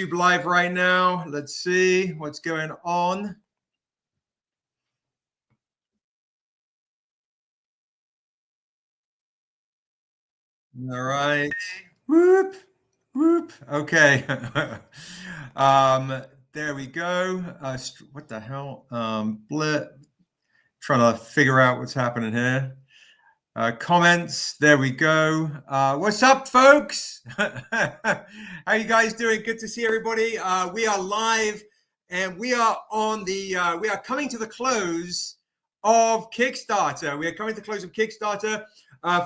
Live right now. Let's see what's going on. All right. Whoop, whoop. Okay. There we go. What the hell? Trying to figure out what's happening here. Comments. There we go. What's up, folks? How you guys doing? Good to see everybody. We are live, and we are on the. We are coming to the close of Kickstarter. We are coming to the close of Kickstarter.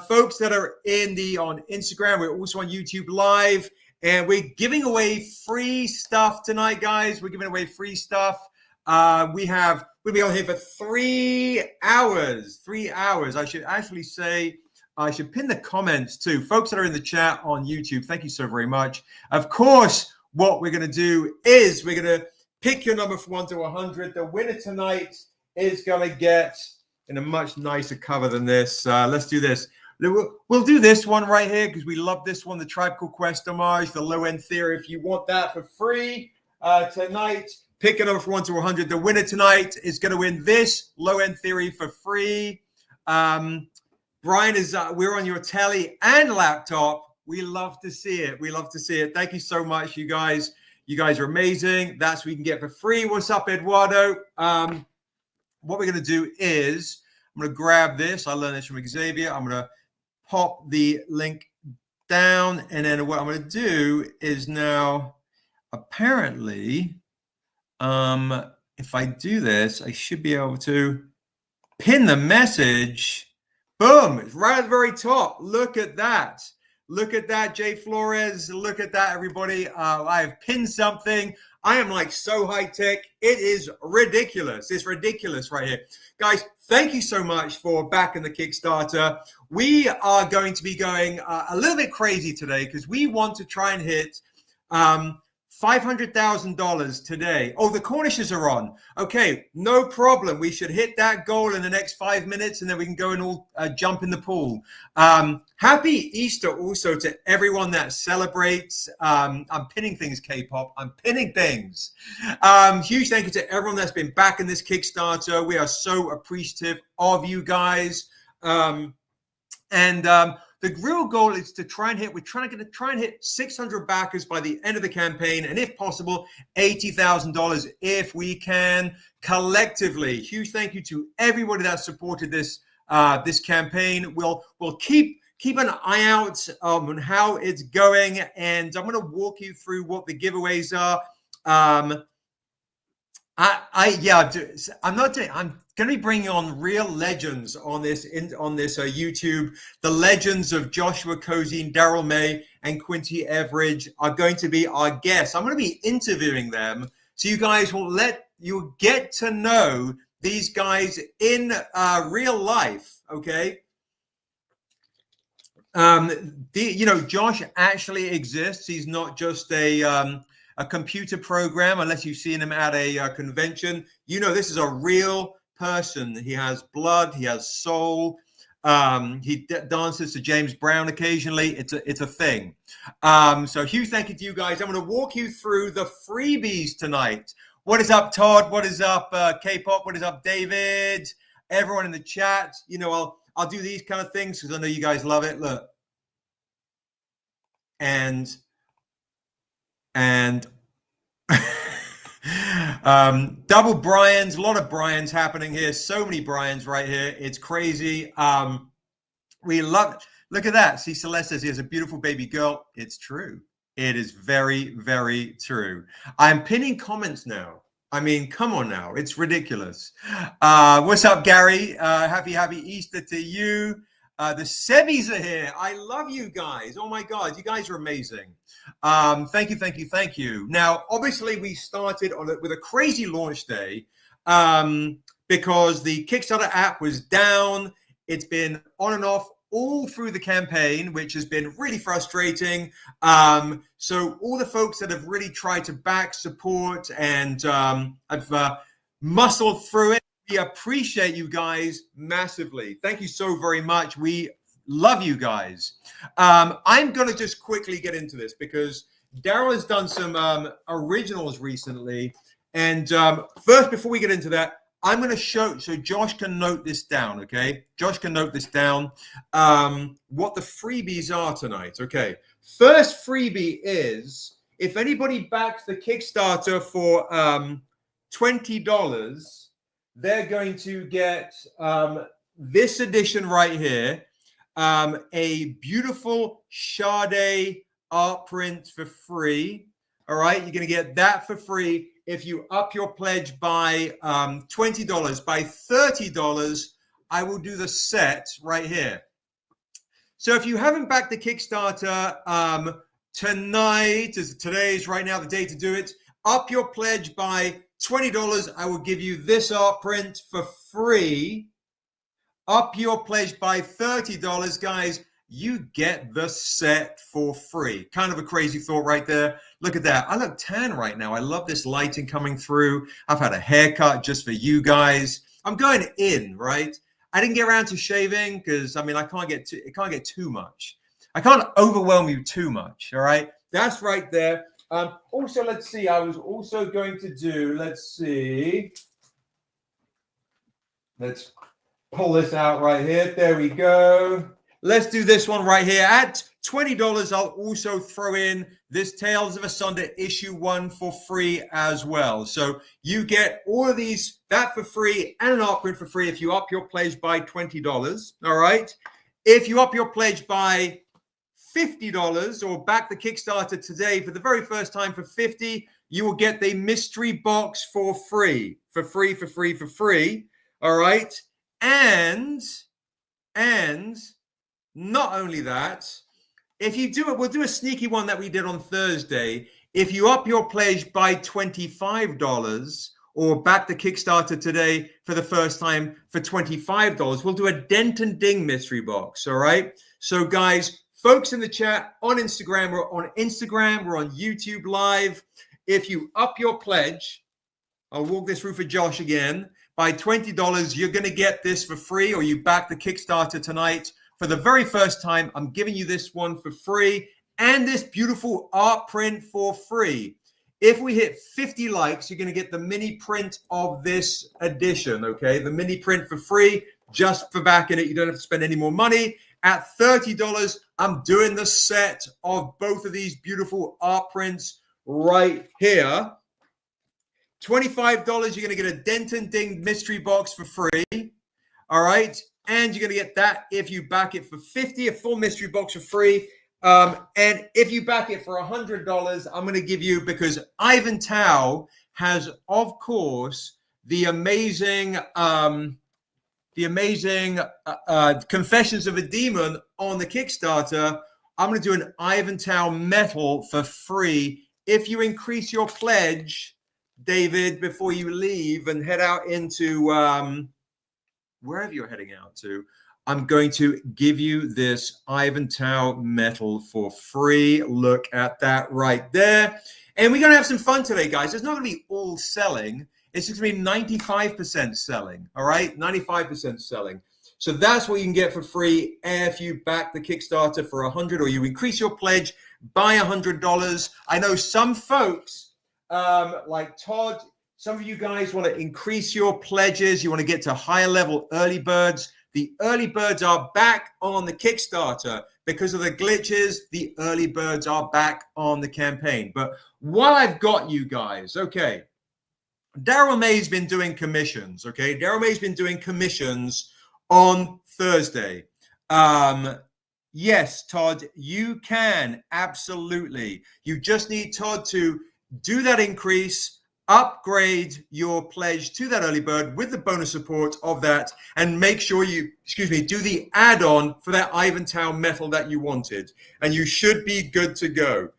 Folks that are on Instagram, we're also on YouTube Live, and we're giving away free stuff tonight, guys. We're giving away free stuff. We'll be on here for 3 hours. 3 hours. I should actually say, I should pin the comments too. Folks that are in the chat on YouTube, thank you so very much. Of course, what we're going to do is we're going to pick your number from 1 to 100. The winner tonight is going to get in a much nicer cover than this. Let's do this. We'll do this one right here because we love this one, the Tribe Called Quest homage, the low end theory. If you want that for free tonight, pick a number from 1 to 100. The winner tonight is going to win this low end theory for free. Brian we're on your telly and laptop. We love to see it. We love to see it. Thank you so much, you guys. You guys are amazing. That's what we can get for free. What's up, Eduardo? What we're going to do is I'm going to grab this. I learned this from Xavier. I'm going to pop the link down. And then what I'm going to do is now, apparently, if I do this, I should be able to pin the message. Boom, it's right at the very top. Look at that. Look at that, Jay Flores. Look at that, everybody. I have pinned something. I am like so high tech. It is ridiculous. It's ridiculous right here. Guys, thank you so much for backing the Kickstarter. We are going to be going a little bit crazy today because we want to try and hit $500,000 today. Oh, the Cornishes are on. Okay, no problem. We should hit that goal in the next 5 minutes, and then we can go and all jump in the pool. Happy Easter also to everyone that celebrates. I'm pinning things, K-pop. I'm pinning things. Huge thank you to everyone that's been backing this Kickstarter. We are so appreciative of you guys. The real goal is to try and hit, we're trying to hit 600 backers by the end of the campaign, and if possible, $80,000 if we can collectively. Huge thank you to everybody that supported this this campaign. We'll keep an eye out on how it's going, and I'm going to walk you through what the giveaways are. I'm going to be bringing on real legends on this YouTube. The legends of Joshua Cozine, Daryl May, and Quinty Everidge are going to be our guests. I'm going to be interviewing them, so you guys you'll get to know these guys in real life. Okay. Josh actually exists. He's not just a computer program, unless you've seen him at a convention. This is a real person. He has blood, he has soul. He dances to James Brown occasionally. It's a thing. So huge thank you to you guys. I'm going to walk you through the freebies tonight. What is up, Todd? What is up, K-pop? What is up, David? Everyone in the chat. I'll do these kind of things because I know you guys love it. Look. And double Brian's, a lot of Brian's happening here. So many Brian's right here. It's crazy. We love it. Look at that. See, Celeste says he has a beautiful baby girl. It's true. It is very, very true. I'm pinning comments now. I mean, come on now. It's ridiculous. What's up, Gary? Happy Easter to you. The Sebbies are here. I love you guys. Oh my God, you guys are amazing. Thank you. Now, obviously, we started with a crazy launch day because the Kickstarter app was down. It's been on and off all through the campaign, which has been really frustrating. So all the folks that have really tried to back support and have muscled through it, we appreciate you guys massively. Thank you so very much. We love you guys. I'm going to just quickly get into this because Daryl has done some originals recently. And first, before we get into that, I'm going to show, so Josh can note this down, okay? Josh can note this down, what the freebies are tonight, okay? First freebie is, if anybody backs the Kickstarter for $20, they're going to get this edition right here, a beautiful Sade art print for free. All right, you're going to get that for free if you up your pledge by $20. By $30, I will do the set right here. So if you haven't backed the Kickstarter tonight, as today is right now the day to do it, up your pledge by $20. I will give you this art print for free. Up your pledge by $30, guys, you get the set for free. Kind of a crazy thought right there. Look at that. I look tan right now. I love this lighting coming through. I've had a haircut just for you guys. I'm going in, right? I didn't get around to shaving because, I mean, it can't get too much. I can't overwhelm you too much, all right? That's right there. Also, let's see. I was also going to do, let's see. Let's pull this out right here. There we go. Let's do this one right here. At $20, I'll also throw in this Tales of Asunder issue 1 for free as well. So you get all of these, that for free, and an art print for free if you up your pledge by $20. All right. If you up your pledge by $50 or back the Kickstarter today for the very first time for $50, you will get the mystery box for free. For free. All right. And not only that, if you do it, we'll do a sneaky one that we did on Thursday. If you up your pledge by $25 or back the Kickstarter today for the first time for $25, we'll do a Dent and Ding mystery box. All right. So guys, folks in the chat on Instagram, we're on YouTube Live. If you up your pledge, I'll walk this through for Josh again. By $20, you're going to get this for free, or you back the Kickstarter tonight. For the very first time, I'm giving you this one for free and this beautiful art print for free. If we hit 50 likes, you're going to get the mini print of this edition, okay? The mini print for free, just for backing it. You don't have to spend any more money. At $30, I'm doing the set of both of these beautiful art prints right here. $25, you're going to get a Dent and Ding mystery box for free. All right. And you're going to get that if you back it for $50, a full mystery box for free. And if you back it for $100, I'm going to give you, because Ivan Tao has, of course, the amazing Confessions of a Demon on the Kickstarter. I'm going to do an Ivan Tao metal for free if you increase your pledge, David, before you leave and head out into wherever you're heading out to. I'm going to give you this Ivan Tao metal for free. Look at that right there. And we're going to have some fun today, guys. It's not going to be all selling. It's just going to be 95% selling. All right? 95% selling. So that's what you can get for free if you back the Kickstarter for $100 or you increase your pledge by $100. I know some folks like Todd, some of you guys want to increase your pledges. You want to get to higher level early birds. The early birds are back on the Kickstarter because of the glitches. The early birds are back on the campaign. But while I've got you guys, okay, Daryl May's been doing commissions, okay? Daryl May's been doing commissions on Thursday. Yes, Todd, you can, absolutely. You just need Todd to do that increase, upgrade your pledge to that early bird with the bonus support of that, and make sure you, do the add-on for that Ivan Tao metal that you wanted, and you should be good to go.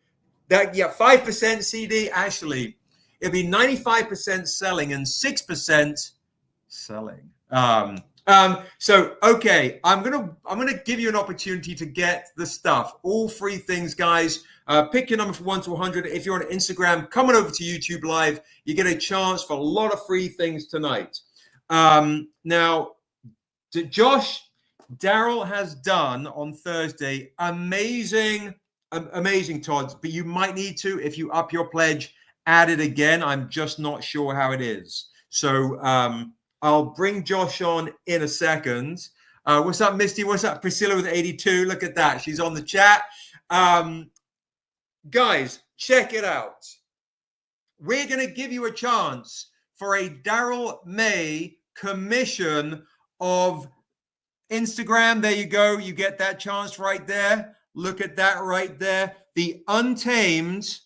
That, yeah, 5% CD, actually, it'll be 95% selling and 6% selling. So, okay, I'm gonna give you an opportunity to get the stuff. All free things, guys. Pick your number from 1 to 100. If you're on Instagram, come on over to YouTube Live. You get a chance for a lot of free things tonight. Now, Josh, Daryl has done on Thursday amazing amazing, Todd. But you might need to, if you up your pledge, add it again. I'm just not sure how it is. So I'll bring Josh on in a second. What's up, Misty? What's up, Priscilla with 82? Look at that. She's on the chat. Guys, check it out. We're going to give you a chance for a Daryl May commission of Instagram. There you go. You get that chance right there. Look at that right there. The Untamed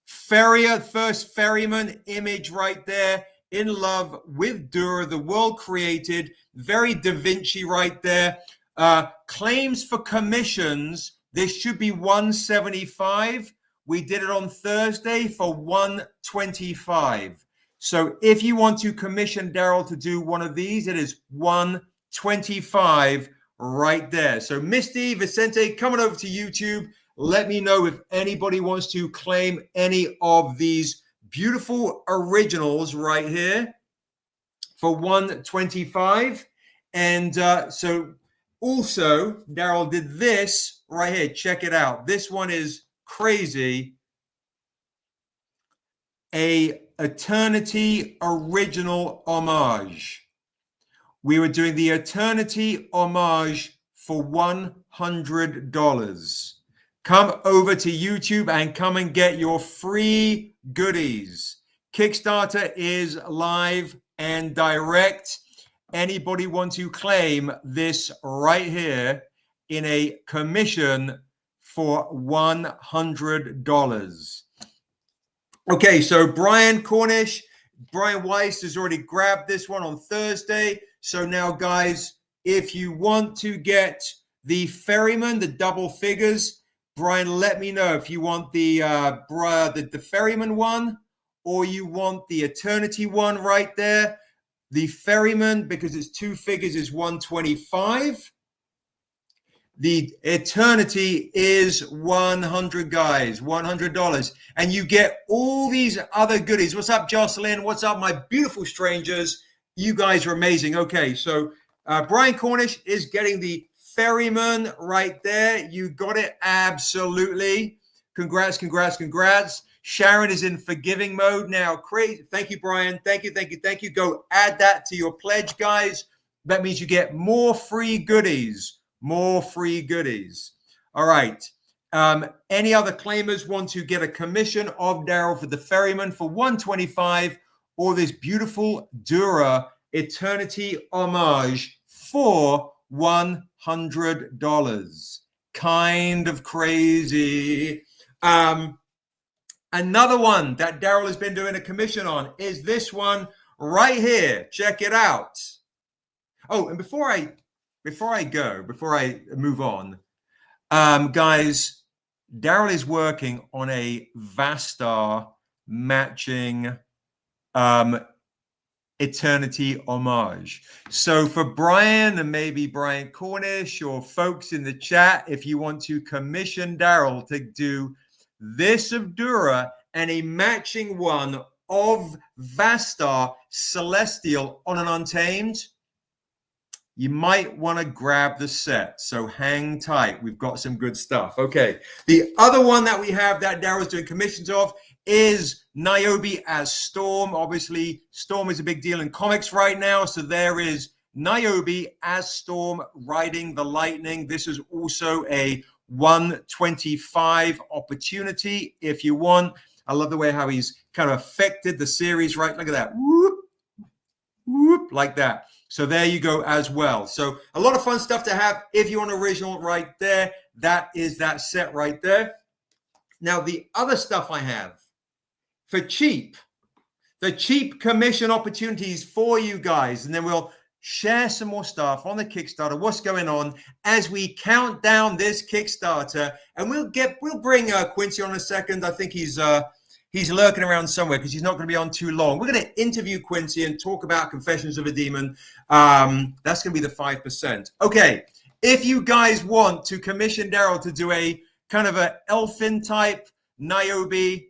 first ferryman image right there. In love with Dura, the world created. Very Da Vinci right there. Claims for commissions. This should be $175. We did it on Thursday for $125. So if you want to commission Daryl to do one of these, it is $125 right there. So Misty, Vicente, coming over to YouTube. Let me know if anybody wants to claim any of these beautiful originals right here for $125. And so also Daryl did this right here. Check it out. This one is crazy. A Eternity original homage. We were doing the Eternity homage for $100. Come over to YouTube and come and get your free goodies. Kickstarter is live and direct. Anybody want to claim this right here in a commission for $100? Okay, so Brian Weiss has already grabbed this one on Thursday. So now, guys, if you want to get the ferryman, the double figures, Brian, let me know if you want the ferryman one or you want the Eternity one right there. The ferryman, because it's two figures, is $125. The Eternity is $100, guys, $100. And you get all these other goodies. What's up, Jocelyn? What's up, my beautiful strangers? You guys are amazing. Okay, so Brian Cornish is getting the ferryman right there. You got it, absolutely. Congrats, congrats, congrats. Sharon is in forgiving mode now. Crazy. Thank you, Brian. Thank you, thank you, thank you. Go add that to your pledge, guys. That means you get more free goodies. More free goodies. All right. Any other claimers want to get a commission of Daryl for the ferryman for $125 or this beautiful Dura Eternity homage for $100? Kind of crazy. Another one that Daryl has been doing a commission on is this one right here. Check it out. Oh, and before I move on, guys, Daryl is working on a Vastar matching Eternity homage. So for Brian and maybe Brian Cornish or folks in the chat, if you want to commission Daryl to do this of Dura and a matching one of Vastar Celestial on an Untamed, you might want to grab the set. So hang tight. We've got some good stuff. Okay. The other one that we have that Daryl's doing commissions of is Niobe as Storm. Obviously, Storm is a big deal in comics right now. So there is Niobe as Storm riding the lightning. This is also a $125 opportunity if you want. I love the way how he's kind of affected the series, right? Look at that. Whoop, whoop, like that. So there you go as well. So a lot of fun stuff to have if you want original right there. That is that set right there. Now, the other stuff I have for cheap, the cheap commission opportunities for you guys. And then we'll share some more stuff on the Kickstarter, what's going on as we count down this Kickstarter. And we'll bring Quincy on in a second. I think he's lurking around somewhere because he's not going to be on too long. We're going to interview Quincy and talk about Confessions of a Demon. That's going to be the 5%. Okay, if you guys want to commission Daryl to do a kind of a elfin type Niobe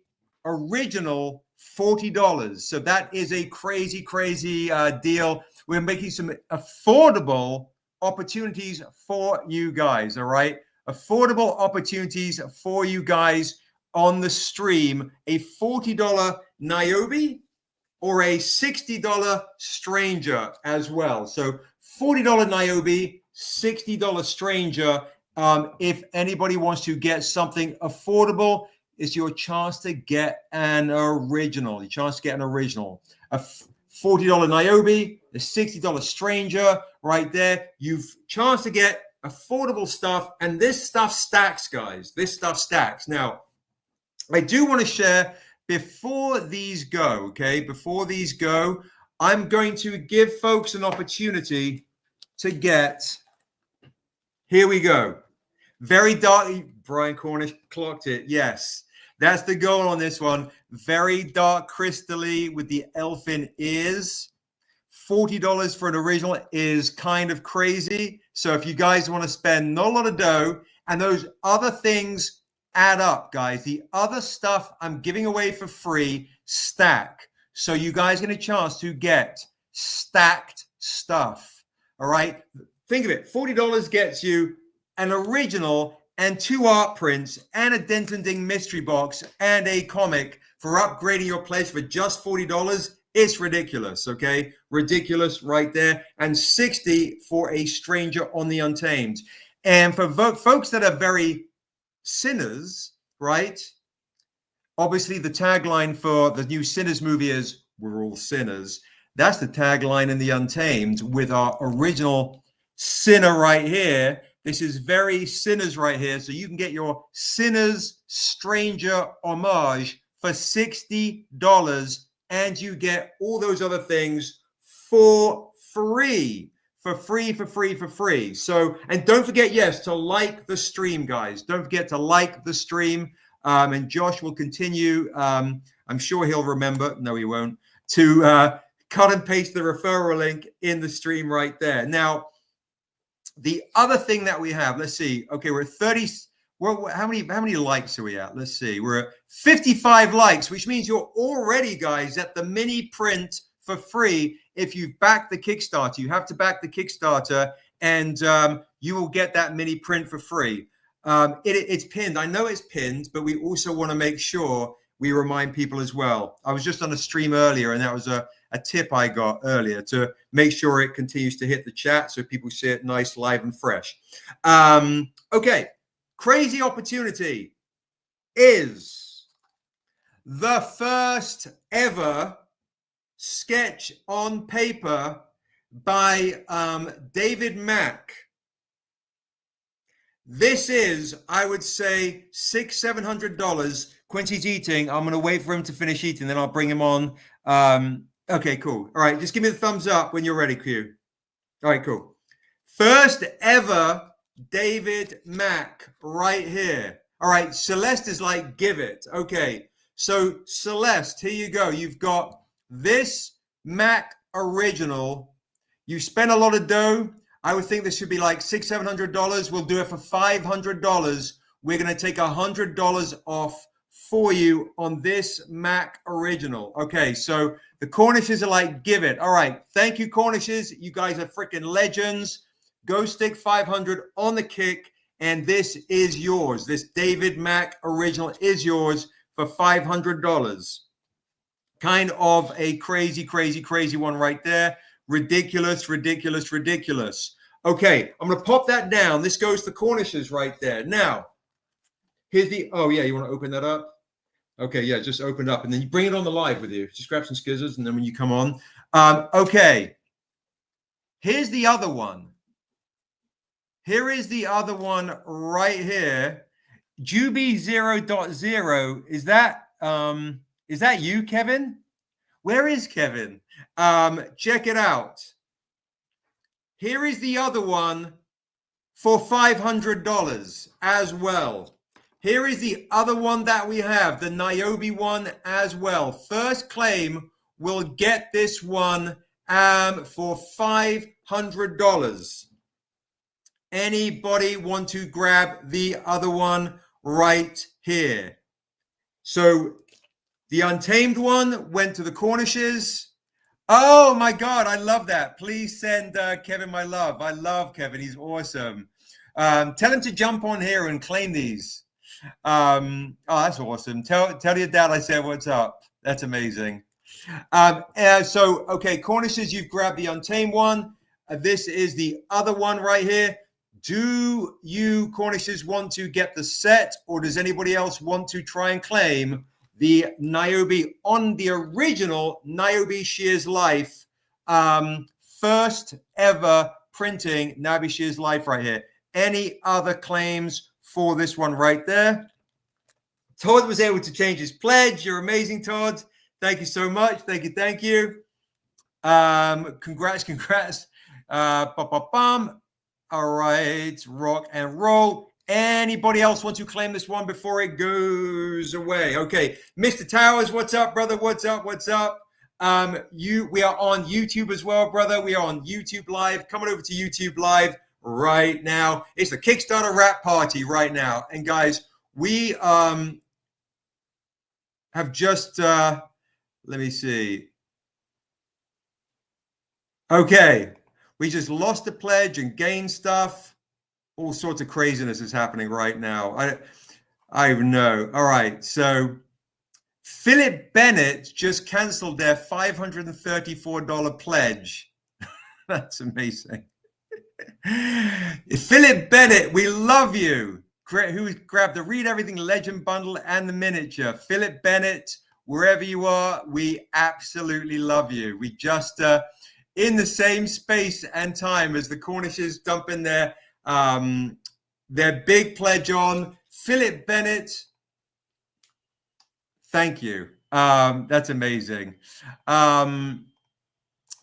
original, $40. So that is a crazy, crazy deal. We're making some affordable opportunities for you guys, all right? affordable opportunities for you guys on the stream. A $40 Niobe or a $60 Stranger as well. So $40 Niobe, $60 Stranger. If anybody wants to get something affordable, it's your chance to get an original. Your chance to get an original. A $40 Niobe, a $60 Stranger right there. You've chance to get affordable stuff, and this stuff stacks, guys. This stuff stacks. Now, I do want to share before these go, okay? Before these go, I'm going to give folks an opportunity to get, here we go. Very dark, Brian Cornish clocked it. Yes, that's the goal on this one. Very dark crystally with the elfin ears. $40 for an original is kind of crazy. So if you guys want to spend not a lot of dough, and those other things add up, guys. The other stuff I'm giving away for free stack. So you guys get a chance to get stacked stuff. All right. Think of it. $40 gets you an original and 2 art prints and a Dent and Ding mystery box and a comic for upgrading your pledge for just $40. It's ridiculous, okay? Ridiculous right there. And $60 for a Stranger on the Untamed. And for folks that are very sinners, right? Obviously, the tagline for the new Sinners movie is, we're all sinners. That's the tagline in the Untamed with our original sinner right here. This is very Sinners right here. So you can get your Sinners Stranger homage for $60. And you get all those other things for free. For free. So, and don't forget, yes, to like the stream, guys. Don't forget to like the stream. And Josh will continue. I'm sure he'll remember. No, he won't. To cut and paste the referral link in the stream right there. Now, the other thing that we have, let's see. Okay, we're at 30. Well, how many likes are we at? Let's see. We're at 55 likes, which means you're already, guys, at the mini print for free. If you've backed the Kickstarter, you have to back the Kickstarter, and you will get that mini print for free. It's pinned. I know it's pinned, but we also want to make sure we remind people as well. I was just on a stream earlier, and that was a tip I got earlier to make sure it continues to hit the chat so people see it nice, live, and fresh. Okay. Crazy opportunity is the first ever sketch on paper by David Mack. This is, I would say, $600-700. Quincy's eating. I'm going to wait for him to finish eating, then I'll bring him on. Okay, cool. All right, just give me the thumbs up when you're ready, Q. All right, cool. First ever David Mack right here. All right, Celeste is like, give it. Okay, so Celeste, here you go. You've got this Mack original. You spent a lot of dough. I would think this should be like $600-700. We'll do it for $500. We're going to take $100 off for you on this Mack original. Okay, so the Cornishes are like, give it. All right, thank you, Cornishes. You guys are freaking legends. Go stick 500 on the kick, and this is yours. This David Mack original is yours for $500. Kind of a crazy one right there. Ridiculous. Okay, I'm going to pop that down. This goes to Cornishes right there. Now, here's the, oh yeah, you want to open that up? Okay, yeah, just open it up, and then you bring it on the live with you. Just grab some scissors, and then when you come on. Okay, here's the other one. Here is the other one right here. Juby 0.0. Is that you, Kevin? Where is Kevin? Check it out. Here is the other one for $500 as well. Here is the other one that we have, the Niobe one as well. First claim will get this one for $500. Anybody want to grab the other one right here? So the Untamed one went to the Cornishes. Oh my God, I love that. Please send Kevin my love. I love Kevin. He's awesome. Tell him to jump on here and claim these. Oh, that's awesome. Tell your dad I said what's up. That's amazing. Okay, Cornishes, you've grabbed the Untamed one. This is the other one right here. Do you, Cornishes, want to get the set, or does anybody else want to try and claim the Niobe on the original Niobe Shears Life? First ever printing Niobe Shears Life right here. Any other claims for this one right there? Todd was able to change his pledge. You're amazing, Todd. Thank you so much. Thank you. Congrats. All right, rock and roll. Anybody else want to claim this one before it goes away? Okay, Mr. Towers, what's up, brother? What's up? We are on YouTube as well, brother. We are on YouTube Live. Coming over to YouTube Live right now. It's the Kickstarter wrap party right now. And guys, we have just let me see. Okay, we just lost the pledge and gained stuff. All sorts of craziness is happening right now. I know. All right, so Philip Bennett just canceled their $534 pledge. That's amazing. Philip Bennett, we love you. Who grabbed the Read Everything Legend bundle and the miniature. Philip Bennett, wherever you are, we absolutely love you. We just in the same space and time as the Cornishes dumping their big pledge on. Philip Bennett, thank you. That's amazing.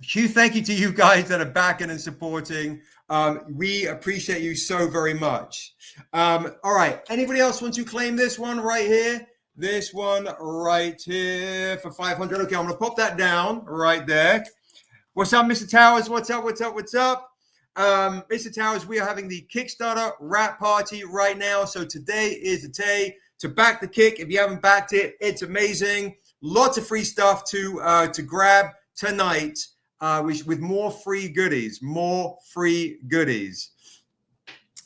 Huge thank you to you guys that are backing and supporting. We appreciate you so very much. All right. Anybody else want to claim this one right here? This one right here for 500. Okay, I'm going to pop that down right there. What's up, Mr. Towers? What's up? Mr. Towers, we are having the Kickstarter wrap party right now. So today is the day to back the kick. If you haven't backed it, it's amazing. Lots of free stuff to grab tonight. With more free goodies.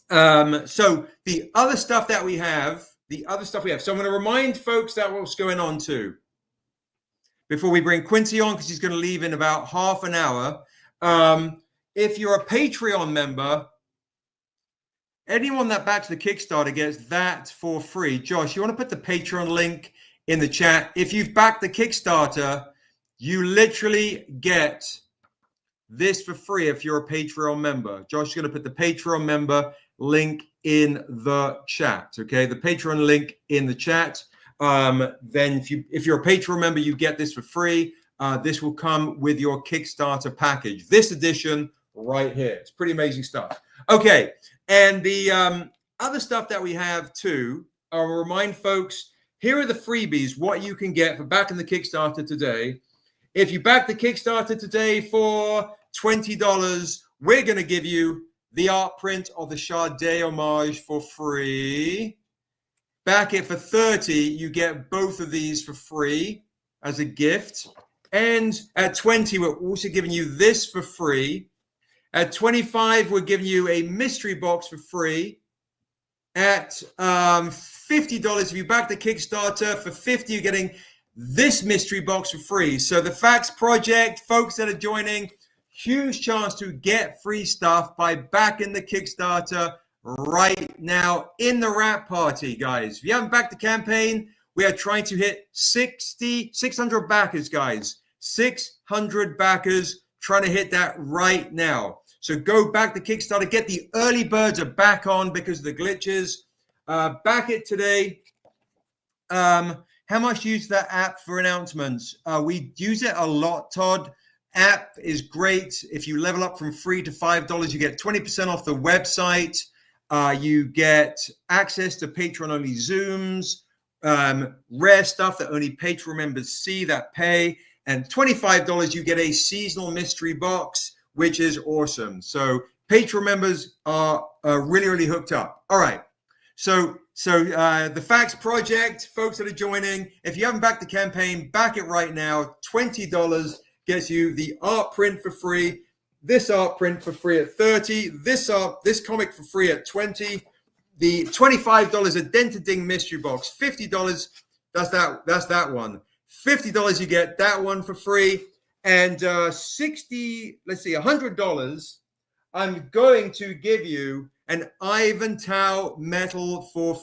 So the other stuff that we have, so I'm going to remind folks that what's going on too, before we bring Quincy on, because he's going to leave in about half an hour. If you're a Patreon member, anyone that backs the Kickstarter gets that for free. Josh, you want to put the Patreon link in the chat? If you've backed the Kickstarter, you literally get this for free if you're a Patreon member. Josh is going to put the Patreon member link in the chat. Okay, the Patreon link in the chat. Then if you're a Patreon member, you get this for free. This will come with your Kickstarter package. This edition right here. It's pretty amazing stuff. Okay, and the other stuff that we have too, I'll remind folks, here are the freebies, what you can get for backing the Kickstarter today. If you back the Kickstarter today for $20, we're going to give you the art print of the Sade homage for free. Back it for $30, you get both of these for free as a gift. And at $20, we're also giving you this for free. At $25, we're giving you a mystery box for free. At $50, if you back the Kickstarter for $50, you're getting this mystery box for free. So the Facts Project, folks that are joining, huge chance to get free stuff by backing the Kickstarter right now in the wrap party, guys. If you haven't backed the campaign, we are trying to hit 600 backers, guys. 600 backers, trying to hit that right now. So go back the Kickstarter, get the early birds are back on because of the glitches. Back it today. How much do you use that app for announcements? We use it a lot, Todd. App is great. If you level up from $3 to $5, you get 20% off the website. You get access to Patreon-only Zooms, rare stuff that only Patreon members see that pay. And $25, you get a seasonal mystery box, which is awesome. So Patreon members are really, really hooked up. All right. So the Facts Project, folks that are joining, if you haven't backed the campaign, back it right now. $20 gets you the art print for free. this art print for free at 30, this comic for free at 20, the $25 a Dent-A-Ding mystery box, $50, that's that one. $50 you get that one for free, and $100 I'm going to give you an Ivantow medal for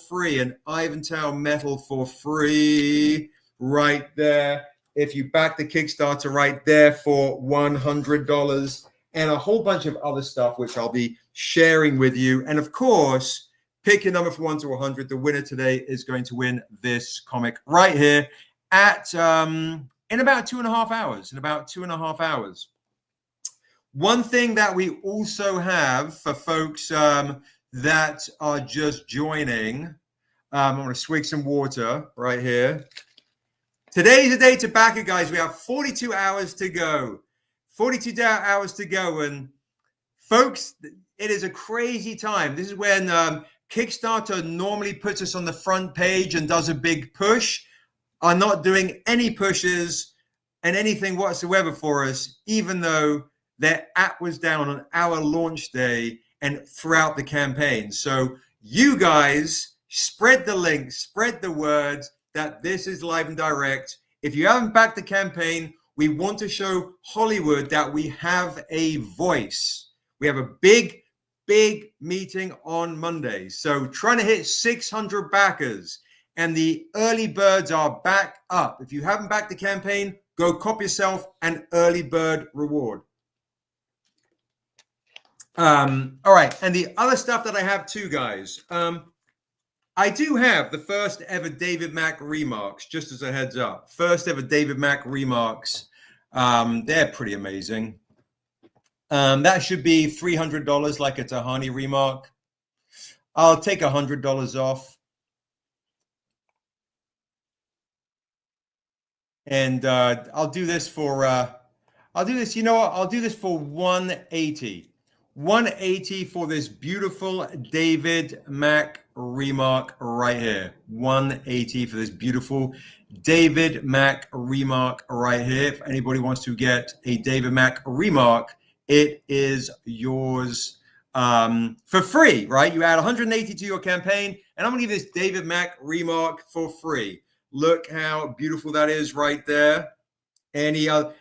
free, right there. If you back the Kickstarter right there for $100, and a whole bunch of other stuff, which I'll be sharing with you. And of course, pick your number from 1 to 100. The winner today is going to win this comic right here at in about 2.5 hours. One thing that we also have for folks that are just joining, I'm going to swig some water right here. Today's the day to back it, guys. We have 42 hours to go. 42 hours to go. And folks, it is a crazy time. This is when Kickstarter normally puts us on the front page and does a big push. Are not doing any pushes and anything whatsoever for us, even though their app was down on our launch day and throughout the campaign. So you guys spread the link, spread the word that this is live and direct. If you haven't backed the campaign, we want to show Hollywood that we have a voice. We have a big meeting on Monday. So trying to hit 600 backers, and the early birds are back up. If you haven't backed the campaign, go cop yourself an early bird reward. All right, and the other stuff that I have too, guys, I do have the first ever David Mack remarks, just as a heads up. First ever David Mack remarks. They're pretty amazing. That should be $300 like a Tahani remark. I'll take $100 off. And I'll do this for, you know what? I'll do this for $180. $180 for this beautiful David Mack remark right here. $180 for this beautiful David Mack remark right here. If anybody wants to get a David Mack remark, it is yours for free, right? You add 180 to your campaign, and I'm going to give this David Mack remark for free. Look how beautiful that is right there. Any other?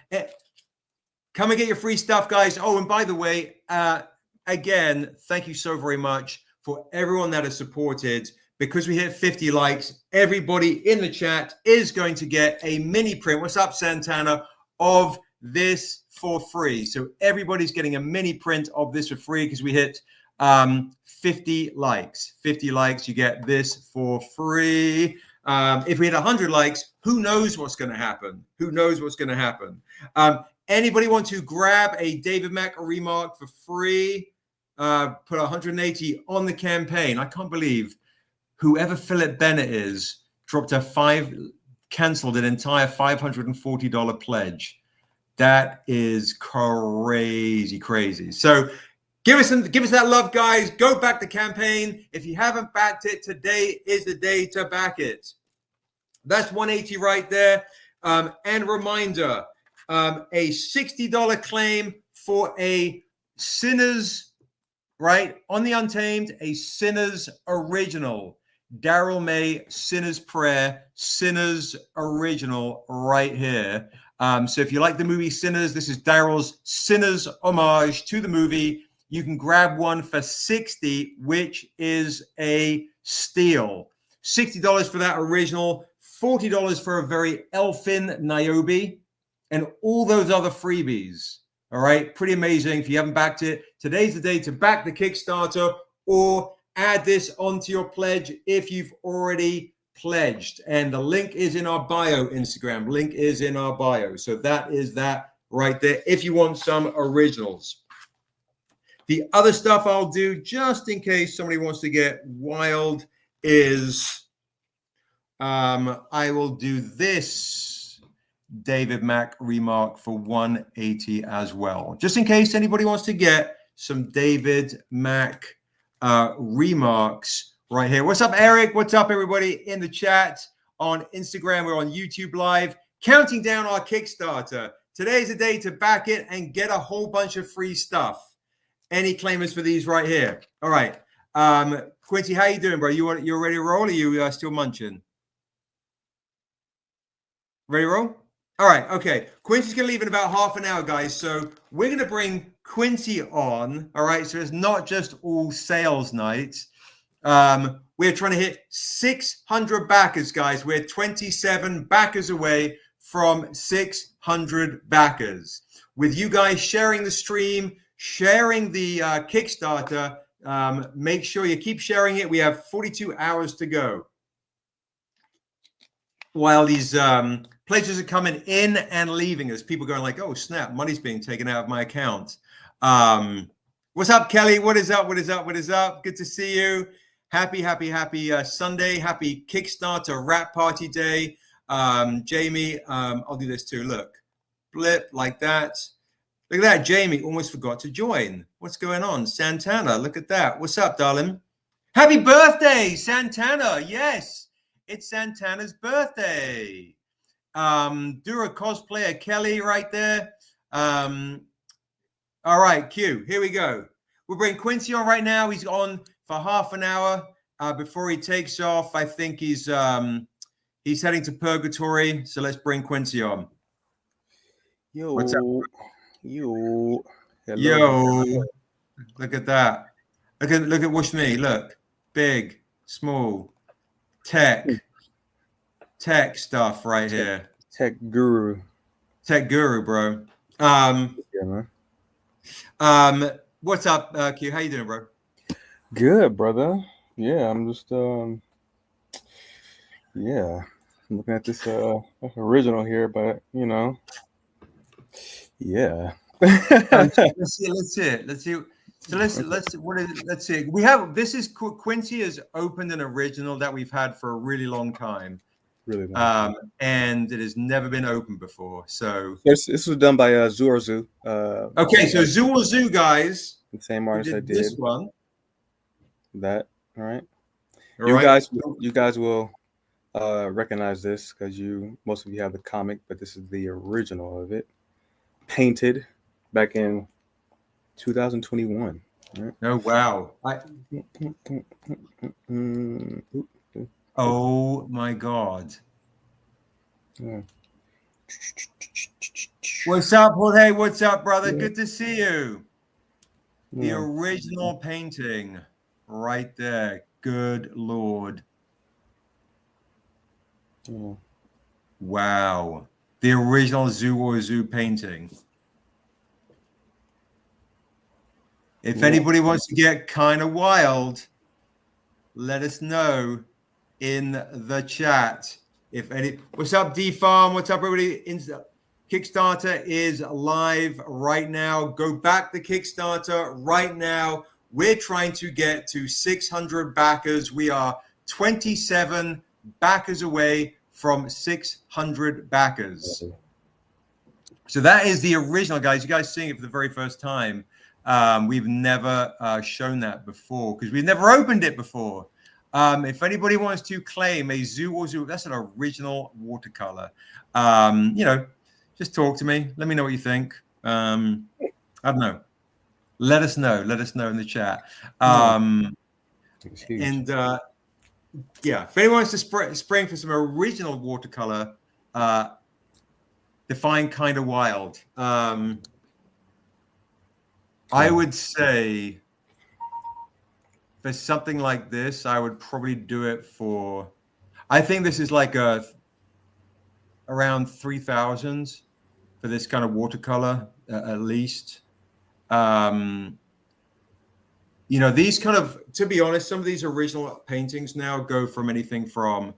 Come and get your free stuff, guys. Oh, and by the way, again, thank you so very much for everyone that has supported. Because we hit 50 likes, everybody in the chat is going to get a mini print. What's up, Santana? Of this for free. So everybody's getting a mini print of this for free because we hit 50 likes. 50 likes, you get this for free. If we hit 100 likes, who knows what's going to happen? Who knows what's going to happen? Anybody want to grab a David Mack remark for free? Put 180 on the campaign. I can't believe whoever Philip Bennett is canceled an entire $540 pledge. That is crazy. So give us that love, guys. Go back the campaign. If you haven't backed it, today is the day to back it. That's 180 right there. And reminder, a $60 claim for a Sinners, right? On the Untamed, a Sinners original. Daryl May, Sinner's Prayer, Sinners original right here. So if you like the movie Sinners, this is Daryl's Sinners homage to the movie. You can grab one for $60, which is a steal. $60 for that original, $40 for a very elfin Niobe, and all those other freebies. All right, pretty amazing. If you haven't backed it, today's the day to back the Kickstarter or add this onto your pledge if you've already pledged. And the link is in our bio, Instagram. Link is in our bio. So that is that right there if you want some originals. The other stuff I'll do, just in case somebody wants to get wild, is I will do this David Mack remark for 180 as well. Just in case anybody wants to get some David Mack remarks right here. What's up, Eric? What's up, everybody in the chat on Instagram? We're on YouTube Live, counting down our Kickstarter Today's the day to back it and get a whole bunch of free stuff. Any claimers for these right here? All right. Quincy, how you doing, bro? You ready to roll? Or are you still munching? Ready to roll? All right. Okay. Quincy's going to leave in about half an hour, guys. So we're going to bring Quincy on. All right. So it's not just all sales nights. We're trying to hit 600 backers, guys. We're 27 backers away from 600 backers. With you guys sharing the stream, sharing the Kickstarter, make sure you keep sharing it. We have 42 hours to go. While these pledges are coming in and leaving us, people going like, oh, snap, money's being taken out of my account. What's up, Kelly? What is up? What is up? What is up? Good to see you. Happy Sunday. Happy Kickstarter wrap party day. Jamie, I'll do this too. Look, blip like that. Look at that. Jamie almost forgot to join. What's going on? Santana, look at that. What's up, darling? Happy birthday, Santana. Yes. It's Santana's birthday. Dura cosplayer Kelly right there. All right, Q. Here we go. We'll bring Quincy on right now. He's on for half an hour before he takes off. I think he's heading to purgatory. So let's bring Quincy on. Yo. What's up? Yo. Hello. Yo. Look at that. Look at Wish Me. Look. Big, small. Tech stuff right here. Tech guru, bro. Yeah, man. What's up, Q? How you doing, bro? Good, brother. Yeah, I'm just yeah, I'm looking at this original here, but you know, yeah. Let's see. So let's see. We have Quincy has opened an original that we've had for a really long time. Really long. And it has never been opened before. So this was done by Zurazu. Okay, so Zurazu, guys. The same artist that did this one. That, all right. All you right. guys will recognize this because most of you have the comic, but this is the original of it, painted back in 2021. Right? Oh wow! Oh my God! Yeah. What's up, Jorge? What's up, brother? Good to see you. The original painting, right there. Good Lord! Yeah. Wow! The original Zurazu painting. If anybody wants to get kind of wild, let us know in the chat. What's up, D Farm? What's up, everybody? Kickstarter is live right now. Go back the Kickstarter right now. We're trying to get to 600 backers. We are 27 backers away from 600 backers. So that is the original, guys. You guys seeing it for the very first time. We've never shown that before because we've never opened it before. If anybody wants to claim a Zoo, that's an original watercolor. Just talk to me. Let me know what you think. I don't know. Let us know. Let us know in the chat. If anyone wants to spring for some original watercolor, define kind of wild. I would say for something like this, I would probably do it for, I think this is like around 3,000 for this kind of watercolor, at least. These kind of, to be honest, some of these original paintings now go from anything from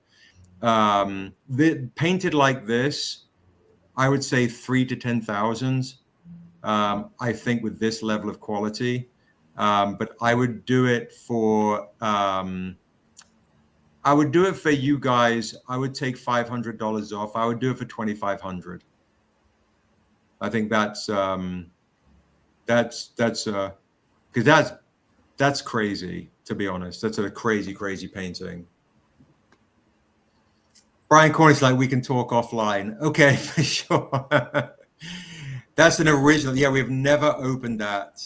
painted like this, I would say 3,000 to 10,000. I think with this level of quality, but I would do it for you guys. I would take $500 off. I would do it for $2,500. I think that's because that's crazy, to be honest. That's a crazy painting. Brian Cornish, like, we can talk offline. Okay, for sure. That's an original. Yeah, we've never opened that.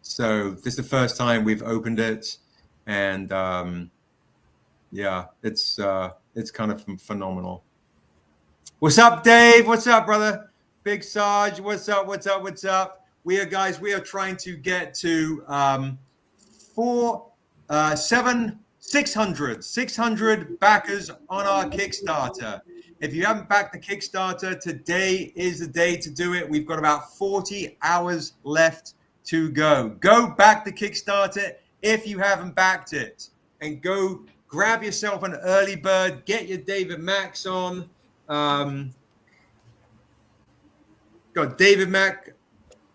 So this is the first time we've opened it, and yeah, it's kind of phenomenal. What's up, Dave? What's up, brother? Big Sarge, what's up? What's up? What's up? We are trying to get to 600 backers on our Kickstarter. If you haven't backed the Kickstarter, today is the day to do it. We've got about 40 hours left to go. Go back the Kickstarter if you haven't backed it, and go grab yourself an early bird. Get your David Max on. Got David Mack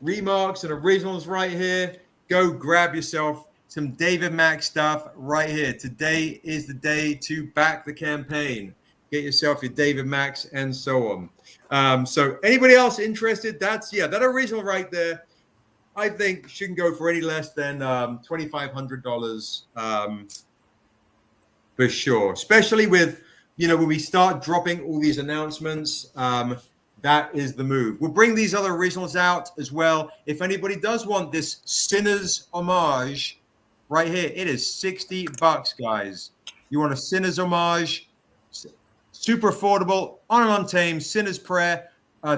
remarks and originals right here. Go grab yourself some David Mack stuff right here. Today is the day to back the campaign. Get yourself your David Max and so on. So anybody else interested? That original right there, I think shouldn't go for any less than $2,500 for sure. Especially with, when we start dropping all these announcements, that is the move. We'll bring these other originals out as well. If anybody does want this Sinner's homage right here, it is $60, guys. You want a Sinner's homage, super affordable, on and untamed, Sinner's prayer.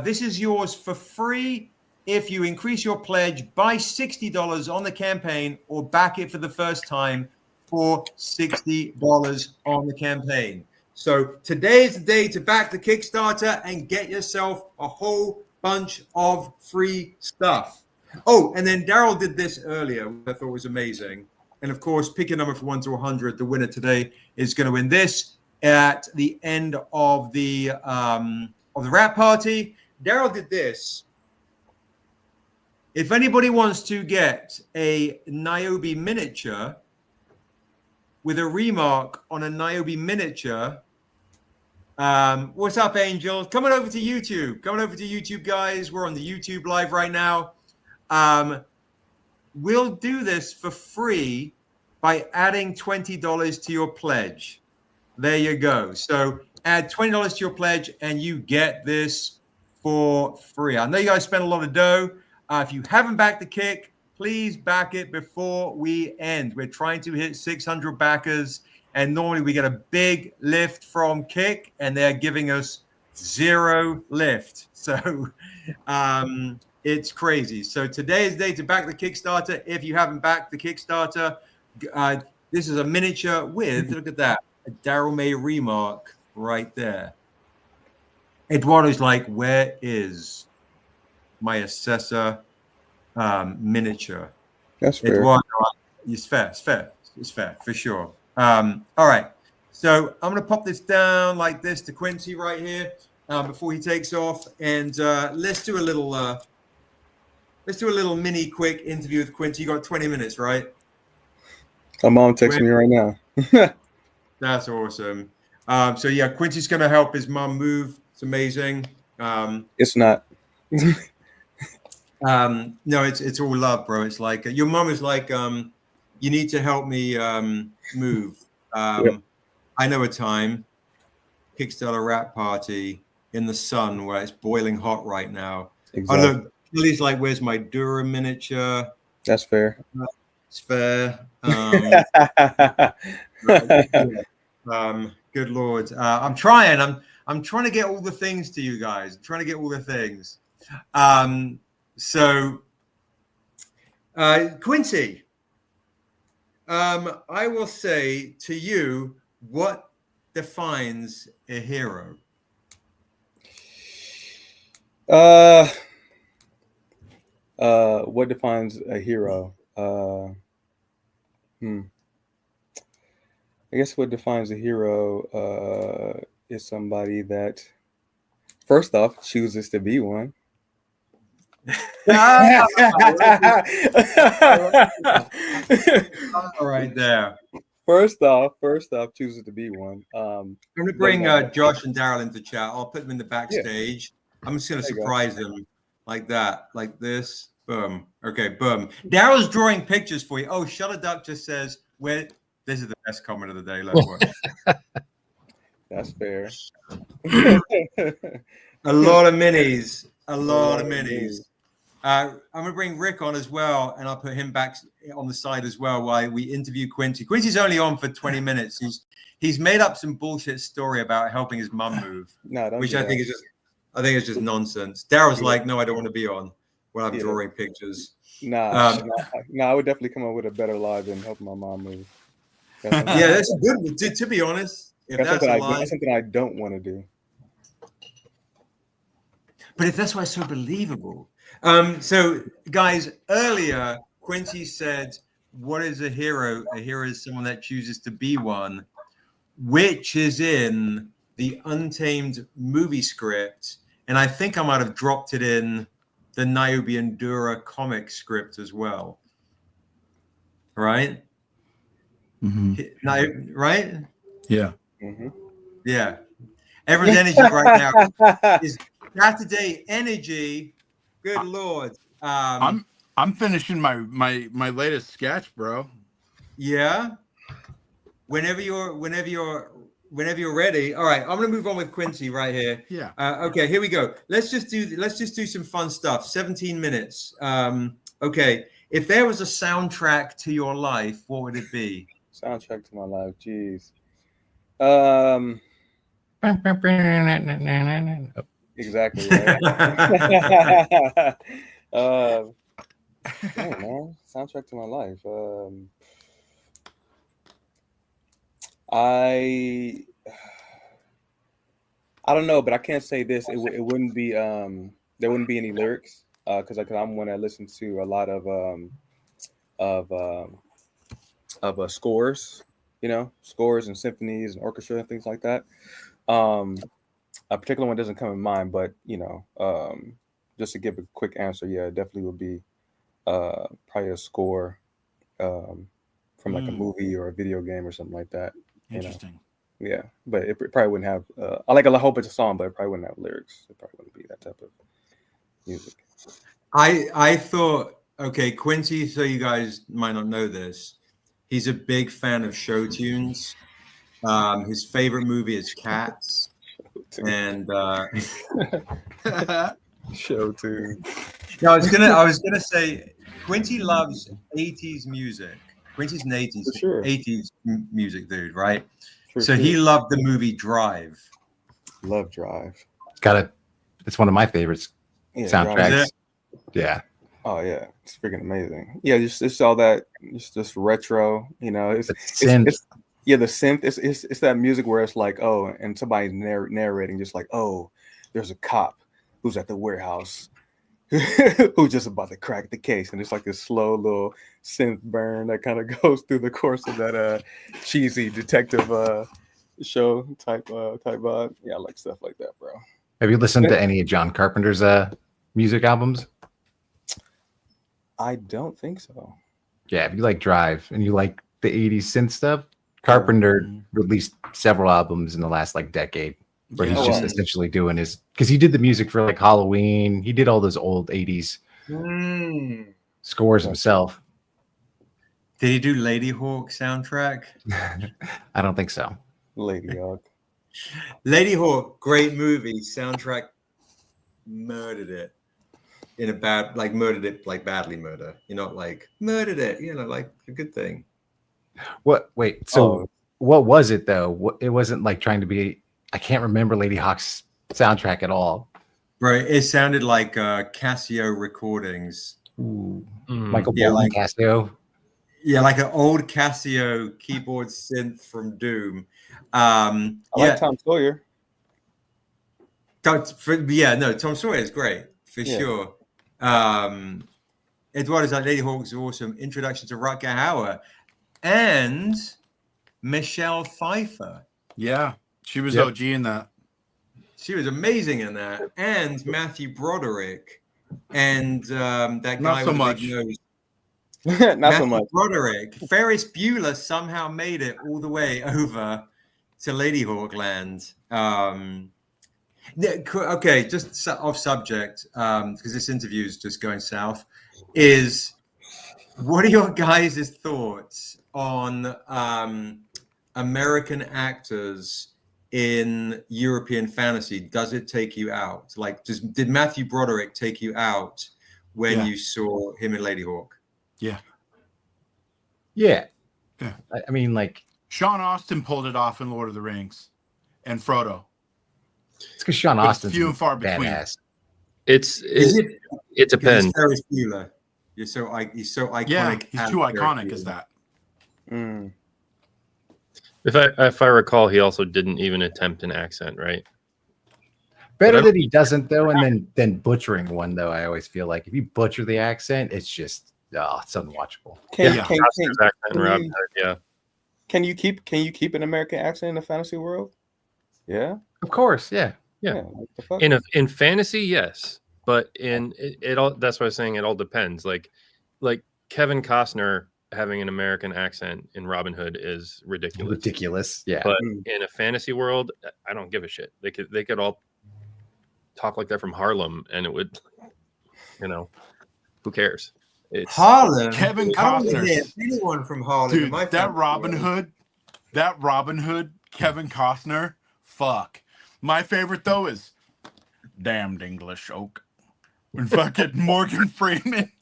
This is yours for free if you increase your pledge by $60 on the campaign or back it for the first time for $60 on the campaign. So today is the day to back the Kickstarter and get yourself a whole bunch of free stuff. Oh, and then Daryl did this earlier, which I thought was amazing. And of course, pick a number from 1 to 100. The winner today is going to win this at the end of the wrap party. Daryl did this. If anybody wants to get a Niobe miniature with a remark on a Niobe miniature, what's up, Angel? Coming over to YouTube, guys. We're on the YouTube live right now. We'll do this for free by adding $20 to your pledge. There you go. So add $20 to your pledge and you get this for free. I know you guys spent a lot of dough. If you haven't backed the kick, please back it before we end. We're trying to hit 600 backers, and normally we get a big lift from Kick, and they're giving us 0 lift. So it's crazy. So today is the day to back the Kickstarter. If you haven't backed the Kickstarter, this is a miniature with, look at that, a Daryl May remark right there. Eduardo's like, where is my assessor miniature? That's fair. Eduardo, it's fair for sure. All right, so I'm gonna pop this down like this to Quincy right here before he takes off, and let's do a little mini quick interview with Quincy. You got 20 minutes, right? My mom texting me right now. That's awesome. So yeah, Quincy's gonna help his mom move. It's amazing. It's not. No, it's all love, bro. It's like your mom is like, you need to help me move. Yep. I know a time, Kickstarter wrap party in the sun where it's boiling hot right now. Exactly. Oh, look, Lily's like, where's my Dura miniature? That's fair. It's fair. Good Lord. I'm trying to get all the things to you guys. I'm trying to get all the things. So Quincy, I will say to you, what defines a hero? What defines a hero? I guess what defines a hero is somebody that, first off, chooses to be one. All right there. First off, chooses to be one. I'm going to bring Josh and Daryl into chat. I'll put them in the backstage. Yeah. I'm just going to surprise them like that, like this. Boom. Okay, boom. Daryl's drawing pictures for you. Oh, Shutter Duck just says, "Where?" This is the best comment of the day. Let's watch. That's fair. A lot of minis. A lot of minis. I'm gonna bring Rick on as well, and I'll put him back on the side as well while we interview Quincy. Quincy's only on for 20 minutes. He's made up some bullshit story about helping his mum move, which I think is just nonsense. Daryl's like, no, I don't want to be on when I'm drawing pictures. Nah, I would definitely come up with a better lie than helping my mom move. That's good. To be honest, if that's a lie, that's something I don't want to do. But if that's why it's so believable. So, guys, earlier Quincy said, "What is a hero? A hero is someone that chooses to be one," which is in the Untamed movie script, and I think I might have dropped it in the Niobe and Dura comic script as well. Right? Mm-hmm. Right? Yeah. Mm-hmm. Yeah. Everyone's energy right now is Saturday energy. Good Lord. I'm finishing my latest sketch, bro. Yeah. Whenever you're ready. All right, I'm gonna move on with Quincy right here. Yeah. Okay, here we go. Let's just do some fun stuff. 17 minutes. Okay. If there was a soundtrack to your life, what would it be? Soundtrack to my life, jeez. Exactly. Right? Hey, man, soundtrack to my life. I don't know, but I can't say this. It wouldn't be there wouldn't be any lyrics because I'm one that listens to a lot of scores, scores and symphonies and orchestra and things like that. A particular one doesn't come in mind, but just to give a quick answer, yeah, it definitely would be probably a score from like a movie or a video game or something like that. Interesting. Yeah, but it probably wouldn't have. I like a whole bunch of songs, but it probably wouldn't have lyrics. It probably wouldn't be that type of music. I thought, okay, Quincy. So you guys might not know this. He's a big fan of show tunes. His favorite movie is Cats, and show tune. No, I was gonna say Quincy loves 80s music. Quincy's an 80s music dude, right? He loved the movie Drive. Love Drive. It's one of my favorites soundtracks. Yeah. Oh yeah, it's freaking amazing. Yeah, just all that, just retro. It's synth. The synth. It's that music where it's like, oh, and somebody's narrating, just like, oh, there's a cop who's at the warehouse who's just about to crack the case, and it's like this slow little synth burn that kind of goes through the course of that cheesy detective show type vibe. Yeah, I like stuff like that, bro. Have you listened to any of John Carpenter's music albums? I don't think so. Yeah, if you like Drive and you like the 80s synth stuff, Carpenter released several albums in the last decade where he's just essentially doing because he did the music for Halloween. He did all those old 80s scores himself. Did he do Lady Hawk soundtrack? I don't think so. Lady Hawk, great movie. Soundtrack murdered it in a bad, murdered it badly murder. Murdered it, like a good thing. What? Wait, so what was it though? It wasn't trying to be. I can't remember Lady Hawk's soundtrack at all. Right, it sounded like Casio recordings. Ooh. Michael Bolton Casio. Yeah, like an old Casio keyboard synth from Doom. I like Tom Sawyer. Tom Sawyer is great for sure. Eduardo's like Lady Hawk is awesome. Introduction to Rutger Hauer and Michelle Pfeiffer. Yeah, she was OG in that. She was amazing in that. And Matthew Broderick and that guy with the big nose. Not so much. Broderick. Ferris Bueller somehow made it all the way over to Lady Hawk Land. Okay, just off subject, because this interview is just going south, is what are your guys' thoughts on American actors in European fantasy, does it take you out? Like, did Matthew Broderick take you out when you saw him in Ladyhawke? Yeah. I mean, like, Sean Austin pulled it off in Lord of the Rings, and Frodo. it's because Sean Austin's few and far between. badass. It depends. Ferris Bueller. He's so iconic. Yeah, he's too Ferris iconic Bueller. as that. Mm. If I recall, he also didn't even attempt an accent, right? Better that he doesn't though, and then butchering one though. I always feel like if you butcher the accent, it's just it's unwatchable. Oscar's accent in Robin Hood, yeah. Can you keep an American accent in the fantasy world? Yeah, Of course, yeah. What the fuck? In fantasy, yes, but in it all. That's what I was saying. It all depends. Like Kevin Costner having an American accent in Robin Hood is ridiculous. Yeah. But in a fantasy world, I don't give a shit. They could all talk like that from Harlem, and it would, who cares? It's Harlem. Kevin I don't Costner. hear anyone from Harlem. Dude, in my that family. Robin Hood, Kevin Costner, fuck. My favorite though is damned English oak. When fucking Morgan Freeman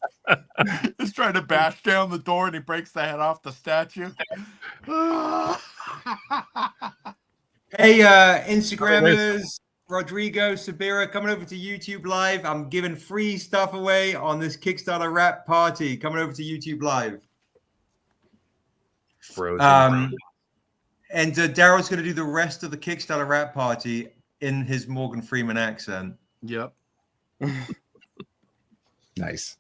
is trying to bash down the door and he breaks the head off the statue. Hey, Instagrammers, Rodrigo, Sabira, coming over to YouTube Live. I'm giving free stuff away on this Kickstarter rap party. Coming over to YouTube Live. frozen. And Daryl's going to do the rest of the Kickstarter rap party in his Morgan Freeman accent. Yep. Nice.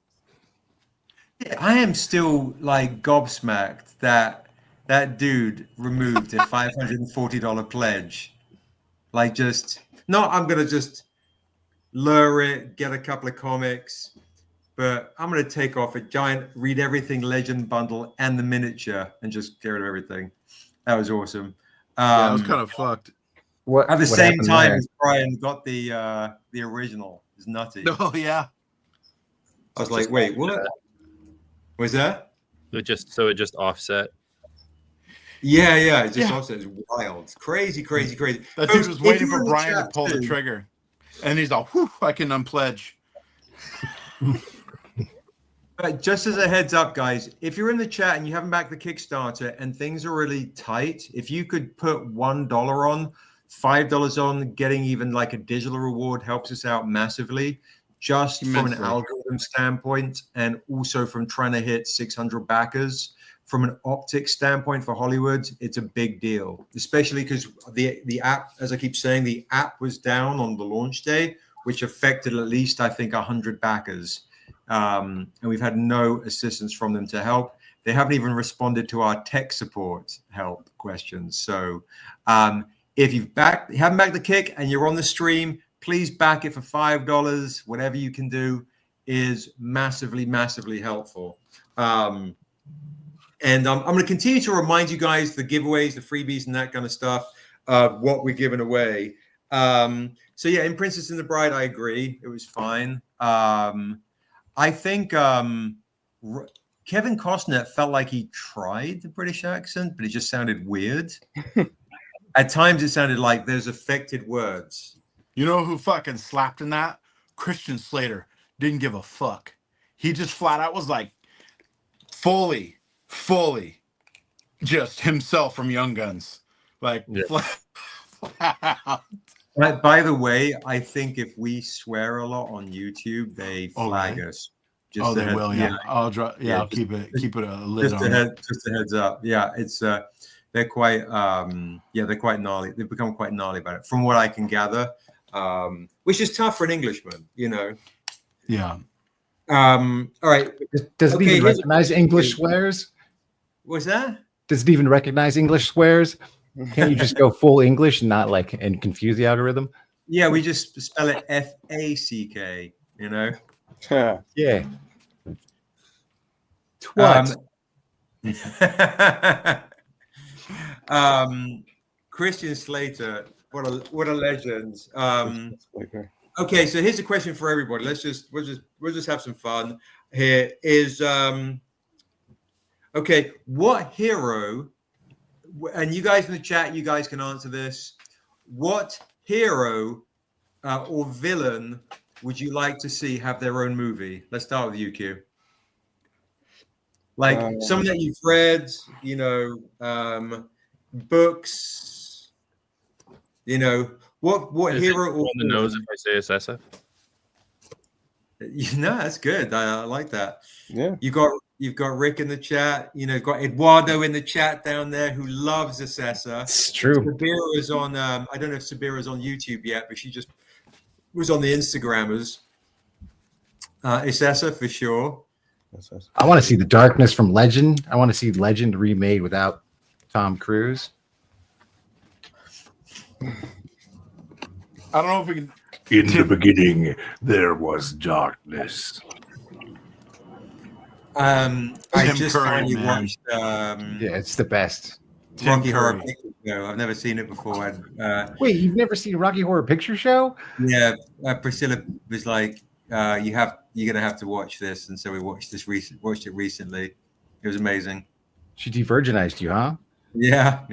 I am still like gobsmacked that dude removed a $540 pledge. Like, I'm going to just lure it, get a couple of comics, but I'm going to take off a giant Read Everything Legend bundle and the miniature and just get rid of everything. That was awesome. That was kind of fucked. At the same happened time there? as Brian got the original. It's nutty. Oh yeah. I was like, wait, what? Was that? It just offset. Yeah. It just Yeah. also is wild. It's crazy. That Folks, dude was if waiting you're for in the Brian to chat pull the too- trigger. And he's all, whew, I can unpledge. But just as a heads up, guys, if you're in the chat and you haven't backed the Kickstarter and things are really tight, if you could put $1 on, $5 on, getting even like a digital reward helps us out massively, just from an Immensely. algorithm standpoint, and also from trying to hit 600 backers. From an optics standpoint for Hollywood, it's a big deal, especially because the app, as I keep saying, the app was down on the launch day, which affected at least, I think, 100 backers. And we've had no assistance from them to help. They haven't even responded to our tech support help questions. So if you haven't backed the kick and you're on the stream, please back it for $5. Whatever you can do is massively, massively helpful. And I'm going to continue to remind you guys the giveaways, the freebies, and that kind of stuff, what we're giving away. So yeah, in Princess and the Bride, I agree. It was fine. I think Kevin Costner felt like he tried the British accent, but it just sounded weird. At times, it sounded like there's affected words. You know who fucking slapped in that? Christian Slater. Didn't give a fuck. He just flat out was like fully just himself from Young Guns. Like flat out. By the way, I think if we swear a lot on YouTube, they flag us. Just They will. Yeah, I'll keep it a lid on it. Just a heads up. Yeah, it's they're quite gnarly. They've become quite gnarly about it, from what I can gather. Which is tough for an Englishman, Yeah. All right. Does it even recognize English swears? What's that? Does it even recognize English swears? Can't you just go full English and not and confuse the algorithm? Yeah, we just spell it FACK, Yeah. Twat. Christian Slater, what a legend. Okay, so here's a question for everybody. We'll just have some fun. Here is what hero, and you guys in the chat, you guys can answer this, what hero or villain would you like to see have their own movie? Let's start with you, Q. Like someone that you've read, books. What Is hero it or on the nose if I say it's SF? That's good. I like that. Yeah. You've got Rick in the chat. Got Eduardo in the chat down there who loves Assessor. It's true. Sabira is on. I don't know if Sabira is on YouTube yet, but she just was on the Instagrammers. Assessor for sure. I want to see the darkness from Legend. I want to see Legend remade without Tom Cruise. I don't know if we can. In the beginning, there was darkness. I Tim just Curry, finally man. watched Yeah, it's the best. Rocky Horror Curry. Picture Show. I've never seen it before. Wait, you've never seen Rocky Horror Picture Show? Yeah, Priscilla was like, you're gonna have to watch this, and so we watched it recently. It was amazing. She de-virginized you, huh? Yeah.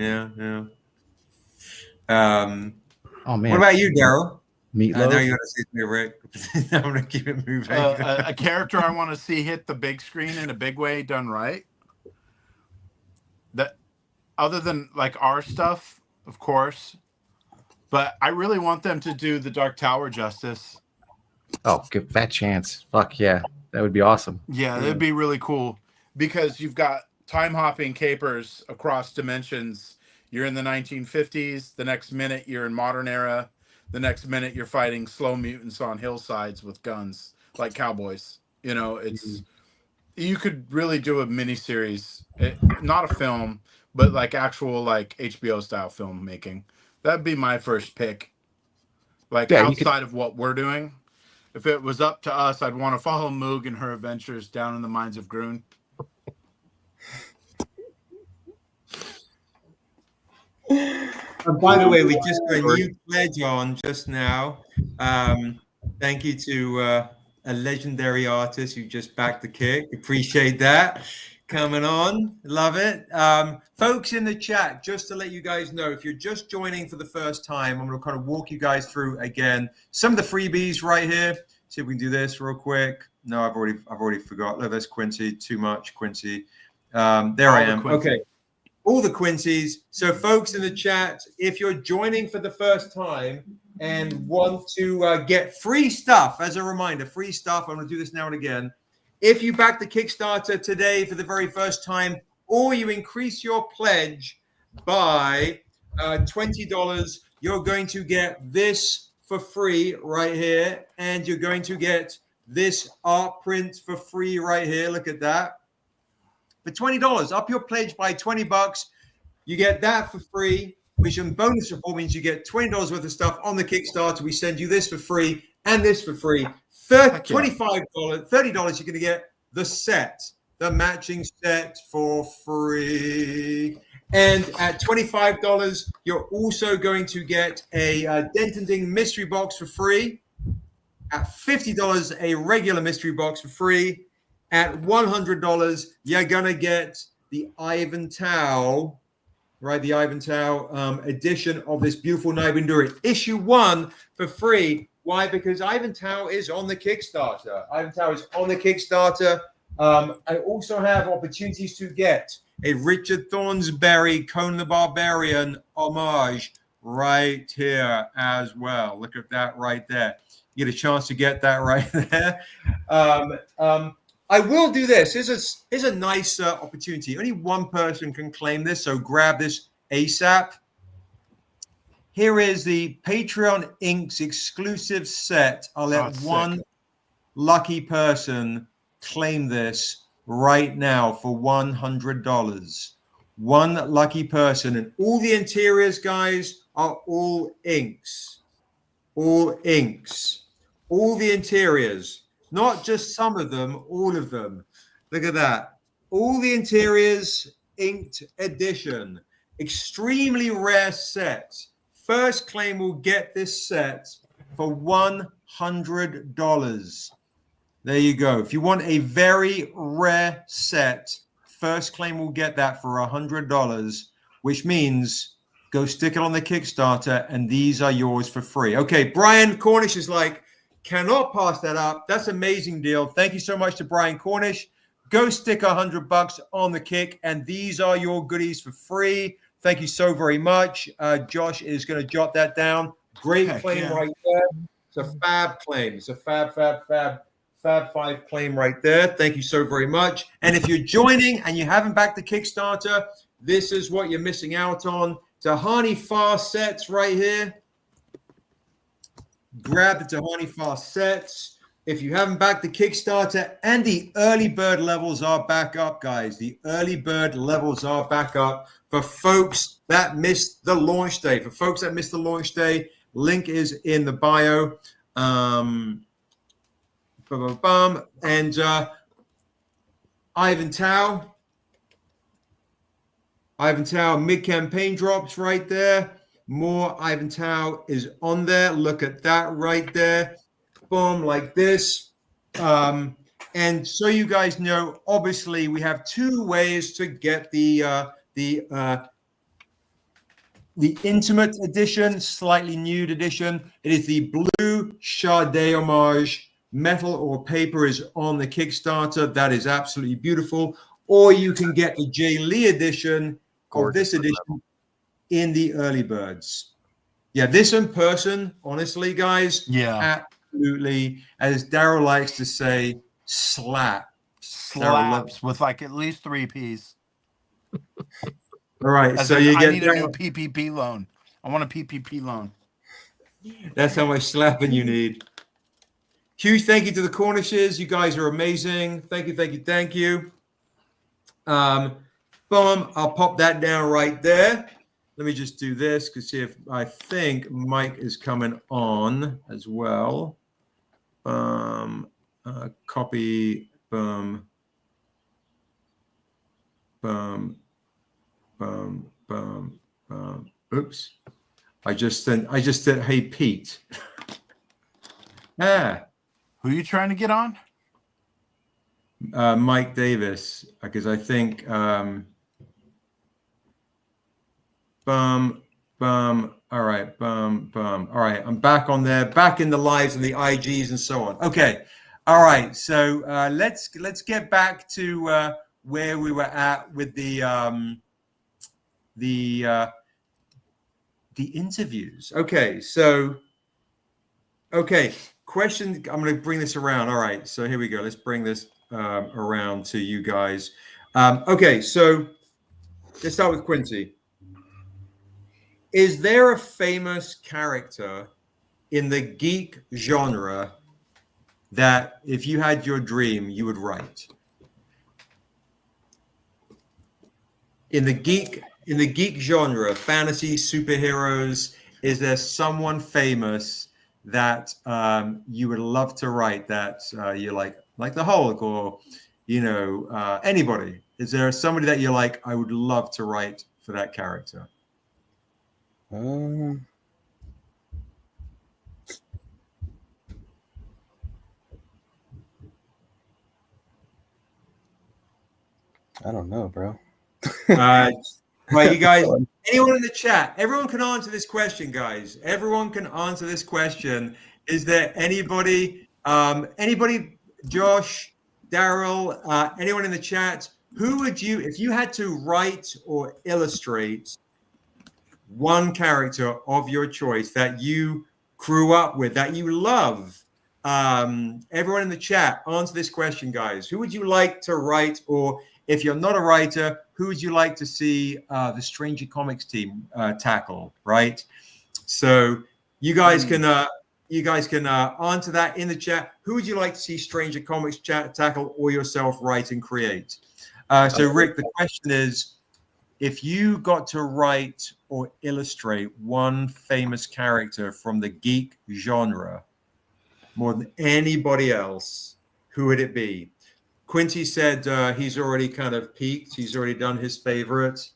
Oh man. What about you, Daryl? I know Meatloaf. you want to see me, Rick. I'm gonna keep it moving. A character I want to see hit the big screen in a big way, done right. That, other than like our stuff, of course, but I really want them to do the Dark Tower justice. Oh, give that chance. Fuck yeah. That would be awesome. Yeah, that'd be really cool because you've got time hopping capers across dimensions. You're in the 1950s. The next minute you're in modern era. The next minute you're fighting slow mutants on hillsides with guns like cowboys. You could really do a miniseries, not a film, but like actual like HBO style filmmaking. That'd be my first pick. Like outside of what we're doing. If it was up to us, I'd want to follow Moog and her adventures down in the mines of Grun. And by the way, we just got a new pledge on just now. Thank you to a legendary artist who just backed the kick. Appreciate that. Coming on. Love it. Folks in the chat, just to let you guys know, if you're just joining for the first time, I'm going to kind of walk you guys through again some of the freebies right here. See if we can do this real quick. No, I've already forgot. Oh, there's Quincy. Too much, Quincy. There I am. Okay. All the Quincy's. So folks in the chat, if you're joining for the first time and want to get free stuff, as a reminder, free stuff, I'm going to do this now and again. If you back the Kickstarter today for the very first time, or you increase your pledge by $20, you're going to get this for free right here. And you're going to get this art print for free right here. Look at that. For $20, up your pledge by $20, you get that for free, which in bonus report means you get $20 worth of stuff on the Kickstarter. We send you this for free and this for free. $25, $30, you're going to get the set, the matching set for free. And at $25, you're also going to get a Dent and Ding mystery box for free. At $50, a regular mystery box for free. At $100, you're going to get the Ivan Tao, right? The Ivan Tao edition of this beautiful Niobe Dura. Issue 1 for free. Why? Because Ivan Tao is on the Kickstarter. Ivan Tao is on the Kickstarter. I also have opportunities to get a Richard Thornsberry Conan the Barbarian homage right here as well. Look at that right there. You get a chance to get that right there. I will do this. Here's a nice opportunity. Only one person can claim this, so grab this ASAP. Here is the Patreon Inc.'s exclusive set. I'll let one lucky person claim this right now for $100. One lucky person. And all the interiors, guys, are all inks. All inks. All the interiors. Not just some of them, all of them. Look at that. All the interiors, inked edition. Extremely rare set. First claim will get this set for $100. There you go. If you want a very rare set, first claim will get that for $100, which means Go stick it on the Kickstarter, and these are yours for free. Okay, Brian Cornish is like, cannot pass that up. That's an amazing deal. Thank you so much to Brian Cornish. Go stick $100 on the Kick, and these are your goodies for free. Thank you so very much. Josh is going to jot that down. Great claim right there. It's a fab claim. It's a fab 5 claim right there. Thank you so very much. And if you're joining and you haven't backed the Kickstarter, this is what you're missing out on. Tahani Far sets right here. Grab the Tahani Far sets. If you haven't backed the Kickstarter, and the early bird levels are back up, guys. The early bird levels are back up for folks that missed the launch day. For folks that missed the launch day, link is in the bio. And Ivan Tao, mid-campaign drops right there. More Ivan Tao is on there. Look at that right there. Boom, like this. And so you guys know, obviously, we have two ways to get the intimate edition, slightly nude edition. It is the blue Sade homage. Metal or paper is on the Kickstarter. That is absolutely beautiful. Or you can get the Jay Lee edition of this edition in the early birds. Yeah, this in person, honestly, guys. Yeah. Absolutely, as Daryl likes to say, slaps with like at least 3 Ps. All right, As so in, you I get need a new PPP loan. I want a PPP loan. That's how much slapping you need. Huge thank you to the Cornishes. You guys are amazing. Thank you. Boom. I'll pop that down right there. Let me just do this because see if I think Mike is coming on as well. Copy. Boom. Oops. I just said, hey, Pete. Who are you trying to get on? Mike Davis, because I think all right, all right, I'm back on there, back in the lives and the IGs and so on. Okay, all right, so let's get back to where we were at with the interviews. Okay, so question. I'm going to bring this around. All right, so here we go. Let's bring this around to you guys. Okay, so let's start with Quincy. Is there a famous character in the geek genre that, if you had your dream, you would write? In the geek genre, fantasy, superheroes, is there someone famous that you would love to write that you're like the Hulk, or anybody? Is there somebody that you're like, I would love to write for that character? I don't know, bro. Right, you guys, anyone in the chat, everyone can answer this question, guys. Everyone can answer this question. Is there anybody, Josh, Daryl, anyone in the chat, who would you, if you had to write or illustrate one character of your choice that you grew up with, that you love? Everyone in the chat, answer this question, guys. Who would you like to write, or if you're not a writer, who would you like to see the Stranger Comics team tackle? Right. So you guys can answer that in the chat. Who would you like to see Stranger Comics tackle, or yourself write and create? So Rick, the question is, if you got to write or illustrate one famous character from the geek genre more than anybody else, who would it be? Quincy said he's already kind of peaked. He's already done his favorite,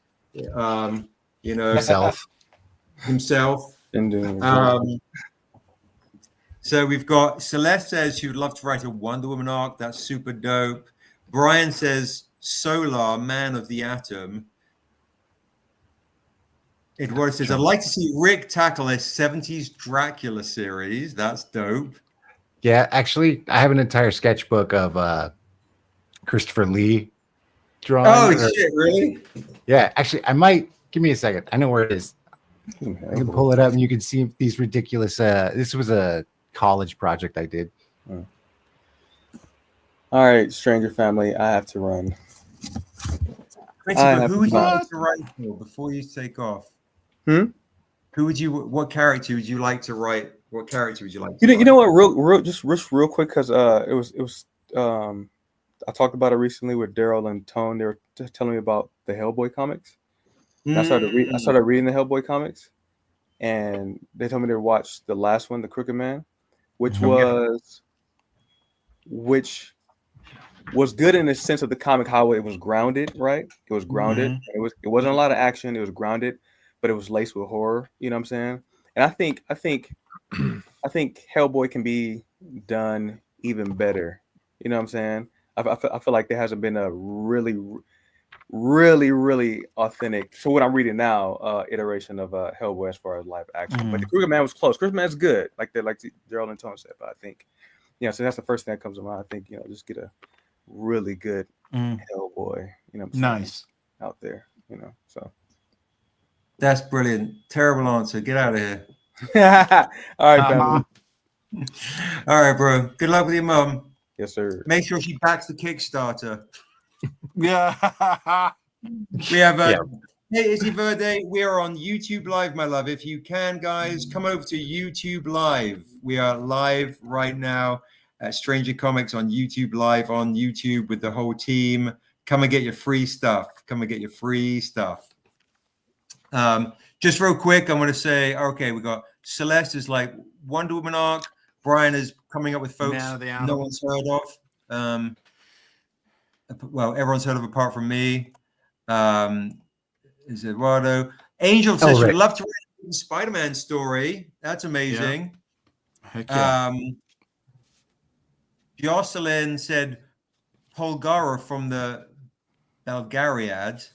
himself. So we've got Celeste says she would love to write a Wonder Woman arc. That's super dope. Brian says Solar, Man of the Atom. Eduardo says, I'd like to see Rick tackle a 70s Dracula series. That's dope. Yeah, actually, I have an entire sketchbook of Christopher Lee drawing. Oh, shit, really? Yeah, actually, I might. Give me a second. I know where it is. I can pull it up and you can see these ridiculous. This was a college project I did. All right, Stranger Family, I have to run. Christopher, who would you like to write for before you take off? Who would you? What character would you like to write? What character would you like? You know what? Real quick, because it was. I talked about it recently with Daryl and Tone. They were just telling me about the Hellboy comics. I started reading the Hellboy comics, and they told me to watch the last one, The Crooked Man, which was good in the sense of the comic, how it was grounded, right? It was grounded. It wasn't a lot of action. It was grounded, but it was laced with horror. You know what I'm saying? And I think Hellboy can be done even better. You know what I'm saying? I feel like there hasn't been a really authentic. So what I'm reading now, iteration of Hellboy as far as live action. But the Crooked Man was close. Crooked Man's good, like Gerald and Tone said. But I think, so that's the first thing that comes to mind. I think just get a really good Hellboy. Nice out there. So that's brilliant. Terrible answer. Get out of here. All right, family. All right, bro. Good luck with your mom. Yes, sir. Make sure she backs the Kickstarter. Yeah. We have Hey, Izzy Verde. We are on YouTube Live, my love. If you can, guys, come over to YouTube Live. We are live right now at Stranger Comics on YouTube Live on YouTube with the whole team. Come and get your free stuff. Just real quick, I'm going to say, okay, we got Celeste is like Wonder Woman arc. Brian is coming up with folks no one's heard of. Well, everyone's heard of apart from me. Is Eduardo. Angel says you'd love to read a Spider-Man story. That's amazing. Yeah. Heck yeah. Jocelyn said Polgara from the Belgariad.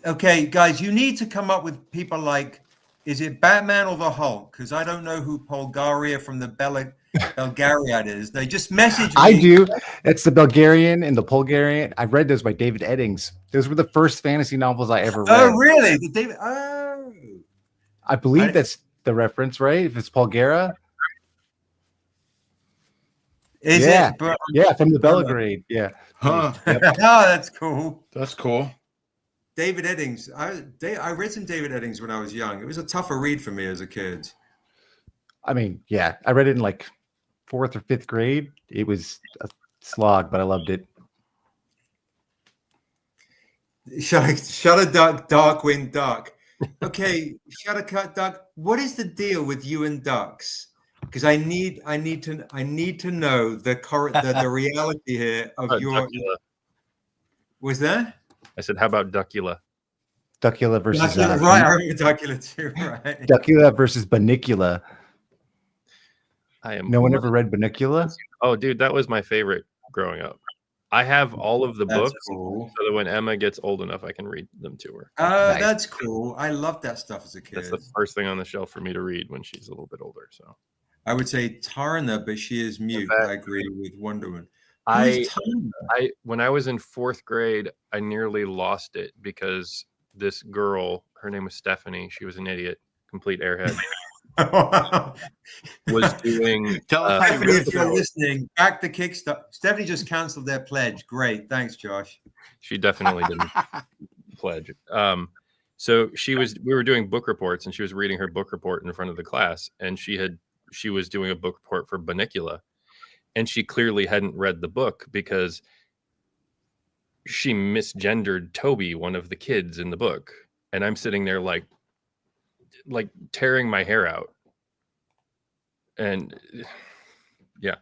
Okay, guys, you need to come up with people like, is it Batman or the Hulk? Because I don't know who Polgaria from the Belgariad is. They just message me. I do. It's the Bulgarian and the Polgarian. I've read those by David Eddings. Those were the first fantasy novels I ever read. Oh, really? The David? Oh. I believe that's the reference, right? If it's Polgara. Is it? But, from the Belgrade. Yeah. Huh. Yep. Oh, that's cool. That's cool. David Eddings. I read some David Eddings when I was young. It was a tougher read for me as a kid. I mean, yeah, I read it in like 4th or 5th grade. It was a slog, but I loved it. Shut a duck, Darkwind duck. Okay, shut a cut duck. What is the deal with you and ducks? Because I need to know the reality here of your. Duckula. Was that? I said, how about Duckula? Duckula versus right, I remember Duckula too, right? Duckula versus Banicula. No one ever read Banicula? Oh, dude, that was my favorite growing up. I have all of the books so that when Emma gets old enough, I can read them to her. Nice. That's cool. I loved that stuff as a kid. That's the first thing on the shelf for me to read when she's a little bit older. So I would say Tarna, but she is mute. I agree with Wonder Woman. When I was in 4th grade, I nearly lost it because this girl, her name was Stephanie. She was an idiot, complete airhead. Was doing. Stephanie, if you're listening, back the Kickstarter. Stephanie just canceled their pledge. Great, thanks, Josh. She definitely didn't pledge. So we were doing book reports, and she was reading her book report in front of the class, and she was doing a book report for Banicula. And she clearly hadn't read the book because she misgendered Toby, one of the kids in the book. And I'm sitting there like tearing my hair out. And yeah.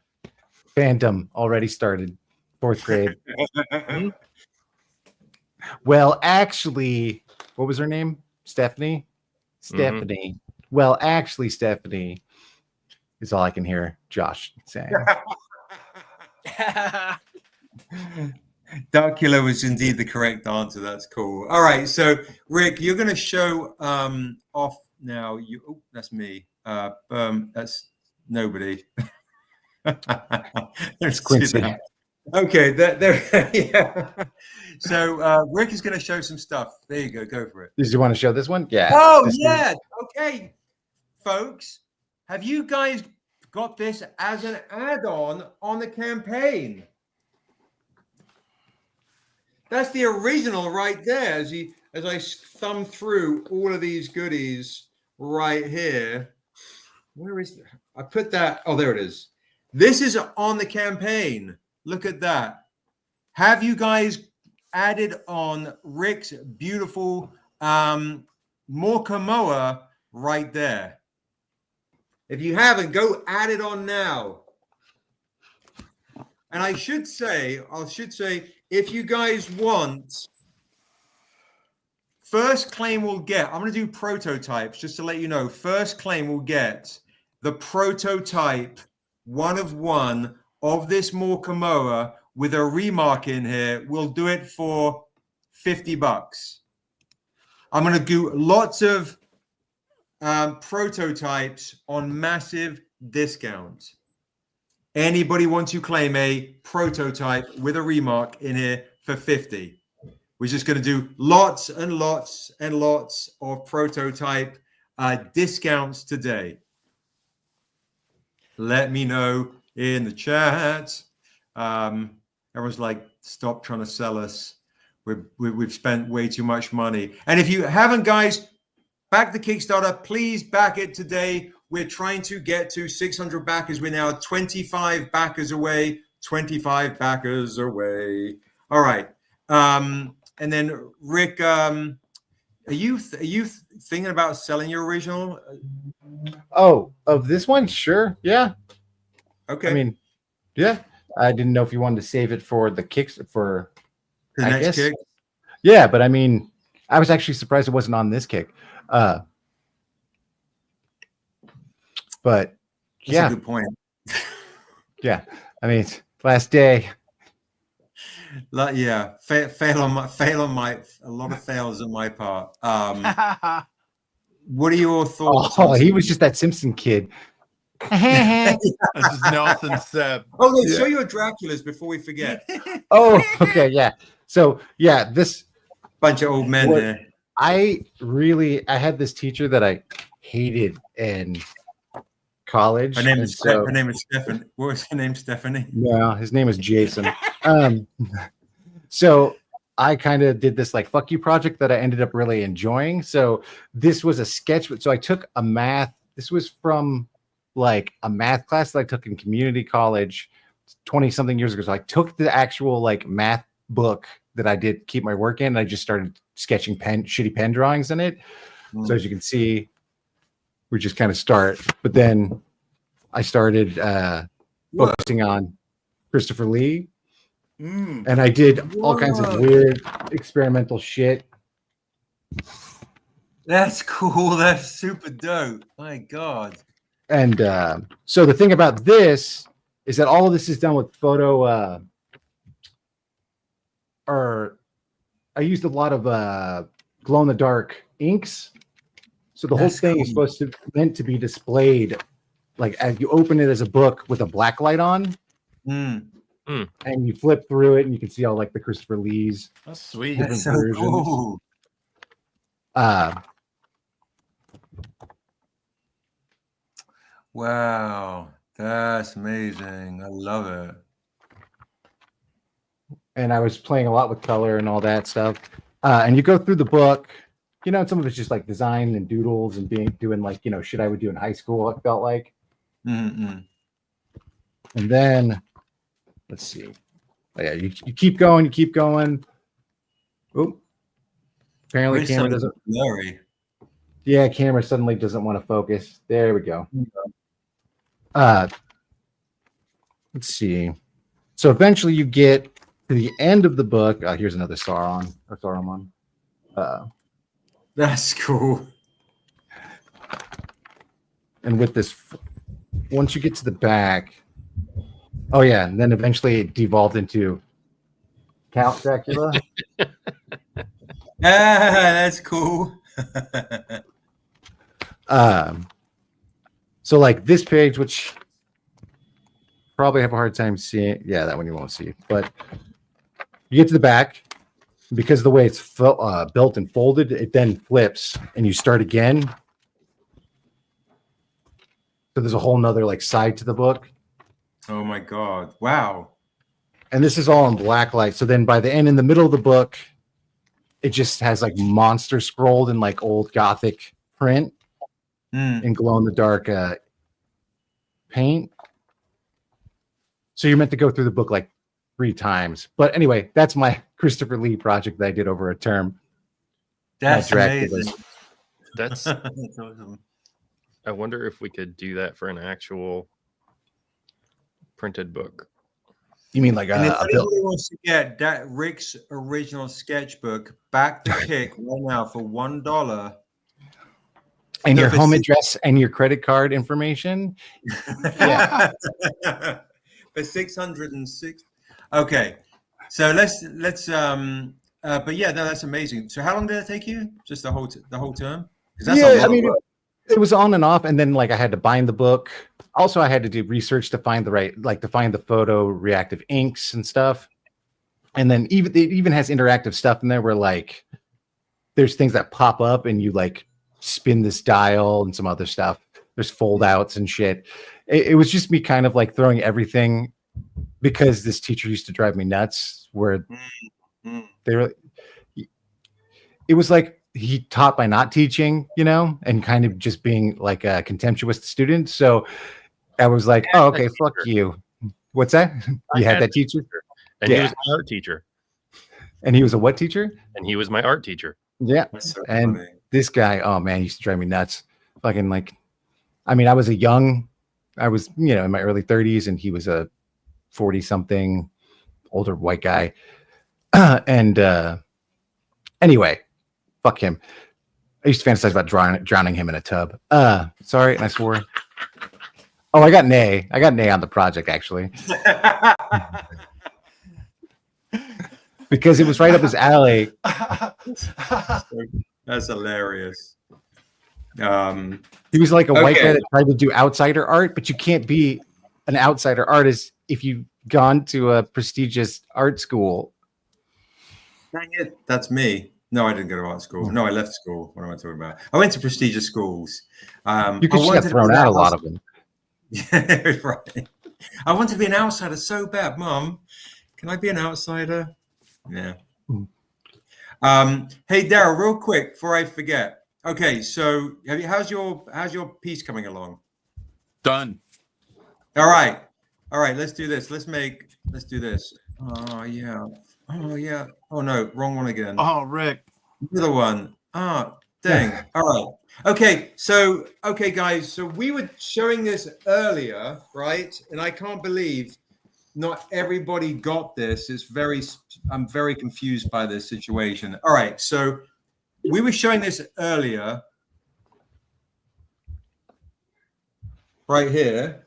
Phantom already started 4th grade. Well, actually, what was her name? Stephanie? Stephanie. Well, actually, Stephanie is all I can hear Josh saying. Darkula was indeed the correct answer. That's cool. All right, so Rick, you're going to show off now. That's me. That's nobody. It's Quincy. Okay, there. Yeah. So Rick is going to show some stuff. There you go. Go for it. Did you want to show this one? Yeah. Oh this yeah. Okay, folks, have you guys got this as an add-on on the campaign? That's the original right there. As I thumb through all of these goodies right here. Where is that? I put that? Oh, there it is. This is on the campaign. Look at that. Have you guys added on Rick's beautiful Morkamoa right there? If you haven't, go add it on now. And I should say, if you guys want, first claim will get, I'm going to do prototypes just to let you know. First claim will get the prototype 1 of 1 of this Morkamoa with a remark in here. We'll do it for $50. I'm going to do lots of prototypes on massive discounts. Anybody want to claim a prototype with a remark in here for 50? We're just going to do lots and lots and lots of prototype discounts today. Let me know in the chat. Everyone's like, stop trying to sell us. We've spent way too much money. And if you haven't, guys, back the Kickstarter. Please back it today. We're trying to get to 600 backers. We're now 25 backers away. 25 backers away. All right. And then Rick, are you thinking about selling your original? Oh, of this one? Sure. Yeah. Okay. I mean, yeah. I didn't know if you wanted to save it for the kicks for the next kick. Yeah, but I mean, I was actually surprised it wasn't on this kick. But that's a good point. Yeah, I mean, last day. Yeah, fail on my a lot of fails on my part. What are your thoughts? Oh, he was just that Simpson kid. That's just Nelson Seb. Oh, wait, show your Draculas before we forget. Oh, okay, yeah. So yeah, this bunch of old men there. I had this teacher that I hated in college. Her name is Stephanie. What was her name? Stephanie? No, his name is Jason. So I kind of did this like fuck you project that I ended up really enjoying. So this was a sketch. So I took a math. This was from like a math class that I took in community college 20 something years ago. So I took the actual like math book that I did keep my work in. And I just started sketching shitty pen drawings in it. So as you can see, we just kind of start, but then I started focusing on Christopher Lee, and I did all kinds of weird experimental shit. That's cool. That's super dope. My God. And so the thing about this is that all of this is done with photo, or I used a lot of glow in the dark inks. So the whole thing is meant to be displayed like as you open it as a book with a black light on, and you flip through it and you can see all like the Christopher Lee's. That's sweet. That's so cool. Wow, that's amazing. I love it. And I was playing a lot with color and all that stuff. And you go through the book. You know, some of it's just like design and doodles and doing like, you know, shit I would do in high school, it felt like. And then, let's see. Oh, yeah, you keep going, Oh, apparently camera doesn't. Blurry. Yeah, camera suddenly doesn't want to focus. There we go. Let's see. So eventually you get to the end of the book. Here's another Saruman. That's cool. And with this, once you get to the back, oh yeah, and then eventually it devolved into Count Dracula. That's cool. So like this page, which probably have a hard time seeing. Yeah, that one you won't see. But you get to the back, because of the way it's built and folded, it then flips and you start again. So there's a whole nother like side to the book. Oh my God. Wow. And this is all in black light. So then by the end, in the middle of the book, it just has like monster scrolled in like old Gothic print in glow in the dark paint. So you're meant to go through the book like 3 times. But anyway, that's my Christopher Lee project that I did over a term. That's amazing. That's That's awesome. I wonder if we could do that for an actual printed book. You mean like And if a bill? anybody wants to get that Rick's original sketchbook, back the kick right now for $1. And your for home six- address and your credit card information. Yeah. For 606. Okay. So let's but yeah, no, that's amazing. So how long did it take you? Just the whole term? Because that's a lot I mean, of work. it was on and off, and then like I had to bind the book. Also, I had to do research to find to find the photo reactive inks and stuff. And then it even has interactive stuff in there where like there's things that pop up and you like spin this dial and some other stuff. There's fold outs and shit. It was just me kind of like throwing everything, because this teacher used to drive me nuts where it was like he taught by not teaching, and kind of just being like a contemptuous student. So I was like, oh, okay, fuck you. What's that? You had that teacher? And he was my art teacher. And he was a what teacher? And he was my art teacher. Yeah. So and funny. this guy, oh man, he used to drive me nuts. Fucking like, I mean, I was in my early 30s, and he was a 40-something older white guy. And anyway, fuck him. I used to fantasize about drowning him in a tub. Sorry, and I swore. Oh, I got an A. I got an A on the project, actually. Because it was right up his alley. That's hilarious. He was like a white guy that tried to do outsider art, but you can't be an outsider artist if you've gone to a prestigious art school. Dang it. That's me. No, I didn't go to art school. No, I left school. What am I talking about? I went to prestigious schools. You could just get thrown out a lot of them. Yeah, right. I wanted to be an outsider so bad. Mom, can I be an outsider? Yeah. Hey, Daryl, real quick before I forget. Okay, so how's your piece coming along? Done. All right. Let's do this. Let's do this. Oh yeah. Oh no, wrong one again. Oh, Rick. The other one. Ah, dang. All right. Okay, guys. So we were showing this earlier, right? And I can't believe not everybody got this. I'm very confused by this situation. All right, so we were showing this earlier, right here,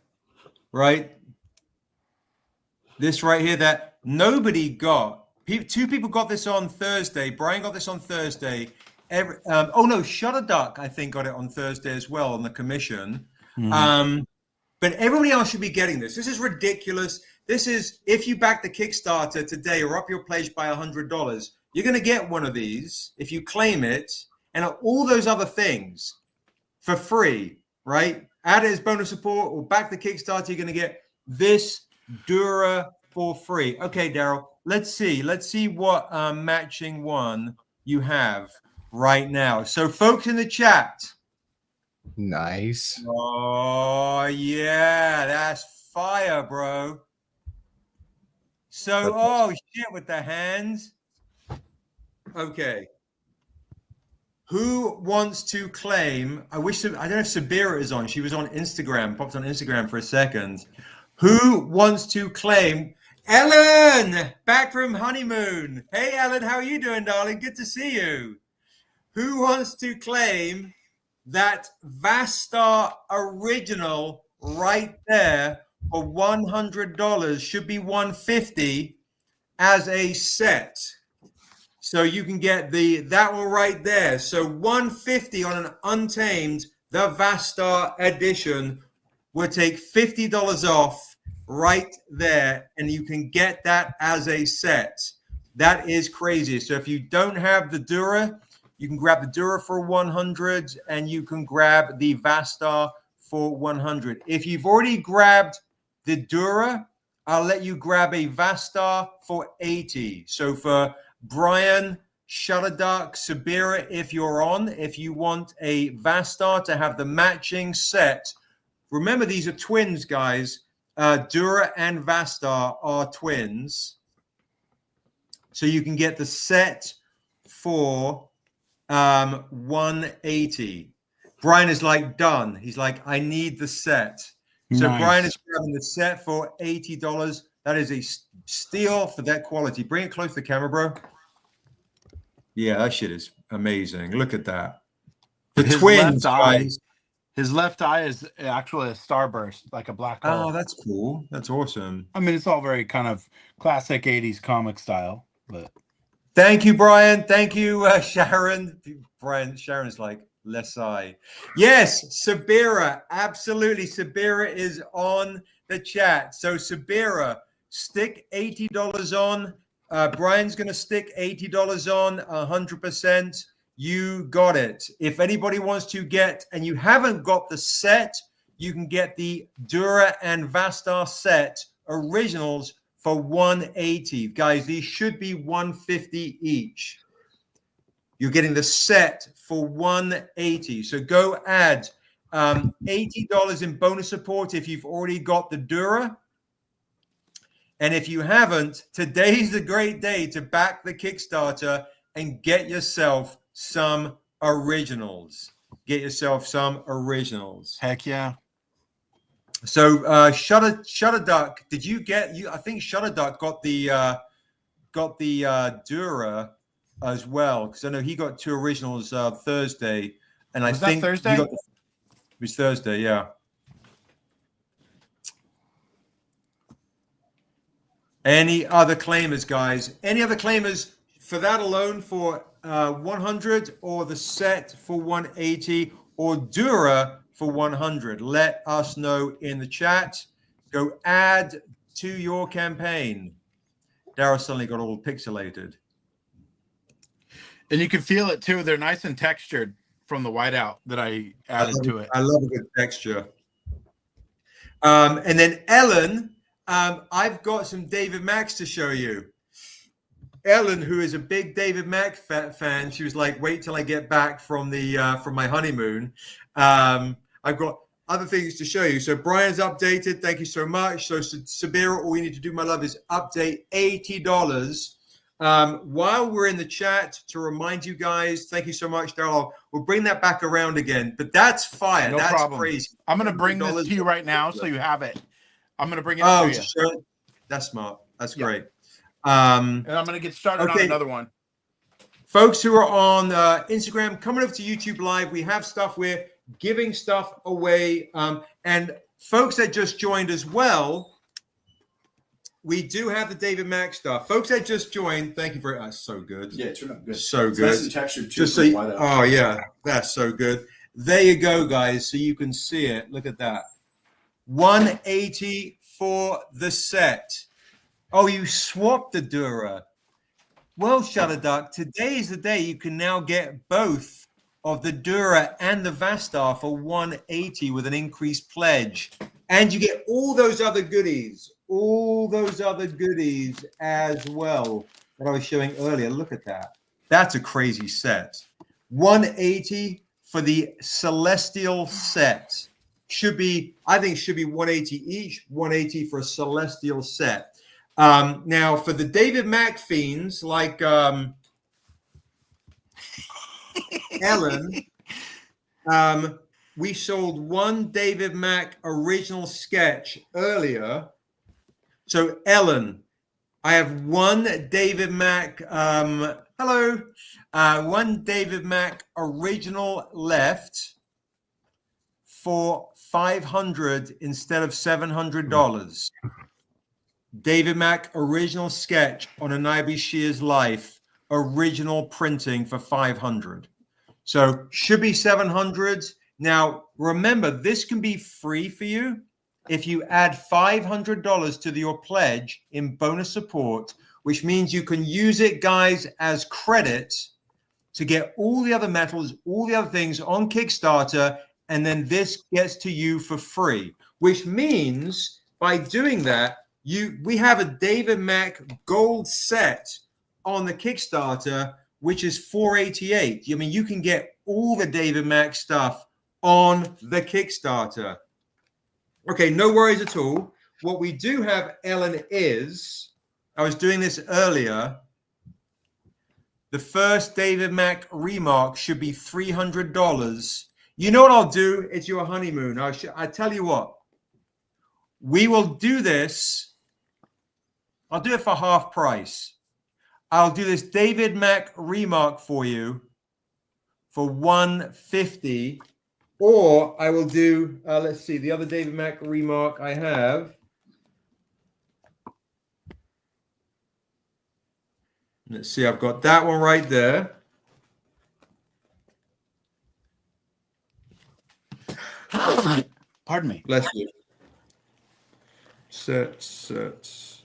right? This right here that nobody got. 2 people got this on Thursday. Brian got this on Thursday. Shutterduck, I think, got it on Thursday as well on the commission. But everybody else should be getting this. This is ridiculous. This is, if you back the Kickstarter today or up your pledge by $100, you're going to get one of these if you claim it, and all those other things for free, right? Add it as bonus support or back the Kickstarter, you're going to get this Dura for free. Okay, Daryl, let's see what matching one you have right now. So folks in the chat. Nice. Oh yeah, that's fire, bro. So, oh shit, with the hands. Okay. Who wants to claim? I don't know if Sabira is on. She was on Instagram, popped on Instagram for a second. Who wants to claim? Ellen, back from honeymoon. Hey, Ellen, how are you doing, darling? Good to see you. Who wants to claim that Vastar original right there for $100? Should be $150. as a set. So you can get that one right there. So $150 on an Untamed, the Vastar edition, will take $50 off right there, and you can get that as a set. That is crazy. So if you don't have the Dura, you can grab the Dura for 100, and you can grab the Vastar for 100. If you've already grabbed the Dura, I'll let you grab a Vastar for 80. So for Brian, Shutterduck, Sabira, if you're on, if you want a Vastar to have the matching set, remember these are twins, guys. Dura and Vastar are twins. So you can get the set for 180. Brian is like, done. He's like, I need the set. So Nice. Brian is grabbing the set for $80. That is a steal for that quality. Bring it close to the camera, bro. Yeah, that shit is amazing. Look at that. The His twins, left eye. guys. His left eye is actually a starburst, like a black hole. Oh, that's cool. That's awesome. I mean, it's all very kind of classic 80s comic style, but Thank you, Brian. Thank you, Sharon. Brian, Sharon's like, less eye. Yes, Sabira. Absolutely. Sabira is on the chat. So Sabira, stick $80 on. Brian's going to stick $80 on 100%. You got it. If anybody wants to get, and you haven't got the set, you can get the Dura and Vastar set originals for 180. Guys, these should be 150 each. You're getting the set for 180. So go add $80 in bonus support if you've already got the Dura. And if you haven't, today's a great day to back the Kickstarter and get yourself some originals. Get yourself some originals. heck yeah. So Shutterduck, did you get you? I think Shutterduck got the Dura as well, because I know he got 2 originals Thursday, and Was I that think Thursday? you got it was Thursday, yeah. Any other claimers, guys? Any other claimers for that alone for 100, or the set for 180, or Dura for 100? Let us know in the chat. Go add to your campaign. Daryl suddenly got all pixelated. And you can feel it too. They're nice and textured from the whiteout that I added to it. I love a good texture. And then Ellen, I've got some David Max to show you. Ellen, who is a big David Mack fan, she was like, "Wait till I get back from my honeymoon. I've got other things to show you." So Brian's updated. Thank you so much. So Sabira, all you need to do, my love, is update $80. While we're in the chat, to remind you guys, thank you so much, Daryl. We'll bring that back around again. But that's fire. No That's problem. crazy. I'm going to bring this to you right now so you have it. I'm going to bring it Oh, to you. sure. That's smart. That's Yeah. great. And I'm going to get started on Okay. another one. Folks who are on Instagram, coming over to YouTube Live, we have stuff, we're giving stuff away. And folks that just joined as well, we do have the David Mack stuff. Folks that just joined, thank you very much. So good. Yeah, it turned out good. So It's good. nice and textured too. Just so you, oh, yeah, that's so good. There you go, guys. So you can see it. Look at that. 180 for the set. Oh, you swapped the Dura. Well, Shutterduck, today is the day you can now get both of the Dura and the Vastar for 180 with an increased pledge. And you get all those other goodies as well that I was showing earlier. Look at that. That's a crazy set. 180 for the Celestial set. I think should be 180 each, 180 for a Celestial set. Now, for the David Mack fiends, like Ellen, we sold one David Mack original sketch earlier. So, Ellen, I have one David Mack, one David Mack original left for $500 instead of $700. David Mack original sketch on a Niobe Shear's life, original printing for 500. So should be 700. Now, remember, this can be free for you if you add $500 to your pledge in bonus support, which means you can use it, guys, as credit to get all the other metals, all the other things on Kickstarter, and then this gets to you for free, which means by doing that, we have a David Mack gold set on the Kickstarter, which is $488. I mean, you can get all the David Mack stuff on the Kickstarter. Okay, no worries at all. What we do have, Ellen, is, I was doing this earlier, the first David Mack remark should be $300. You know what I'll do? It's your honeymoon. I tell you what, we will do this. I'll do it for half price. I'll do this David Mack remark for you for $150, or I will do, let's see, the other David Mack remark I have. Let's see, I've got that one right there. Pardon me. Let's do sets.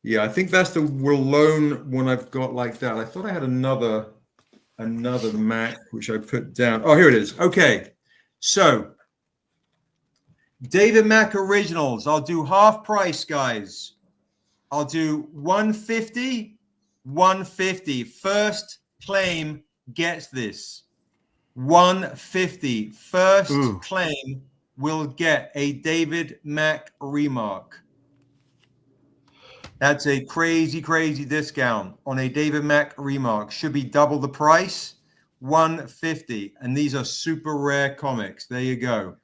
Yeah, I think that's the Walloon one I've got like that. I thought I had another Mac which I put down. Oh, here it is. Okay, so David Mack originals. I'll do half price, guys. I'll do 150, 150. First claim gets this. 150. First claim will get a David Mack remark. That's a crazy, crazy discount on a David Mack remark. Should be double the price, 150. And these are super rare comics. There you go.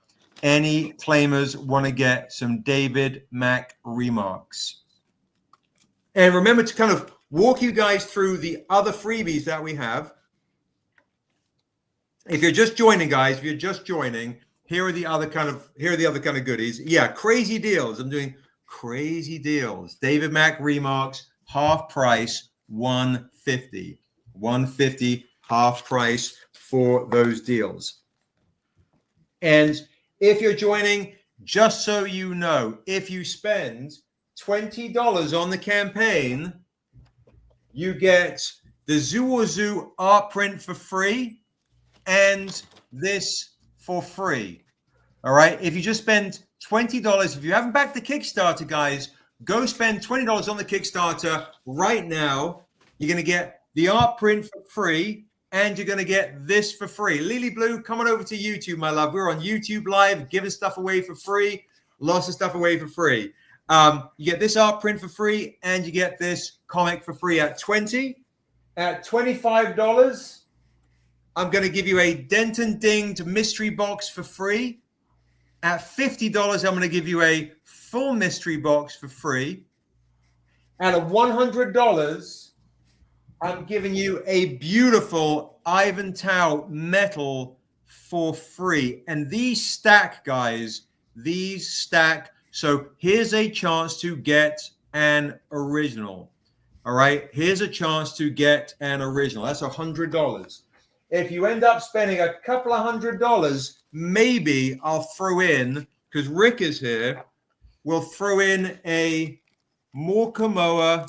Any claimers want to get some David Mack remarks. And remember to kind of walk you guys through the other freebies that we have. If you're just joining, guys, if you're just joining, here are the other kind of goodies. Yeah, crazy deals. I'm doing crazy deals. David Mack remarks, half price, 150. 150 half price for those deals. And if you're joining, just so you know, if you spend $20 on the campaign, you get the Zoo art print for free and this for free. All right. If you just spend $20, if you haven't backed the Kickstarter, guys, go spend $20 on the Kickstarter right now. You're going to get the art print for free and you're going to get this for free. Lily Blue, come on over to YouTube, my love. We're on YouTube Live, giving stuff away for free. Lots of stuff away for free. You get this art print for free and you get this comic for free at 20. At $25, I'm going to give you a Dent and Dinged mystery box for free. At $50, I'm going to give you a full mystery box for free. At $100, I'm giving you a beautiful Ivan Tao metal for free. And these stack, guys, these stack. So here's a chance to get an original. All right, here's a chance to get an original. That's $100. If you end up spending a couple of $100, maybe I'll throw in, because Rick is here, we'll throw in a Morkamoa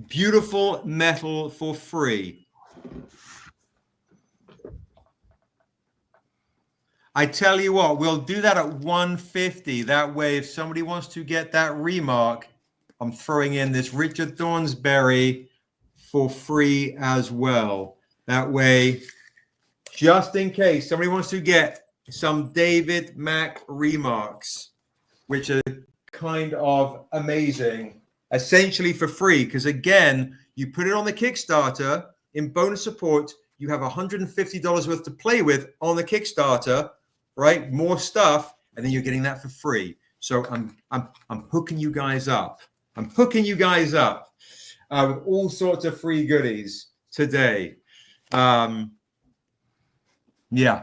beautiful metal for free. I tell you what, we'll do that at $150. That way, if somebody wants to get that remark, I'm throwing in this Richard Thornsberry for free as well. That way, just in case somebody wants to get some David Mack remarks, which are kind of amazing, essentially for free. Because again, you put it on the Kickstarter in bonus support, you have $150 worth to play with on the Kickstarter, right? More stuff, and then you're getting that for free. So I'm hooking you guys up. I'm hooking you guys up with all sorts of free goodies today. Yeah.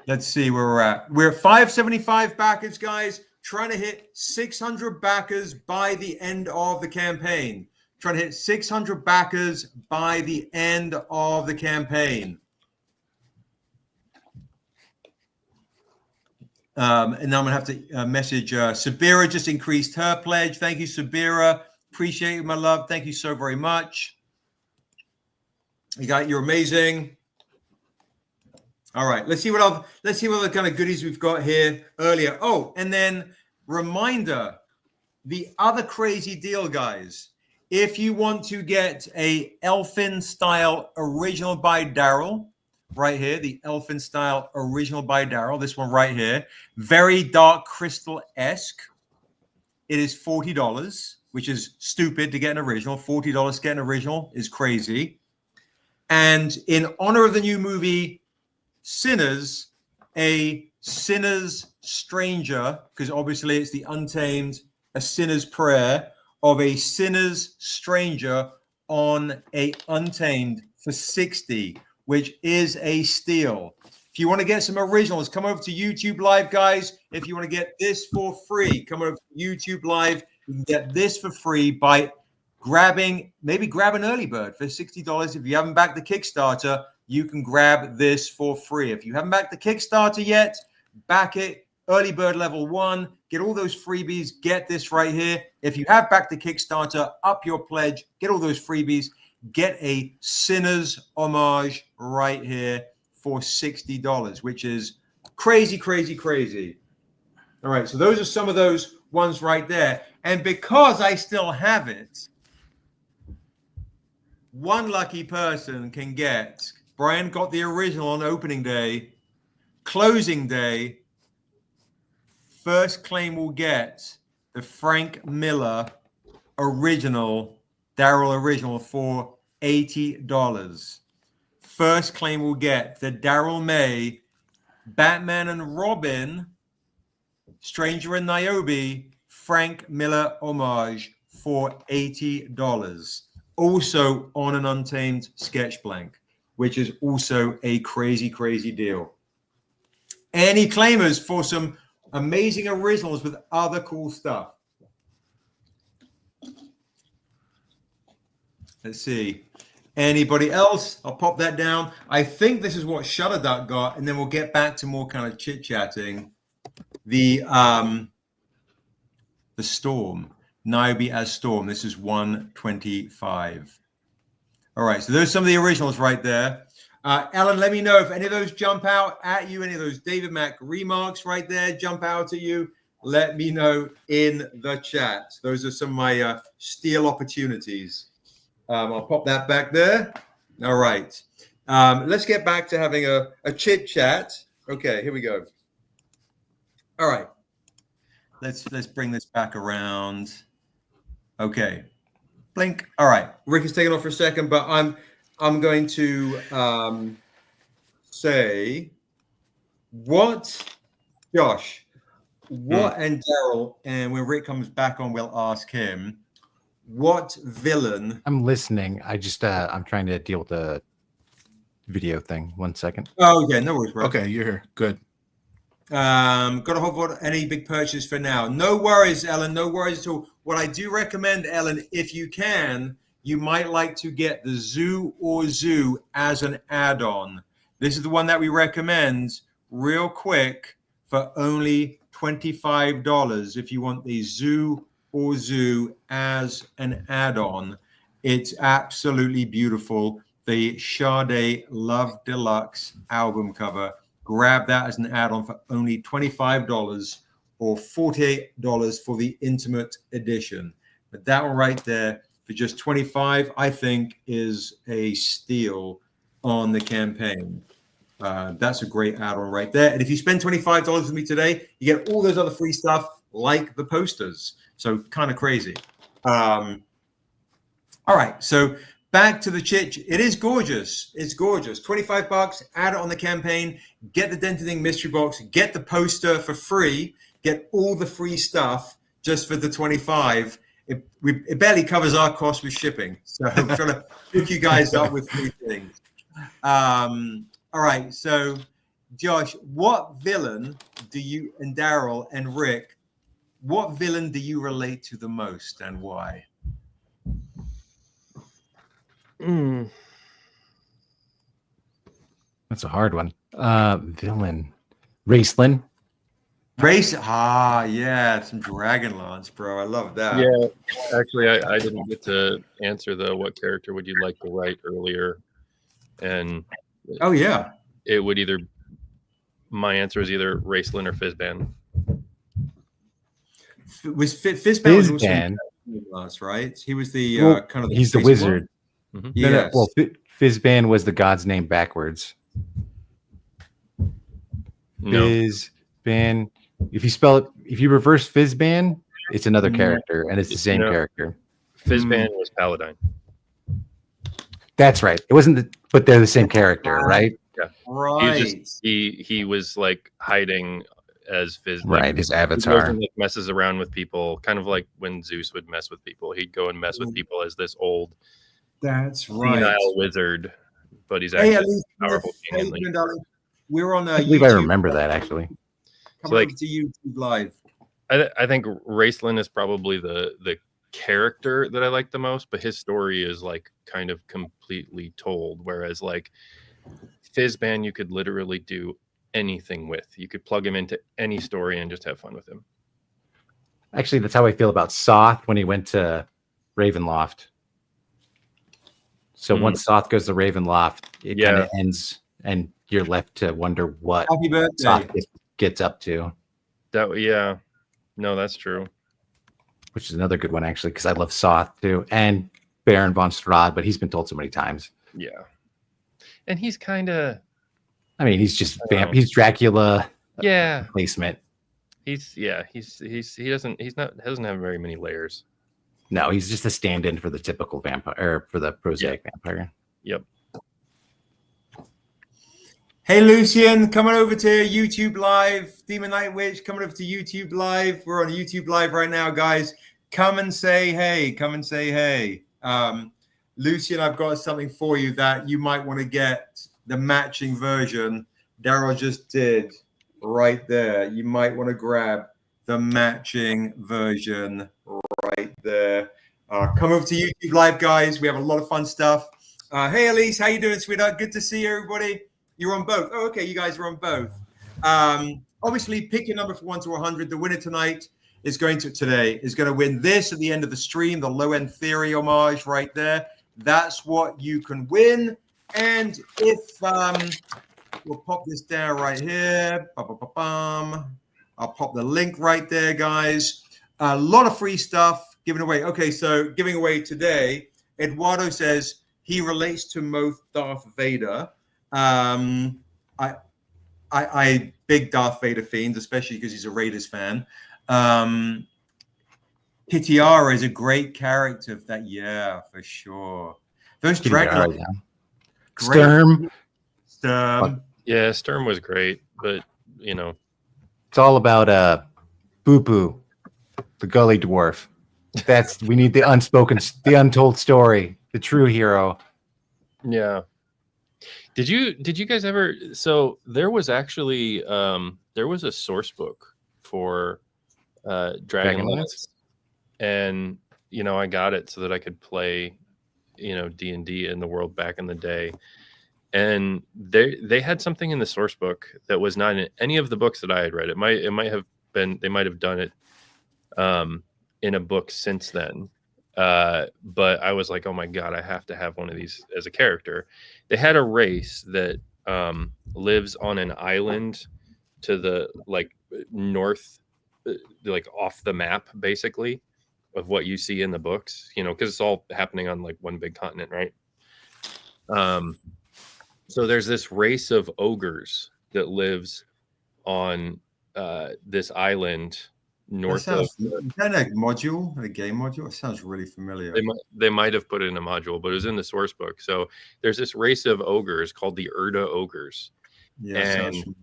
Let's see where we're at. We're at 575 backers, guys. Trying to hit 600 backers by the end of the campaign. Trying to hit 600 backers by the end of the campaign. And now I'm going to have to message Sabira, just increased her pledge. Thank you, Sabira. Appreciate it, my love. Thank you so very much. You're amazing. All right, let's see what other kind of goodies we've got here earlier. Oh, and then reminder, the other crazy deal, guys. If you want to get a Elfin style original by Daryl, right here, the Elfin style original by Daryl, this one right here, very dark crystal-esque. It is $40, which is stupid to get an original. $40 to get an original is crazy. And in honor of the new movie Sinners, a Sinner's Stranger, because obviously it's the Untamed, a Sinner's Prayer, of a Sinner's Stranger on a Untamed for $60, which is a steal. If you want to get some originals, come over to YouTube Live, guys. If you want to get this for free, come over to YouTube Live. You can get this for free by maybe grab an early bird for $60. If you haven't backed the Kickstarter, you can grab this for free. If you haven't backed the Kickstarter yet, back it. Early bird level 1. Get all those freebies. Get this right here. If you have backed the Kickstarter, up your pledge. Get all those freebies. Get a Sinner's homage right here for $60, which is crazy, crazy, crazy. All right, so those are some of those ones right there. And because I still have it, one lucky person can get, Brian got the original on opening day, closing day, first claim will get the Frank Miller original, Daryl original for $80. First claim will get the Daryl May Batman and Robin Stranger in Niobe Frank Miller homage for $80. Also on an Untamed sketch blank, which is also a crazy, crazy deal. Any claimers for some amazing originals with other cool stuff? Let's see. Anybody else? I'll pop that down. I think this is what Shutterduck got, and then we'll get back to more kind of chit-chatting. The Storm. Niobe as Storm. This is 125. All right, so those are some of the originals right there. Ellen, let me know if any of those jump out at you, any of those David Mack remarks right there jump out at you. Let me know in the chat. Those are some of my steal opportunities. I'll pop that back there. All right. Let's get back to having a chit chat. Okay, here we go. All right. Let's bring this back around. Okay. Blink. All right. Rick is taking off for a second, but I'm going to say what, Josh, what, and Daryl, and when Rick comes back on, we'll ask him, what villain? I'm listening. I just I'm trying to deal with the video thing. 1 second. Oh, yeah, no worries, bro. Okay, you're here. Good. Got to hope for any big purchase for now. No worries, Ellen. No worries at all. What I do recommend, Ellen, if you can, you might like to get the Zoo or Zoo as an add-on. This is the one that we recommend real quick for only $25 if you want the Zoo or Zoo as an add-on. It's absolutely beautiful. The Sade Love Deluxe album cover. Grab that as an add-on for only $25 or $48 for the Intimate Edition. But that one right there for just $25, I think, is a steal on the campaign. That's a great add-on right there. And if you spend $25 with me today, you get all those other free stuff like the posters. So kind of crazy. All right, so back to the chit. It is gorgeous. It's gorgeous. $25. Add it on the campaign. Get the Dented Ink mystery box. Get the poster for free. Get all the free stuff just for the $25. It barely covers our cost with shipping. So I'm trying to hook you guys up with free things. All right. So Josh, what villain do you and Daryl and Rick? What villain do you relate to the most, and why? That's a hard one. Villain. Raceland. Yeah, some Dragonlance, bro. I love that. Yeah, actually, I didn't get to answer the what character would you like to write earlier, and Oh yeah, it would either my answer is either Raceland or Fizzban. Was Fizzban was also Fizzban. Dragonlance, right? He was the Well, kind of he's the space wizard. one. Mhm. No, no, Yes. well, Fizzban was the god's name backwards. No, Fizzban. If you reverse Fizzban, it's another Mm. character, and it's the same No. character. Fizzban was Paladine. That's right. It wasn't, but they're the same character, right? Right. He was like hiding as Fizz. Right. His He avatar. goes and, like, messes around with people, kind of like when Zeus would mess with people. He'd go and mess with people as this old That's right. senile wizard, but he's Hey, actually at least powerful king and leader. darling. We're on I believe I YouTube. remember that actually. Come So, like- over to YouTube Live. I think Raceland is probably the character that I like the most, but his story is like kind of completely told. Whereas like Fizzban, you could literally do anything with. You could plug him into any story and just have fun with him. Actually, that's how I feel about Soth when he went to Ravenloft. So Mhm. once Soth goes to Ravenloft, it Yeah. kind of ends, and you're left to wonder what Happy birthday. Soth gets up to, Yeah, no, that's true. which is another good one actually, because I love Soth too, and Baron von Strahd, but he's been told so many times. Yeah, and he's kind of I mean, he's just Wow. he's Dracula yeah. replacement. He doesn't have very many layers. No, he's just a stand-in for the typical vampire, or for the prosaic vampire. Yep. Hey, Lucian, coming over to YouTube Live. Demon Night Witch coming over to YouTube Live. We're on YouTube Live right now, guys. Come and say hey. Come and say hey. Lucian, I've got something for you that you might want to get the matching version. Daryl just did right there. You might want to grab the matching version right there. Come over to YouTube Live, guys. We have a lot of fun stuff. Hey, Elise, how you doing, sweetheart? Good to see everybody. You're on both. Oh, okay. You guys are on both. Obviously, pick your number from 1 to 100. The winner tonight is going to win this at the end of the stream, the Low End Theory homage right there. That's what you can win. And if we'll pop this down right here. I'll pop the link right there, guys. A lot of free stuff given away. Okay, so giving away today, Eduardo says he relates to most Darth Vader. I big Darth Vader fiend, especially because he's a Raiders fan. Kitiara is a great character. For sure. Those dragons. Sturm. Yeah, Sturm was great, but you know, It's all about Boo Boo, the Gully Dwarf. We need the unspoken, the untold story, the true hero. yeah. Did you guys ever? So there was actually there was a source book for Dragonlance, and you know I got it so that I could play, you know, D&D in the world back in the day. And they had something in the source book that was not in any of the books that I had read. It might have been, they might have done it in a book since then. But I was like, oh my God, I have to have one of these as a character. They had a race that lives on an island to the like north, like off the map, basically, of what you see in the books, you know, because it's all happening on like one big continent, right? So there's this race of ogres that lives on this island north of. Is that a module, a game module? It sounds really familiar. They might have put it in a module, but it was in the source book. So there's this race of ogres called the Urda ogres, and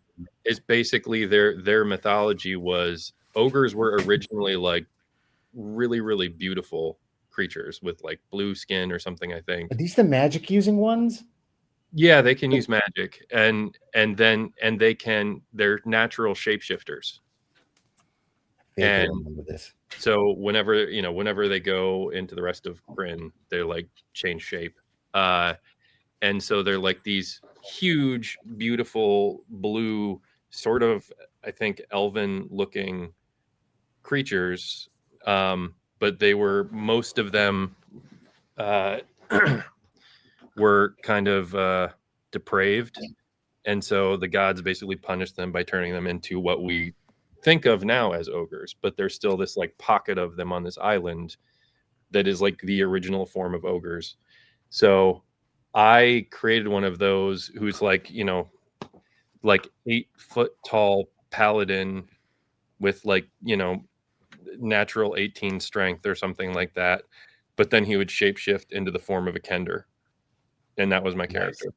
it's basically their mythology was ogres were originally like really, really beautiful creatures with like blue skin or something, I think. Are these the magic using ones? Yeah, they can use magic, and they're natural shapeshifters. I And remember this. so whenever they go into the rest of Kryn, they're like change shape. And so they're like these huge, beautiful blue, sort of, I think, elven looking creatures. But most of them were kind of depraved. And so the gods basically punished them by turning them into what we think of now as ogres. But there's still this like pocket of them on this island that is like the original form of ogres. So I created one of those who's like 8 foot tall paladin with natural 18 strength or something like that. But then he would shapeshift into the form of a kender. And that was my character.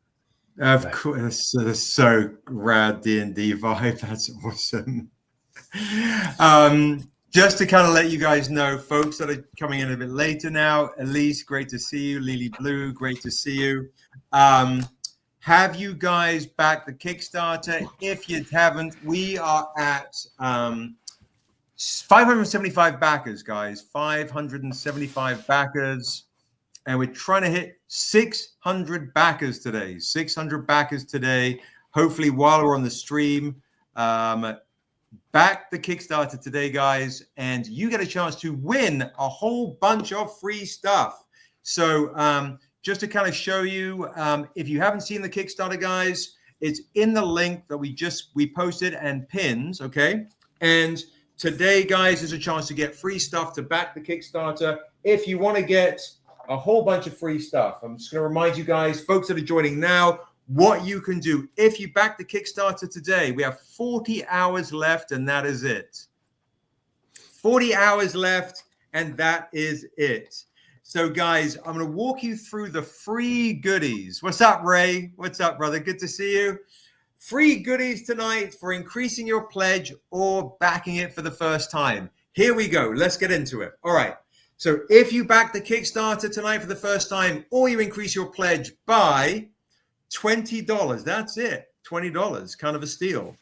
Of course, that's so rad D&D vibe. That's awesome. Just to kind of let you guys know, folks that are coming in a bit later now, Elise, great to see you. Lily Blue, great to see you. Have you guys backed the Kickstarter? If you haven't, we are at 575 backers, guys. 575 backers. And we're trying to hit 600 backers today. 600 backers today. Hopefully, while we're on the stream, back the Kickstarter today, guys, and you get a chance to win a whole bunch of free stuff. So just to kind of show you, if you haven't seen the Kickstarter, guys, it's in the link that we posted and pins, okay? And today, guys, is a chance to get free stuff to back the Kickstarter. If you want to get a whole bunch of free stuff, I'm just going to remind you guys, folks that are joining now, what you can do. If you back the Kickstarter today, we have 40 hours left, and that is it. 40 hours left, and that is it. So, guys, I'm going to walk you through the free goodies. What's up, Ray? What's up, brother? Good to see you. Free goodies tonight for increasing your pledge or backing it for the first time. Here we go. Let's get into it. All right. So if you back the Kickstarter tonight for the first time, or you increase your pledge by $20, that's it, $20, kind of a steal.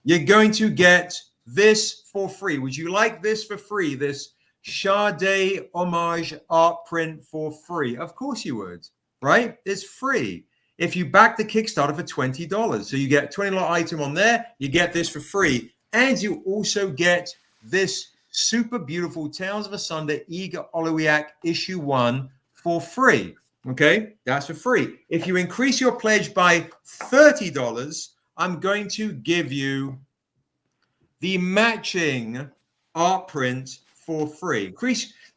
You're going to get this for free. Would you like this for free? This Sade homage art print for free? Of course you would, right? It's free. If you back the Kickstarter for $20, so you get a $20 item on there, you get this for free. And you also get this super beautiful Tales of Asunder Eager Olowiak issue 1 for free. Okay, that's for free. If you increase your pledge by $30, I'm going to give you the matching art print for free.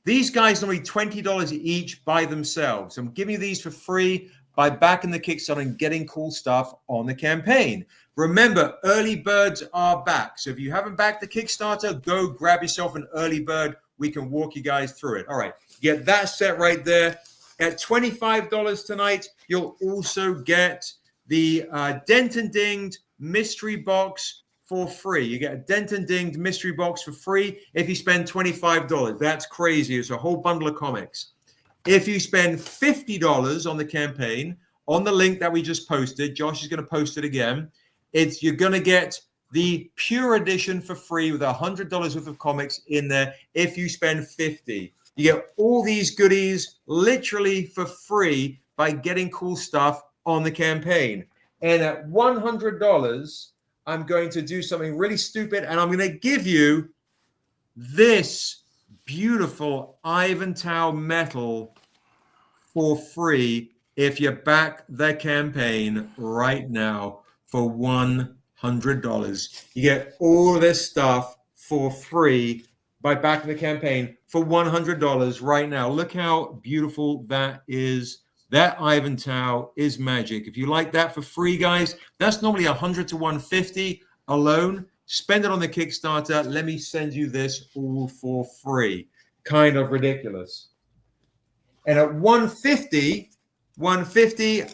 These guys normally $20 each by themselves. I'm giving you these for free by backing the Kickstarter and getting cool stuff on the campaign. Remember, early birds are back. So if you haven't backed the Kickstarter, go grab yourself an early bird. We can walk you guys through it. All right, get that set right there. At $25 tonight, you'll also get the Dent and Dinged mystery box for free. You get a Dent and Dinged mystery box for free if you spend $25. That's crazy. It's a whole bundle of comics. If you spend $50 on the campaign, on the link that we just posted, Josh is going to post it again, you're going to get the pure edition for free with $100 worth of comics in there if you spend $50. You get all these goodies literally for free by getting cool stuff on the campaign. And at $100, I'm going to do something really stupid, and I'm going to give you this beautiful Ivantow metal for free if you back the campaign right now for $100. You get all this stuff for free by backing the campaign for $100 right now. Look how beautiful that is. That Ivantow is magic. If you like that for free, guys, that's normally $100 to $150 alone. Spend it on the Kickstarter. Let me send you this all for free. Kind of ridiculous. And at $150,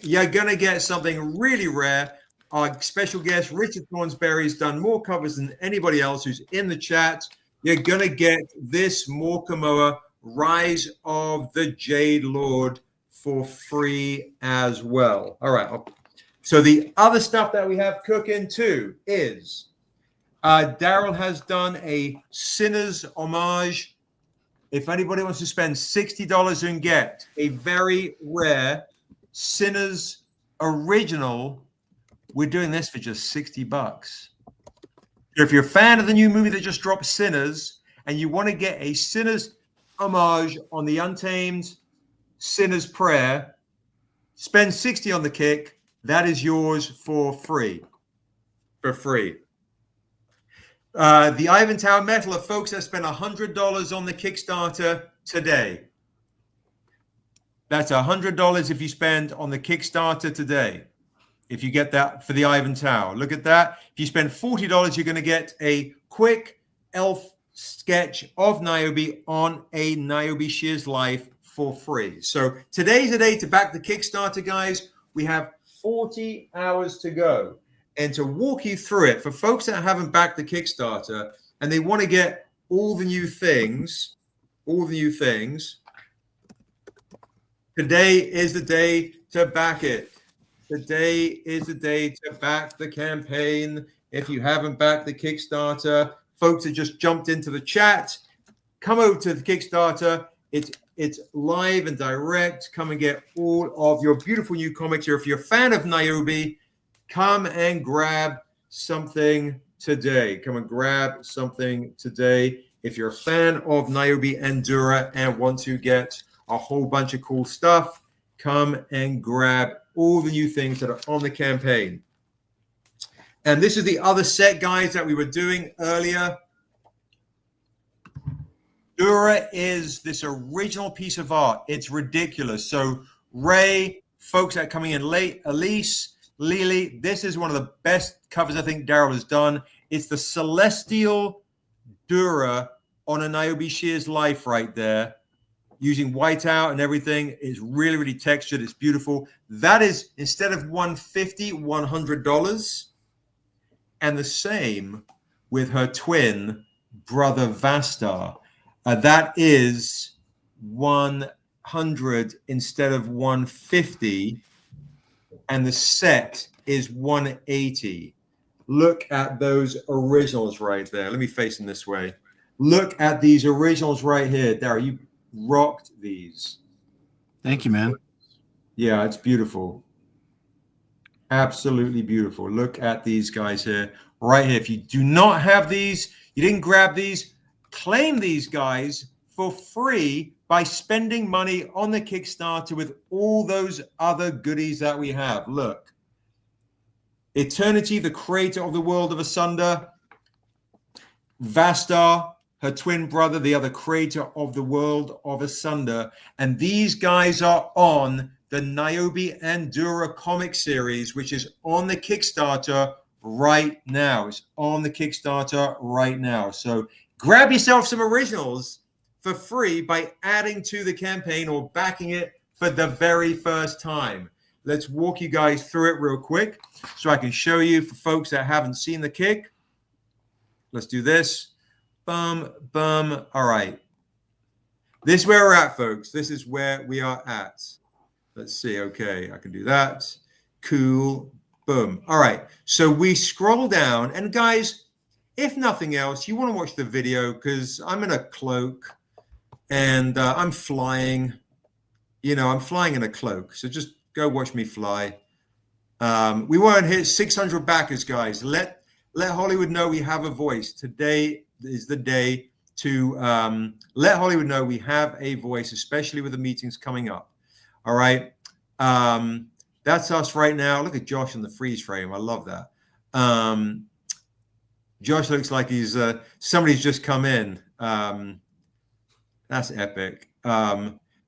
you're going to get something really rare. Our special guest, Richard Thornsberry, has done more covers than anybody else who's in the chat. You're going to get this Morkamoa Rise of the Jade Lord for free as well. All right, I'll So the other stuff that we have cooking too is Daryl has done a Sinners homage. If anybody wants to spend $60 and get a very rare Sinners original, we're doing this for just $60. If you're a fan of the new movie that just dropped, Sinners, and you want to get a Sinners homage on the Untamed Sinner's Prayer, spend 60 on the kick. That is yours for free. For free. The Ivan Tower Metaler, folks, that spent $100 on the Kickstarter today. That's $100 if you spend on the Kickstarter today. If you get that for the Ivan Tower. Look at that. If you spend $40, you're going to get a quick elf sketch of Niobe on a Niobe Shears Life for free. So today's the day to back the Kickstarter, guys. We have 40 hours to go. And to walk you through it, for folks that haven't backed the Kickstarter and they want to get all the new things, today is the day to back it. Today is the day to back the campaign. If you haven't backed the Kickstarter, folks that just jumped into the chat, come over to the Kickstarter. It's live and direct. Come and get all of your beautiful new comics here. If you're a fan of Niobe, come and grab something today. Come and grab something today. If you're a fan of Niobe and Dura and want to get a whole bunch of cool stuff, come and grab all the new things that are on the campaign. And this is the other set, guys, that we were doing earlier. Dura is this original piece of art. It's ridiculous. So Ray, folks that are coming in late, Elise, Lily, this is one of the best covers I think Daryl has done. It's the Celestial Dura on a Niobe Shears Life right there, using whiteout and everything. It's really, really textured. It's beautiful. That is, instead of $150, $100. And the same with her twin brother Vastar. That is 100 instead of 150. And the set is 180. Look at those originals right there. Let me face them this way. Look at these originals right here. Darryl, you rocked these. Thank you, man. Yeah, it's beautiful. Absolutely beautiful. Look at these guys here. Right here. If you do not have these, you didn't grab these, claim these guys for free by spending money on the Kickstarter with all those other goodies that we have. Look. Eternity, the creator of the world of Asunder. Vastar, her twin brother, the other creator of the world of Asunder. And these guys are on the Niobe and Dura comic series, which is on the Kickstarter right now. It's on the Kickstarter right now. So grab yourself some originals for free by adding to the campaign or backing it for the very first time. Let's walk you guys through it real quick so I can show you for folks that haven't seen the kick. Let's do this. Bum, bum. All right. This is where we're at, folks. This is where we are at. Let's see. Okay, I can do that. Cool. Boom. All right. So we scroll down. And guys, if nothing else, you want to watch the video because I'm in a cloak and I'm flying. You know, I'm flying in a cloak. So just go watch me fly. We won't hit 600 backers, guys. Let Hollywood know we have a voice. Today is the day to let Hollywood know we have a voice, especially with the meetings coming up. All right. That's us right now. Look at Josh in the freeze frame. I love that. Josh looks like he's somebody's just come in. That's epic.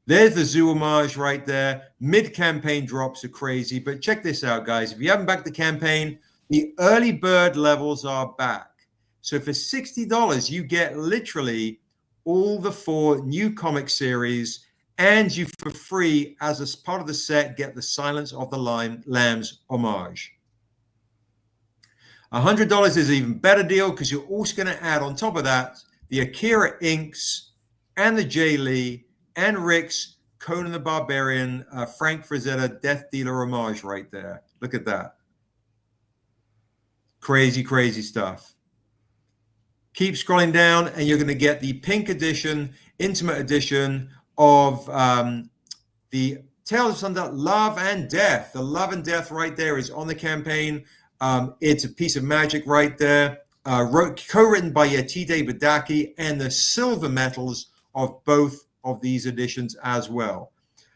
There's the zoo homage right there. Mid-campaign drops are crazy. But check this out, guys. If you haven't backed the campaign, the early bird levels are back. So for $60, you get literally all the 4 new comic series, and you for free, as a part of the set, get the Silence of the Lambs homage. $100 is an even better deal because you're also going to add on top of that the Akira inks and the Jay Lee and Rick's Conan the Barbarian, Frank Frazetta Death Dealer homage right there. Look at that. Crazy, crazy stuff. Keep scrolling down and you're going to get the pink edition, intimate edition of the Tales of Thunder, Love and Death. The Love and Death right there is on the campaign. It's a piece of magic right there. Co-written by Yetide Badaki, and the silver medals of both of these editions as well.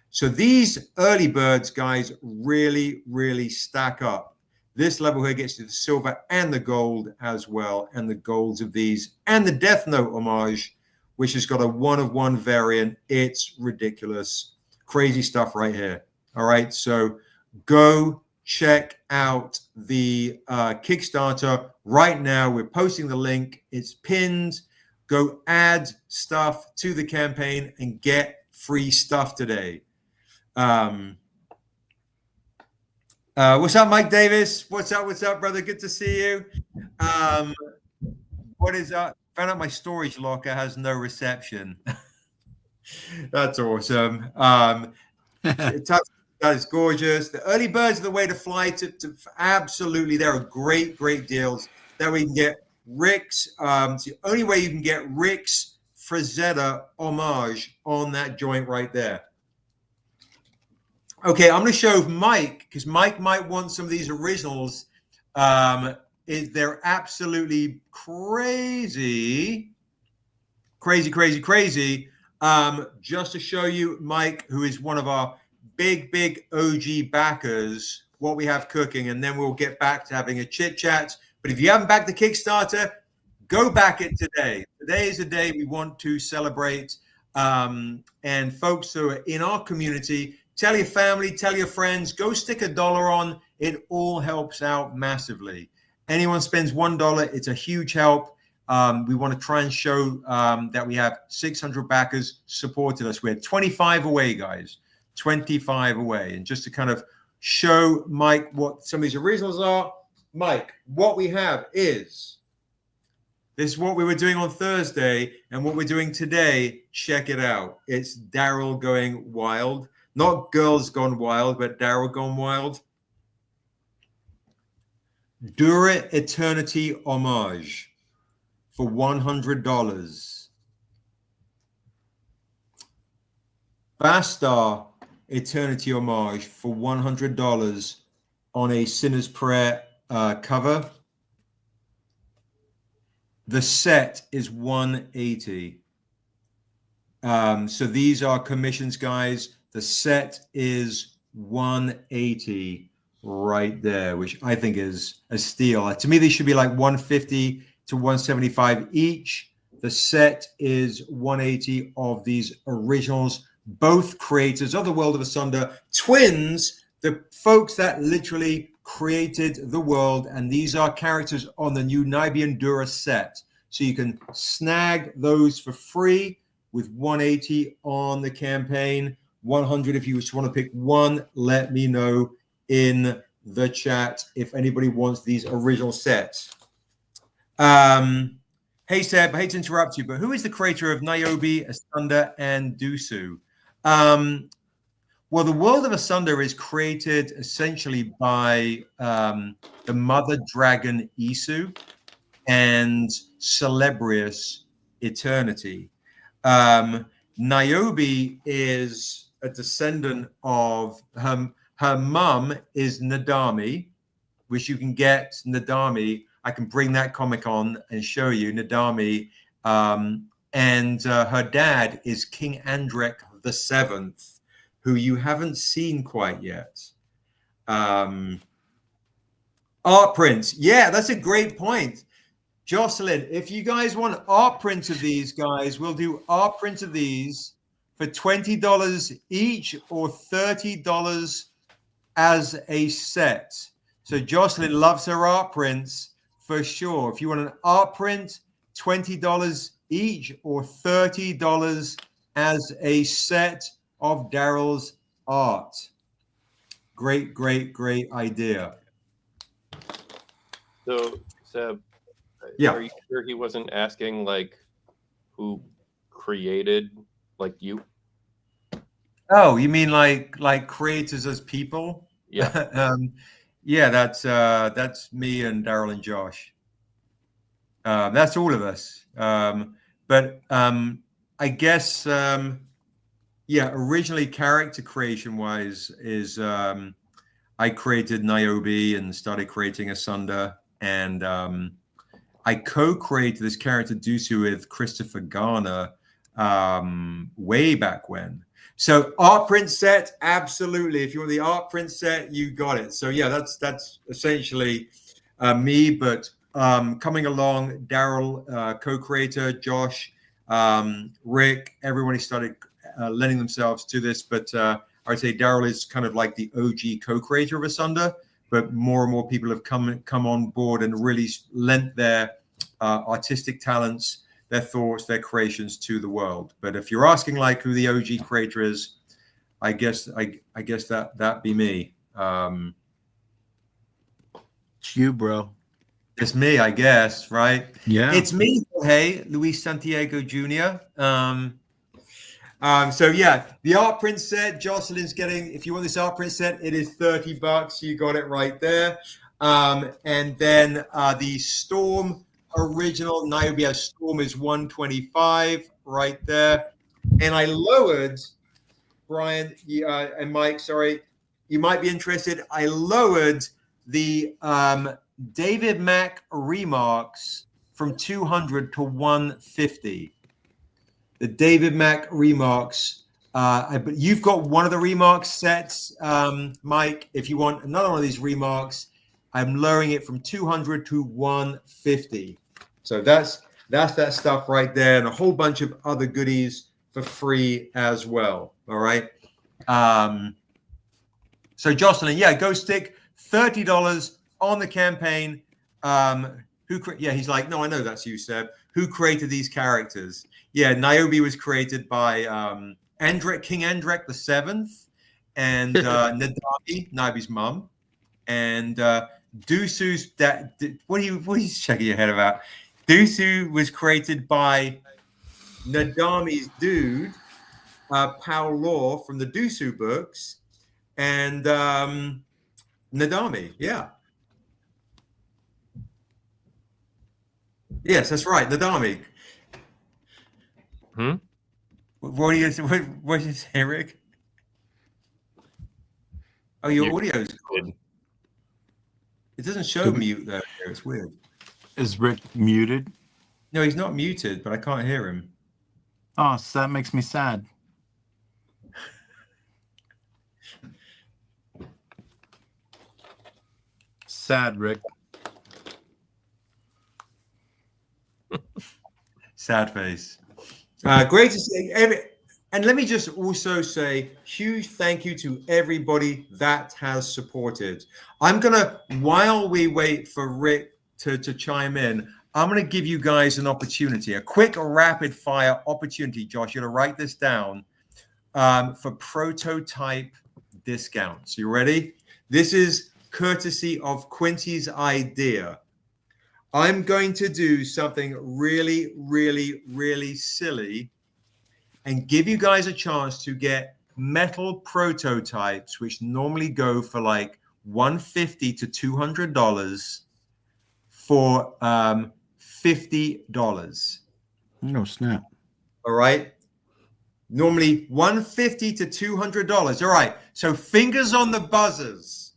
So these early birds, guys, really, really stack up. This level here gets you the silver and the gold as well, and the golds of these, and the Death Note homage, which has got a 1-of-1 variant. It's ridiculous. Crazy stuff right here. All right, so go check out the Kickstarter right now. We're posting the link. It's pinned. Go add stuff to the campaign and get free stuff today. What's up, Mike Davis? What's up, brother? Good to see you. What is up? Found out my storage locker has no reception. That's awesome. That is gorgeous. The early birds are the way to fly. To absolutely, there are great deals that we can get. Rick's. It's the only way you can get Rick's Frazetta homage on that joint right there. Okay, I'm going to show Mike, because Mike might want some of these originals. They're absolutely crazy. Just to show you, Mike, who is one of our big OG backers, what we have cooking, and then we'll get back to having a chit chat. But if you haven't backed the Kickstarter, go back it today. Today is the day we want to celebrate. And folks who are in our community, tell your family, tell your friends, go stick $1 on. It all helps out massively. Anyone spends $1, it's a huge help. We want to try and show that we have 600 backers supported us. We're 25 away, guys. 25 away. And just to kind of show Mike what some of these originals are, Mike, what we have is, this is what we were doing on Thursday and what we're doing today. Check it out. It's Daryl going wild. Not Girls Gone Wild, but Daryl Gone Wild. Dura Eternity homage for $100. Bastar Eternity homage for $100 on a Sinner's Prayer cover. The set is $180. So these are commissions, guys. The set is $180 right there, which I think is a steal. To me, these should be like $150 to $175 each. The set is $180 of these originals. Both creators of the World of Asunder, twins, the folks that literally created the world, and these are characters on the new Niobe Dura set. So you can snag those for free with $180 on the campaign. $100 if you just want to pick one. Let me know in the chat if anybody wants these original sets. Hey Seb, I hate to interrupt you, but who is the creator of Niobe, Asunder, and Dusu? Well, the world of Asunder is created essentially by the mother dragon Isu and Celebrius Eternity. Niobe is a descendant of her mum is Nadami, which you can get Nadami. I can bring that comic on and show you Nadami. And her dad is King Andrek VII, who you haven't seen quite yet. Art prints. Yeah, that's a great point. Jocelyn, if you guys want art prints of these, guys, we'll do art prints of these for $20 each or $30 as a set. So Jocelyn loves her art prints for sure. If you want an art print, $20 each or $30 as a set of Daryl's art. Great idea. So, Seb, yeah, are you sure he wasn't asking like who created like you? Oh, you mean like creators as people? Yeah. Yeah, that's me and Daryl and Josh. That's all of us. But I guess yeah, originally character creation wise is I created Niobe and started creating Asunder, and I co-created this character Dusu with Christopher Garner way back when. So art print set, absolutely. If you want the art print set, you got it. So yeah, that's essentially me. But coming along, Daryl, co-creator, Josh, Rick, everybody started lending themselves to this. But I would say Daryl is kind of like the OG co-creator of Asunder. But more and more people have come on board and really lent their artistic talents, their thoughts, their creations to the world. But if you're asking like who the OG creator is, I guess that be me. It's you, bro. It's me, I guess, right? Yeah. It's me. Hey, Luis Santiago Jr. So yeah, the art print set, Jocelyn's getting, if you want this art print set, it is $30. You got it right there. And then the Storm original Niobe Storm is $125 right there. And I lowered, Brian and Mike, sorry, you might be interested. I lowered the David Mack remarks from 200 to 150. The David Mack remarks. But you've got one of the remarks sets, Mike. If you want another one of these remarks, I'm lowering it from 200 to 150. So that's that stuff right there, and a whole bunch of other goodies for free as well. All right. So Jocelyn, yeah, go stick $30 on the campaign. Yeah, he's like, no, I know that's you, Seb. Who created these characters? Yeah, Niobe was created by King Andrek the Seventh, and Nadabi, Niobe's mum, and Dusu's dad. What are you shaking your head about? Dusu was created by Nadami's dude, Paul Law from the Dusu books, and Nadami. Yeah. Yes, that's right, Nadami. What do you say, Rick? Oh, your audio's good. It doesn't show mute though. It's weird. Is Rick muted? No, he's not muted, but I can't hear him. Oh, so that makes me sad. Sad, Rick. Sad face. Great to see and let me just also say huge thank you to everybody that has supported. I'm gonna, while we wait for Rick to chime in, I'm gonna give you guys an opportunity, a quick rapid fire opportunity. Josh, you're gonna write this down for prototype discounts. You ready? This is courtesy of Quincy's idea. I'm going to do something really, really, really silly and give you guys a chance to get metal prototypes, which normally go for like $150 to $200 for $50. No snap. All right. Normally $150 to $200. All right. So fingers on the buzzers.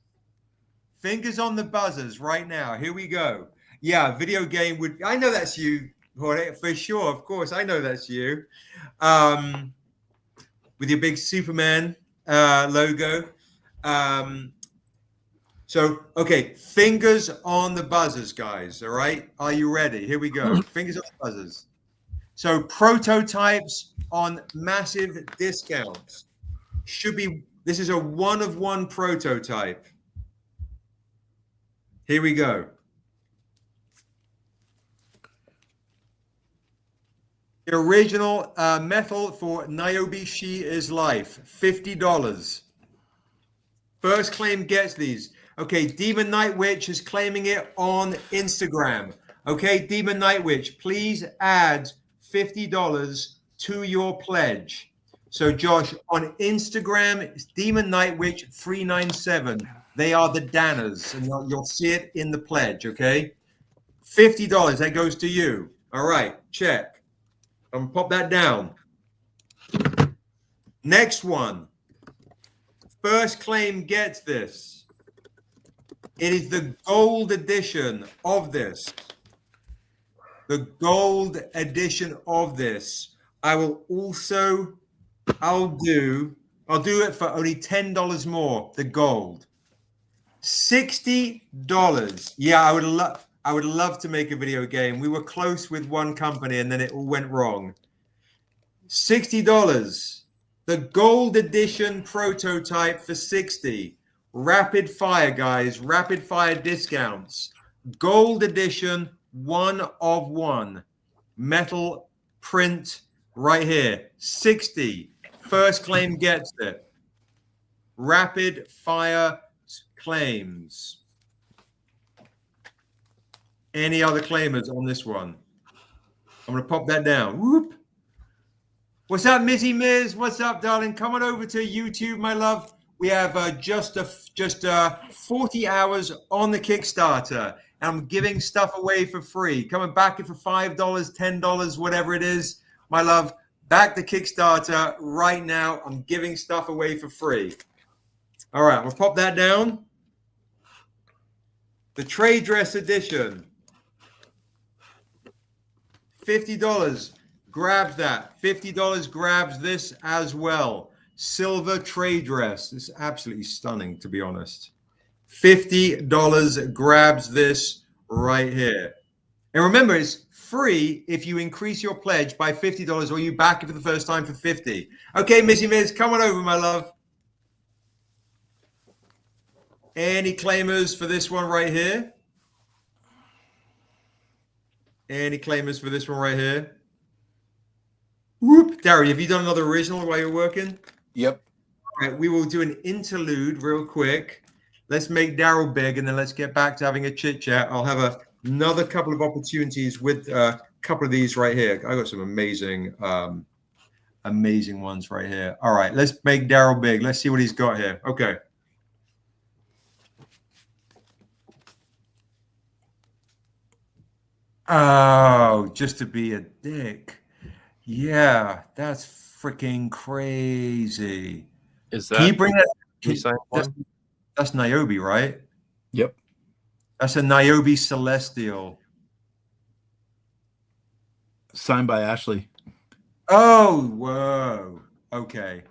Fingers on the buzzers right now. Here we go. Yeah, video game would. I know that's you, Jorge, for sure. Of course, I know that's you. With your big Superman logo. So, okay, fingers on the buzzers, guys. All right, are you ready? Here we go. Fingers on the buzzers. So, prototypes on massive discounts should be. This is a one-of-one prototype. Here we go. The original metal for Niobe She Is Life, $50. First claim gets these. Okay, Demon Night Witch is claiming it on Instagram. Okay, Demon Night Witch, please add $50 to your pledge. So, Josh, on Instagram, it's Demon Night Witch 397. They are the Danners, and you'll see it in the pledge, okay? $50, that goes to you. All right, check. I'm gonna pop that down. Next one. First claim gets this. It is the gold edition of this. The gold edition of this. I'll do it for only $10 more, the gold. $60. Yeah, I would love to make a video game. We were close with one company and then it all went wrong. $60. The gold edition prototype for $60. Rapid fire, guys. Rapid fire discounts. Gold edition, 1 of 1. Metal print right here. $60. First claim gets it. Rapid fire claims. Any other claimers on this one? I'm going to pop that down. Whoop. What's up, Mizzy Miz? What's up, darling? Come on over to YouTube, my love. We have just 40 hours on the Kickstarter. And I'm giving stuff away for free. Coming back for $5, $10, whatever it is, my love. Back the Kickstarter right now. I'm giving stuff away for free. All right, we'll pop that down. The trade dress edition. $50 grabs that. $50 grabs this as well. Silver trade dress. This is absolutely stunning, to be honest. $50 grabs this right here. And remember, it's free if you increase your pledge by $50 or you back it for the first time for $50. Okay, Missy Miz, come on over, my love. Any claimers for this one right here? Any claimers for this one right here? Whoop. Darry, have you done another original while you're working? Yep. All right, we will do an interlude real quick. Let's make Daryl big, and then let's get back to having a chit chat. I'll have another couple of opportunities with a couple of these right here. I got some amazing, amazing ones right here. All right, let's make Daryl big. Let's see what he's got here. Okay. Oh, just to be a dick. Yeah, that's freaking crazy. Is that? Can you bring that? Can you sign one? That's Niobe, right? Yep. That's a Niobe Celestial. Signed by Ashley. Oh, whoa. Okay.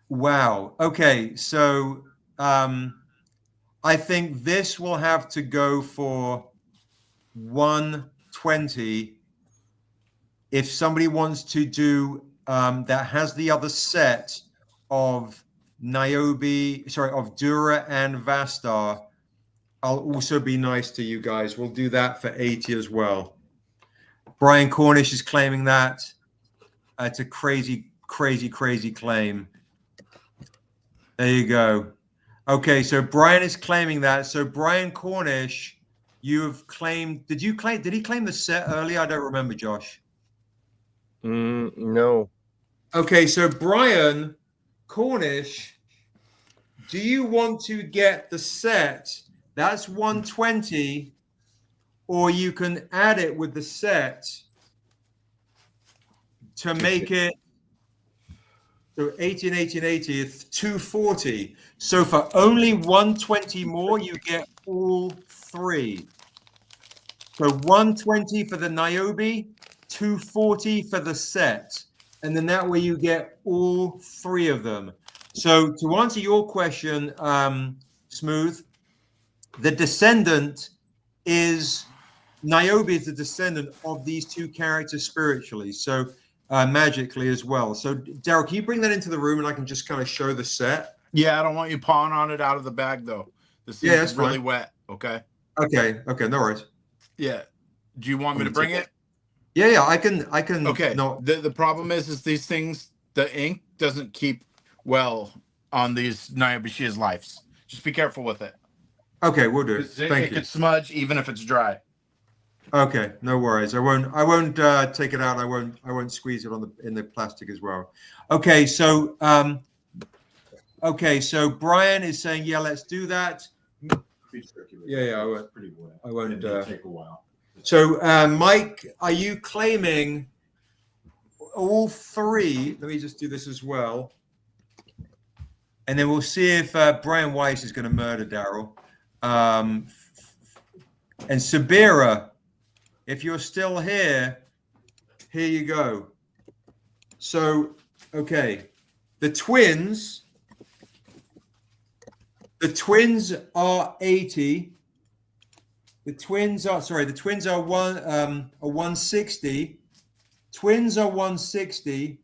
Wow. Okay. So I think this will have to go for 120. If somebody wants to do that has the other set of Niobe, sorry, of Dura and Vastar, I'll also be nice to you guys. We'll do that for 80 as well. Brian Cornish is claiming that. It's a crazy, crazy, crazy claim. There you go. Okay, so Brian is claiming that. So Brian Cornish, you've claimed. Did he claim the set earlier? I don't remember, Josh. No. Okay, so Brian Cornish, do you want to get the set? That's 120, or you can add it with the set to make it so 80 and 80 and 80 is 240. So for only 120 more, you get all three. So 120 for the Niobe, 240 for the set. And then that way you get all three of them. So to answer your question, Smooth, the descendant is, Niobe is the descendant of these two characters spiritually. So magically as well. So Daryl, can you bring that into the room and I can just kind of show the set? Yeah, I don't want you pawing on it out of the bag though. This is really wet. Okay. Okay. No worries. Yeah. Do you want me to bring it? Yeah, I can. Okay. No. The problem is these things, the ink doesn't keep well on these Niobe Shia's lives. Just be careful with it. Okay, we'll do it. Thank you. It could smudge even if it's dry. Okay, no worries. I won't take it out. I won't squeeze it in the plastic as well. Okay, so Okay, so Brian is saying, yeah, let's do that. Yeah, I won't. I won't. Take a while. So, Mike, are you claiming all three? Let me just do this as well. And then we'll see if Brian Weiss is going to murder Daryl. And Sabira, if you're still here, here you go. So, okay. The twins are 80. The twins are 160. Twins are 160.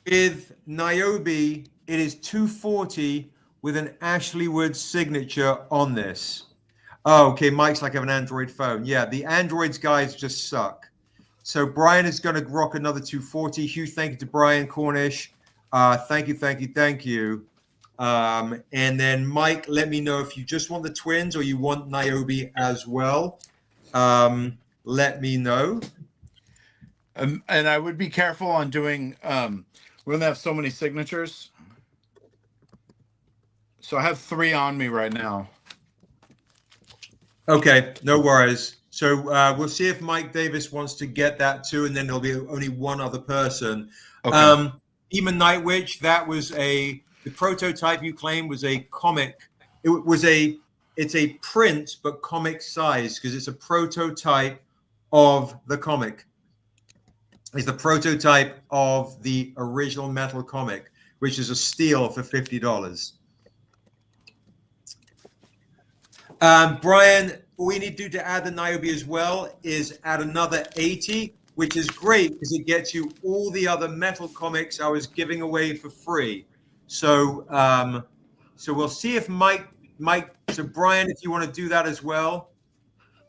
With Niobe, it is 240 with an Ashley Wood signature on this. Oh, okay. Mike's like I have an Android phone. Yeah, the Androids guys just suck. So Brian is going to rock another 240. Huge thank you to Brian Cornish. Thank you. And then Mike, let me know if you just want the twins or you want Niobe as well. Let me know. And I would be careful on doing. We're gonna have so many signatures. So I have 3 on me right now. Okay, no worries. So we'll see if Mike Davis wants to get that too, and then there'll be only one other person. Okay. Demon Night Witch, that was the prototype you claimed was a comic. It's a print, but comic size because it's a prototype of the comic. It's the prototype of the original metal comic, which is a steal for $50. Brian, all we need to do to add the Niobe as well is add another 80, which is great because it gets you all the other metal comics I was giving away for free. So, so we'll see if Mike. So Brian, if you want to do that as well,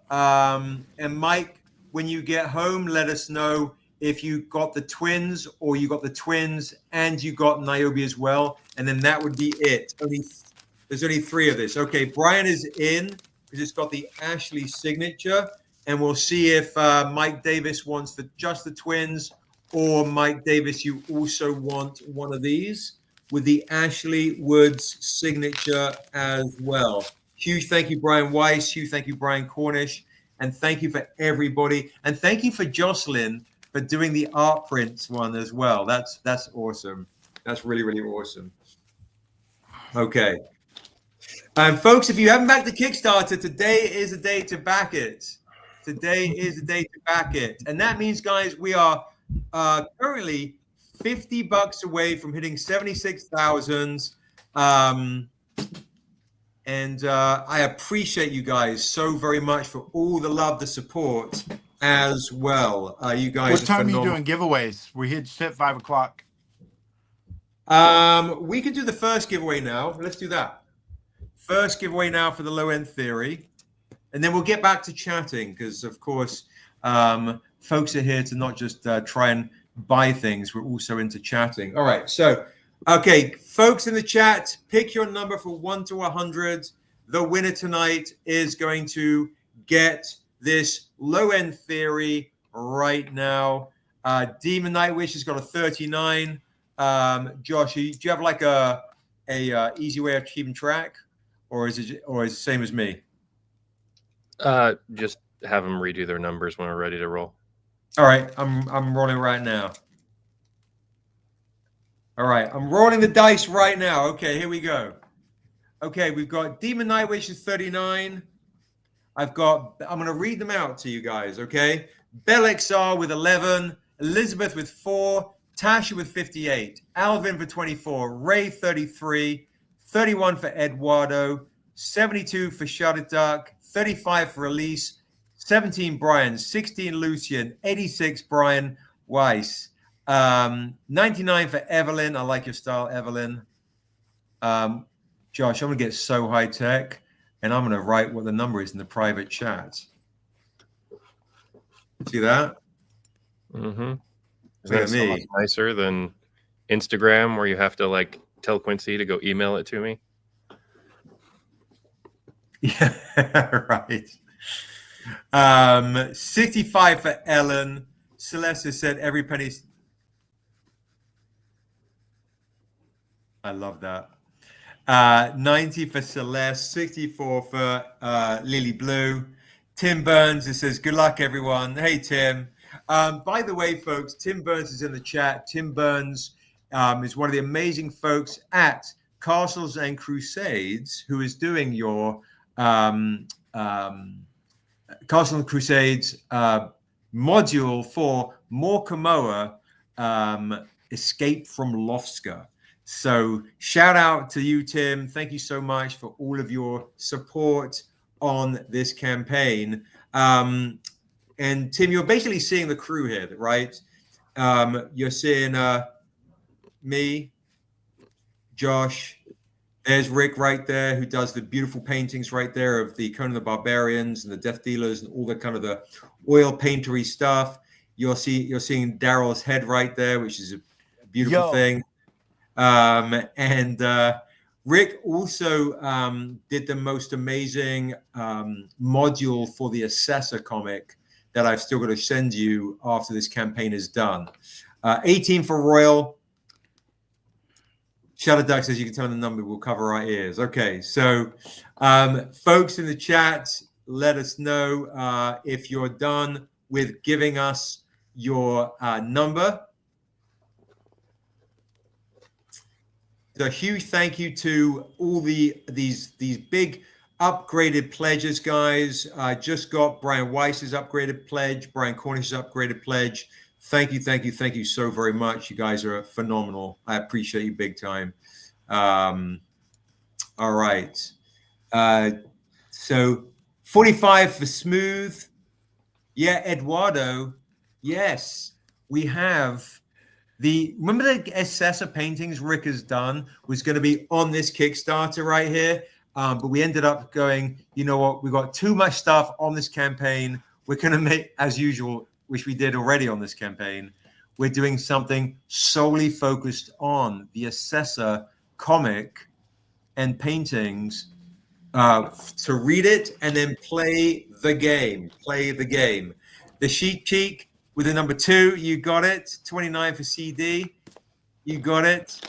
and Mike, when you get home, let us know if you got the twins or you got the twins and you got Niobe as well, and then that would be it. There's only 3 of this. Okay, Brian is in because it's got the Ashley signature, and we'll see if Mike Davis wants just the twins, or Mike Davis, you also want one of these with the Ashley Woods signature as well. Huge thank you, Brian Weiss. Huge thank you, Brian Cornish, and thank you for everybody, and thank you for Jocelyn for doing the art prints one as well. That's awesome. That's really, really awesome. Okay. Folks, if you haven't backed the Kickstarter, today is the day to back it. Today is the day to back it. And that means, guys, we are currently $50 away from hitting 76,000. And I appreciate you guys so very much for all the love, the support as well. You guys What time are you doing giveaways? We hit 5 o'clock. We can do the first giveaway now. Let's do that. First giveaway now for the low end theory. And then we'll get back to chatting because, of course, folks are here to not just try and buy things. We're also into chatting. All right. So, okay, folks in the chat, pick your number from 1 to 100. The winner tonight is going to get this low end theory right now. Demon Night Wish has got a 39. Josh, do you have like a easy way of keeping track, or is it the same as me? Just have them redo their numbers when we're ready to roll. All right, I'm rolling right now. All right, I'm rolling the dice right now. Okay, here we go. Okay, we've got Demon Night Wish is 39. I'm going to read them out to you guys, okay? Belexar with 11, Elizabeth with 4, Tasha with 58, Alvin for 24, Ray 33, 31 for Eduardo, 72 for Shudderduck, 35 for Elise, 17 Brian, 16 Lucian, 86 Brian Weiss, 99 for Evelyn. I like your style, Evelyn. Josh, I'm going to get so high tech, and I'm going to write what the number is in the private chat. See that? Mm-hmm. Isn't that so much nicer than Instagram, where you have to like tell Quincy to go email it to me? Yeah, right. 65 for Ellen. Celeste said every penny's. I love that. 90 for Celeste, 64 for Lily Blue. Tim Burns, it says, good luck, everyone. Hey, Tim. By the way, folks, Tim Burns is in the chat. Tim Burns is one of the amazing folks at Castles and Crusades who is doing your Castle and Crusades module for Morkamoa Escape from Lofska. So shout out to you, Tim. Thank you so much for all of your support on this campaign. And Tim, you're basically seeing the crew here, right? You're seeing me, Josh. There's Rick right there, who does the beautiful paintings right there of the Conan the Barbarians and the Death Dealers and all the kind of the oil paintery stuff. You're seeing Daryl's head right there, which is a beautiful thing. And Rick also did the most amazing module for the Assessor comic that I've still got to send you after this campaign is done. 18 for Royal. Shadow Duck says you can tell the number, will cover our ears. Okay, so folks in the chat, let us know if you're done with giving us your number. A huge thank you to all these big upgraded pledges, guys. I just got Brian Weiss's upgraded pledge, Brian Cornish's upgraded pledge. Thank you so very much. You guys are phenomenal. I appreciate you big time. All right. So 45 for Smooth. Yeah, Eduardo. Yes, we have remember the Assessor paintings Rick has done was going to be on this Kickstarter right here. But we ended up going, you know what? We got too much stuff on this campaign. We're going to make, as usual, which we did already on this campaign, we're doing something solely focused on the Assessor comic and paintings to read it and then play the game. The Sheet Cheek with the number 2, you got it. 29 for CD, you got it.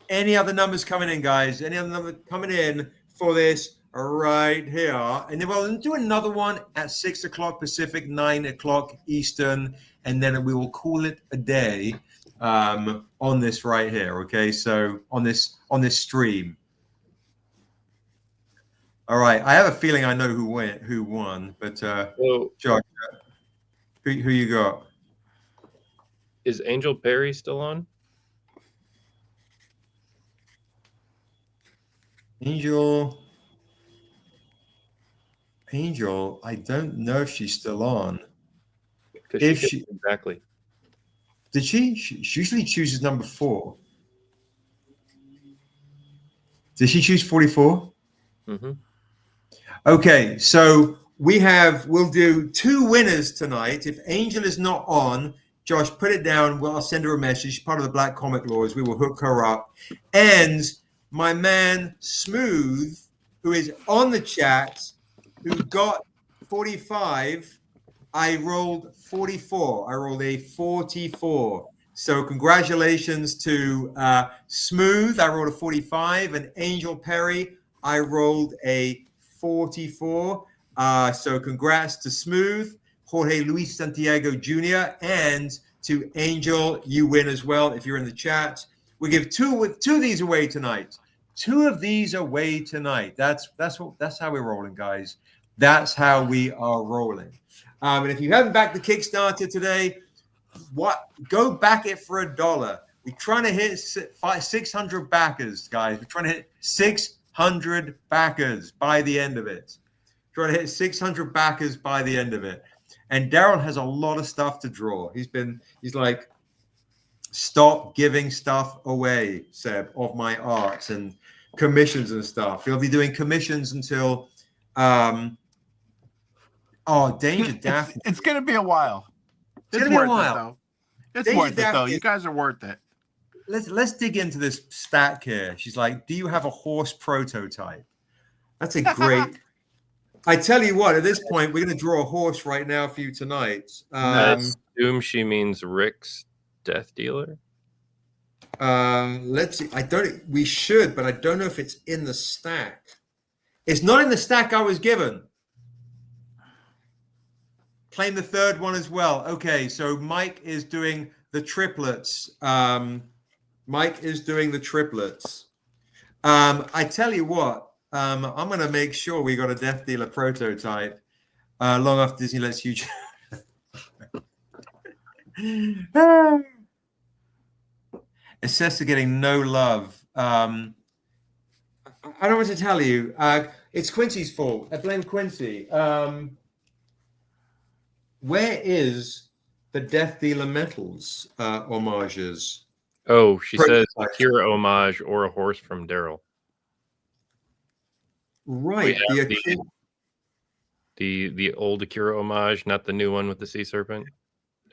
Any other numbers coming in, guys? Any other number coming in for this right here? And then we'll do another one at 6 o'clock Pacific, 9 o'clock Eastern, and then we will call it a day on this right here. Okay, so on this stream. All right, I have a feeling I know who won, but Josh, who you got? Is Angel Perry still on? Angel, I don't know if she's still on. If she exactly. Did she? She usually chooses number 4. Did she choose 44? Mm-hmm. Okay, so we'll do 2 winners tonight. If Angel is not on, Josh, put it down. Well, I'll send her a message. She's part of the Black Comic Laws. We will hook her up. And my man Smooth, who is on the chat, who got 45, I rolled 44. I rolled a 44. So congratulations to Smooth. I rolled a 45. And Angel Perry, I rolled a 44. So congrats to Smooth, Jorge Luis Santiago Jr., and to Angel. You win as well if you're in the chat. We give two of these away tonight. 2 of these away tonight. That's how we're rolling, guys. That's how we are rolling. And if you haven't backed the Kickstarter today, go back it for $1. We're trying to hit 600 backers, guys. We're trying to hit 600 backers by the end of it. Trying to hit 600 backers by the end of it. And Daryl has a lot of stuff to draw. He's like, stop giving stuff away, Seb, of my art and commissions and stuff. He'll be doing commissions until Danger Daphne. It's gonna be a while. It's gonna be a while. Though. It's Danger worth it though. Daphne You guys are worth it. Let's dig into this stack here. She's like, do you have a horse prototype? That's a great. I tell you what, at this point, we're going to draw a horse right now for you tonight. I assume she means Rick's Death Dealer. Let's see. We should, but I don't know if it's in the stack. It's not in the stack I was given. Claim the third one as well. Okay, so Mike is doing the triplets. Mike is doing the triplets. I tell you what, I'm going to make sure we got a Death Dealer prototype long after Disney lets you. Assessor getting no love. I don't know what to tell you. It's Quincy's fault. I blame Quincy. Where is the Death Dealer Metals homages? Oh, she says Akira homage or a horse from Daryl. Right. The old Akira homage, not the new one with the sea serpent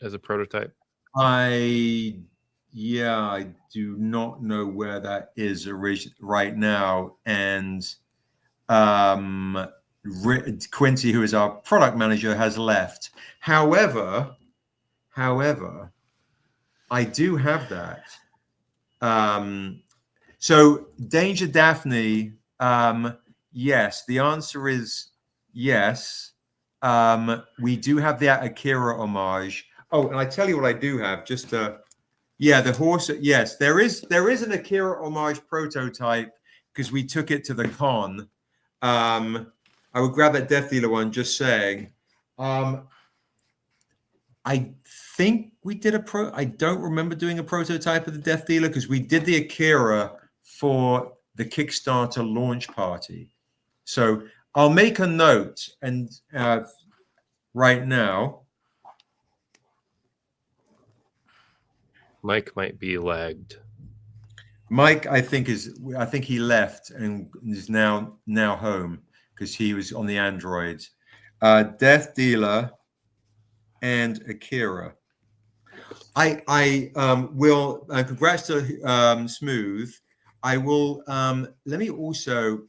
as a prototype. I do not know where that is right now. And Quincy, who is our product manager, has left. However, I do have that. So Danger Daphne, yes, the answer is yes. We do have that Akira homage. Oh, and I tell you what I do have, just the horse. Yes, there is an Akira homage prototype because we took it to the con. I would grab that Death Dealer one, just saying. I think we did I don't remember doing a prototype of the Death Dealer because we did the Akira for the Kickstarter launch party. So I'll make a note and right now. Mike might be lagged. Mike, I think he left and is now home because he was on the Android. Death Dealer and Akira. I will congrats to Smooth. I will let me also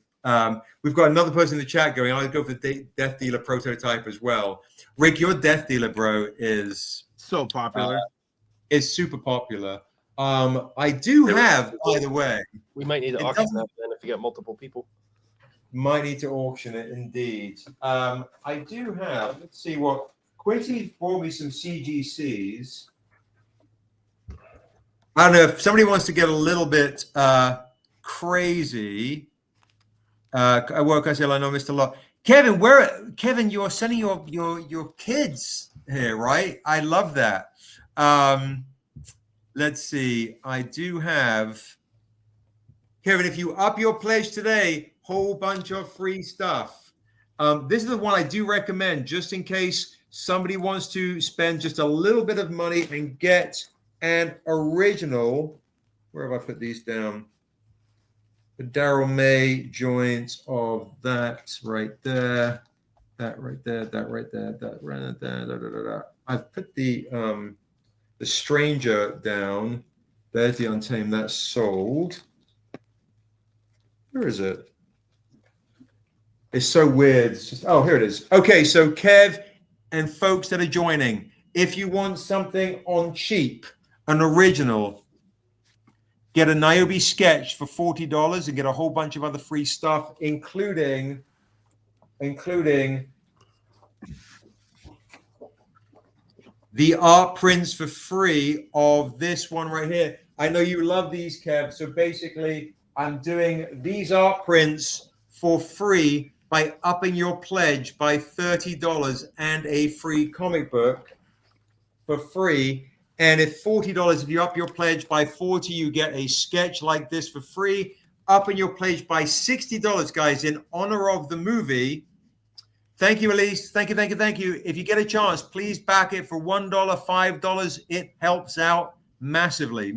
we've got another person in the chat going. I'll go for the Death Dealer prototype as well. Rick, your Death Dealer, bro, is so popular. Is super popular. I do have, by the way. We might need to auction that then if you got multiple people. Might need to auction it indeed. I do have, let's see what Quincy brought me some CGCs. I don't know if somebody wants to get a little bit crazy. I say I know Mr. Lot. Kevin, you're sending your kids here, right? I love that. Let's see. I do have Kevin. If you up your pledge today, whole bunch of free stuff. This is the one I do recommend, just in case somebody wants to spend just a little bit of money and get an original. Where have I put these down? The Daryl May joint of that right there, that right there, that right there, that right there. I've put the Stranger down. There's the Untamed. That's sold. Where is it? It's so weird. It's just, oh, here it is. Okay, so Kev and folks that are joining, if you want something on cheap, an original, get a Niobe sketch for $40 and get a whole bunch of other free stuff, including the art prints for free of this one right here. I know you love these, Kev. So basically, I'm doing these art prints for free by upping your pledge by $30 and a free comic book for free. And if $40, if you up your pledge by $40, you get a sketch like this for free. Upping your pledge by $60, guys, in honor of the movie. Thank you, Elise. Thank you. If you get a chance, please back it for $1, $5. It helps out massively.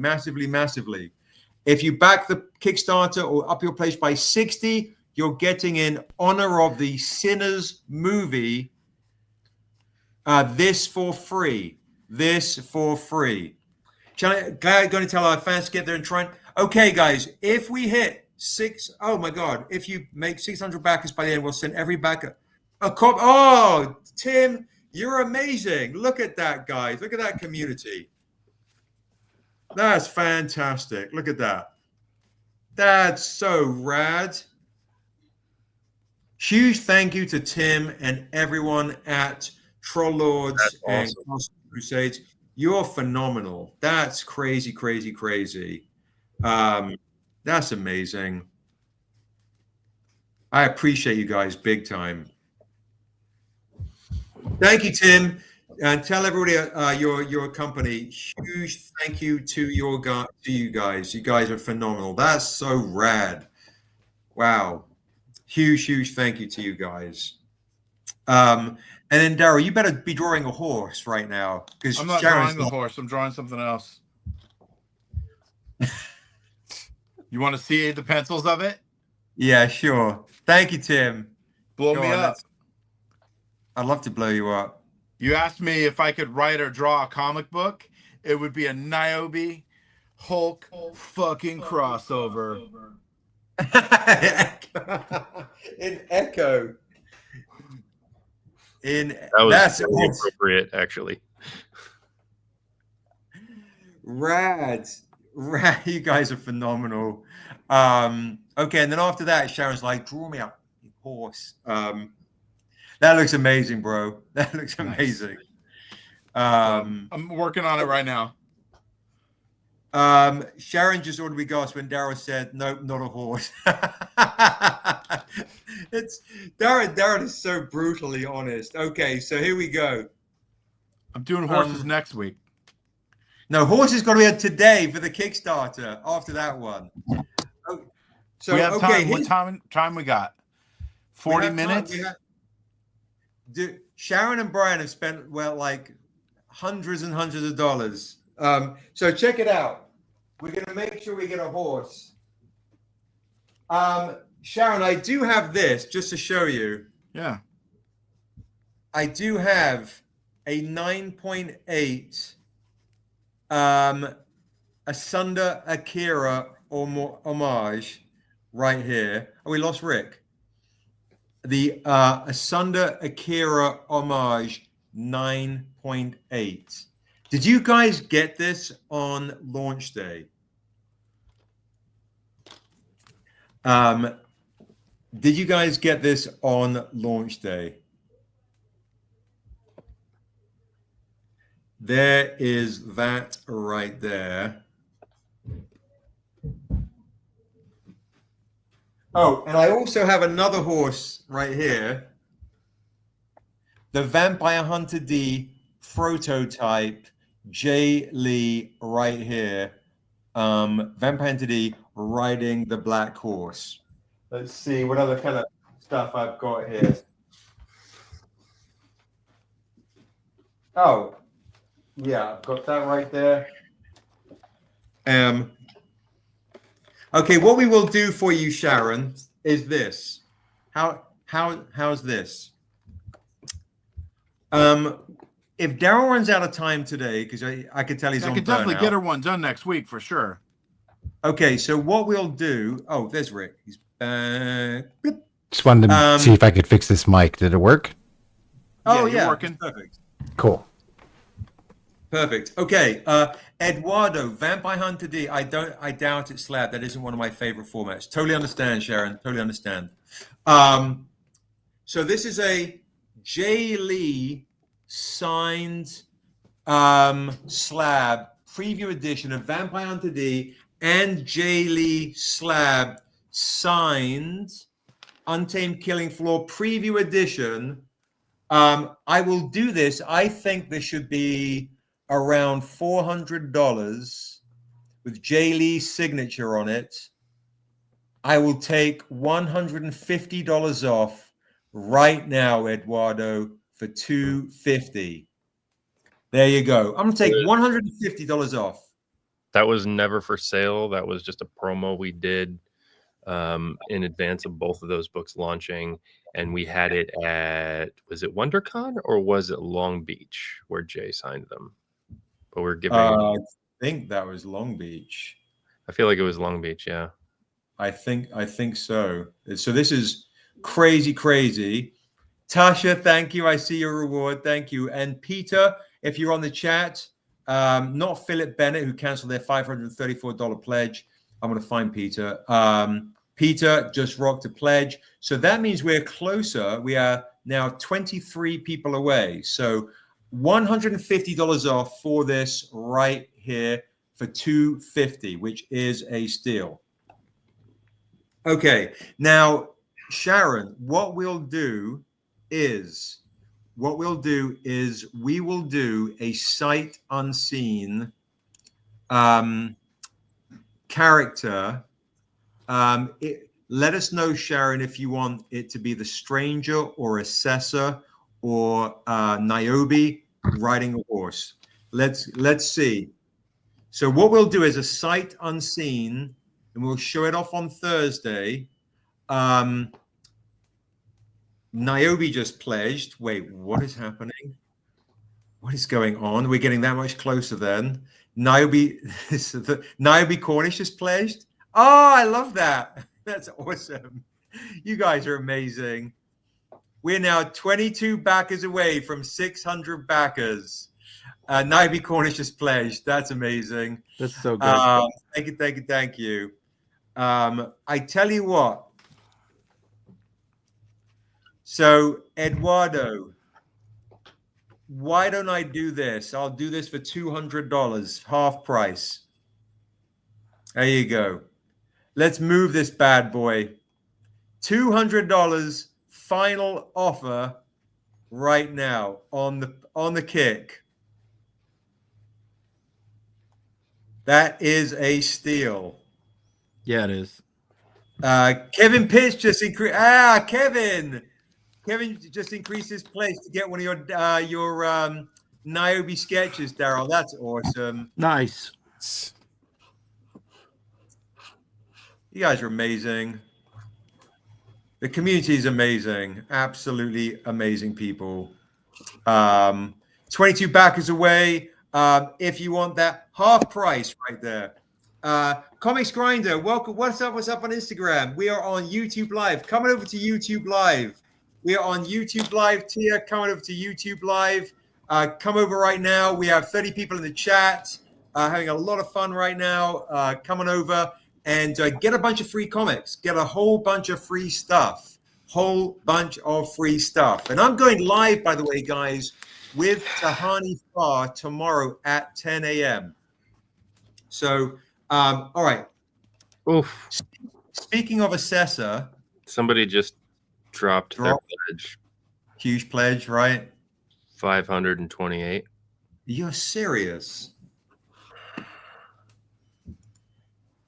If you back the Kickstarter or up your pledge by $60, you're getting in honor of the Sinners movie this for free. Going to tell our fans to get there and try. Okay, guys, if we hit oh my God, if you make 600 backers by the end, we'll send every backer a copy. Oh, Tim, you're amazing. Look at that, guys. Look at that community. That's fantastic. Look at that. That's so rad. Huge thank you to Tim and everyone at Troll Lords That's and awesome. Cross Crusades. You're phenomenal. That's crazy, crazy, crazy. That's amazing. I appreciate you guys big time. Thank you, Tim. And tell everybody your company. Huge thank you to you guys. You guys are phenomenal. That's so rad. Wow. Huge thank you to you guys. And then Daryl, you better be drawing a horse right now because I'm not drawing the horse. I'm drawing something else. You want to see the pencils of it? Yeah, sure. Thank you, Tim. Blow Go me on, up. I'd love to blow you up. You asked me if I could write or draw a comic book. It would be a Niobe Hulk fucking crossover. In Echo. That was that's very awesome. appropriate, actually. Rad. You guys are phenomenal. Okay, and then after that, Sharon's like, draw me up, horse. That looks amazing, bro. That looks amazing. I'm working on it right now. Sharon just ordered me gas when Dara said, nope, not a horse. It's Darren is so brutally honest. Okay, so here we go. I'm doing horses next week. No, horse is going to be today for the Kickstarter after that one. So we have okay, time. What time we got? 40 minutes? Sharon and Brian have spent like hundreds and hundreds of dollars. So check it out. We're going to make sure we get a horse. Sharon, I do have this just to show you. Yeah. I do have a 9.8 Asunder Akira homage right here. Oh, we lost Rick. The Asunder Akira homage 9.8. Did you guys get this on launch day? Did you guys get this on launch day? There is that right there. Oh, and I also have another horse right here. The Vampire Hunter D prototype J. Lee right here. Vampire Hunter D riding the black horse. Let's see what other kind of stuff I've got here. Oh, yeah, I've got that right there. Okay, what we will do for you, Sharon, is this. How's this? If Daryl runs out of time today, because I could tell he's on burnout. I could definitely get her one done next week for sure. Okay, so what we'll do. Oh, there's Rick. He's back. Just wanted to see if I could fix this mic. Did it work? Oh, yeah, working. Perfect. Cool. Perfect. Okay, Eduardo, Vampire Hunter D. I doubt it's slab. That isn't one of my favorite formats. Totally understand, Sharon. Totally understand. So this is a J. Lee signed slab preview edition of Vampire Hunter D and J. Lee slab signed Untamed Killing Floor preview edition. I will do this. I think this should be around $400 with J. Lee's signature on it. I will take $150 off right now, Eduardo, for $250. There you go. I'm going to take $150 off. That was never for sale. That was just a promo we did in advance of both of those books launching. And we had it at, was it WonderCon or was it Long Beach where Jay signed them? But we're giving. I think that was Long Beach. I feel like it was Long Beach. Yeah. I think so. So this is crazy. Tasha, thank you. I see your reward. Thank you. And Peter, if you're on the chat, not Philip Bennett, who canceled their $534 pledge. I'm going to find Peter. Peter just rocked a pledge. So that means we're closer. We are now 23 people away. So $150 off for this right here for $250, which is a steal. Okay, now Sharon, what we'll do is we will do a sight unseen character. Let us know, Sharon, if you want it to be the stranger or assessor or Niobe riding a horse. Let's see. So what we'll do is a sight unseen, and we'll show it off on Thursday. Niobe just pledged. Wait, what is happening? What is going on? We're getting that much closer then. Niobe Cornish has pledged. Oh, I love that. That's awesome. You guys are amazing. We're now 22 backers away from 600 backers. Niobe Cornish has pledged. That's amazing. That's so good. Thank you. I tell you what. So, Eduardo, why don't I do this? I'll do this for $200, half price. There you go. Let's move this bad boy. $200 final offer right now on the kick. That is a steal. Yeah, it is. Kevin Pitts just increased. Kevin just increased his place to get one of your Niobe sketches, Daryl. That's awesome. Nice. You guys are amazing. The community is amazing. Absolutely amazing people. 22 backers away. If you want that half price right there. Comics Grinder, welcome. What's up on Instagram? We are on YouTube Live. Coming over to YouTube Live. We are on YouTube Live. Tia, coming over to YouTube Live. Come over right now. We have 30 people in the chat. Having a lot of fun right now. Coming over and get a bunch of free comics. Get a whole bunch of free stuff. And I'm going live, by the way, guys, with Tahani Farr tomorrow at 10 a.m. So, all right. Oof. Speaking of assessor. Somebody just dropped their pledge. Huge pledge, right? 528. You're serious.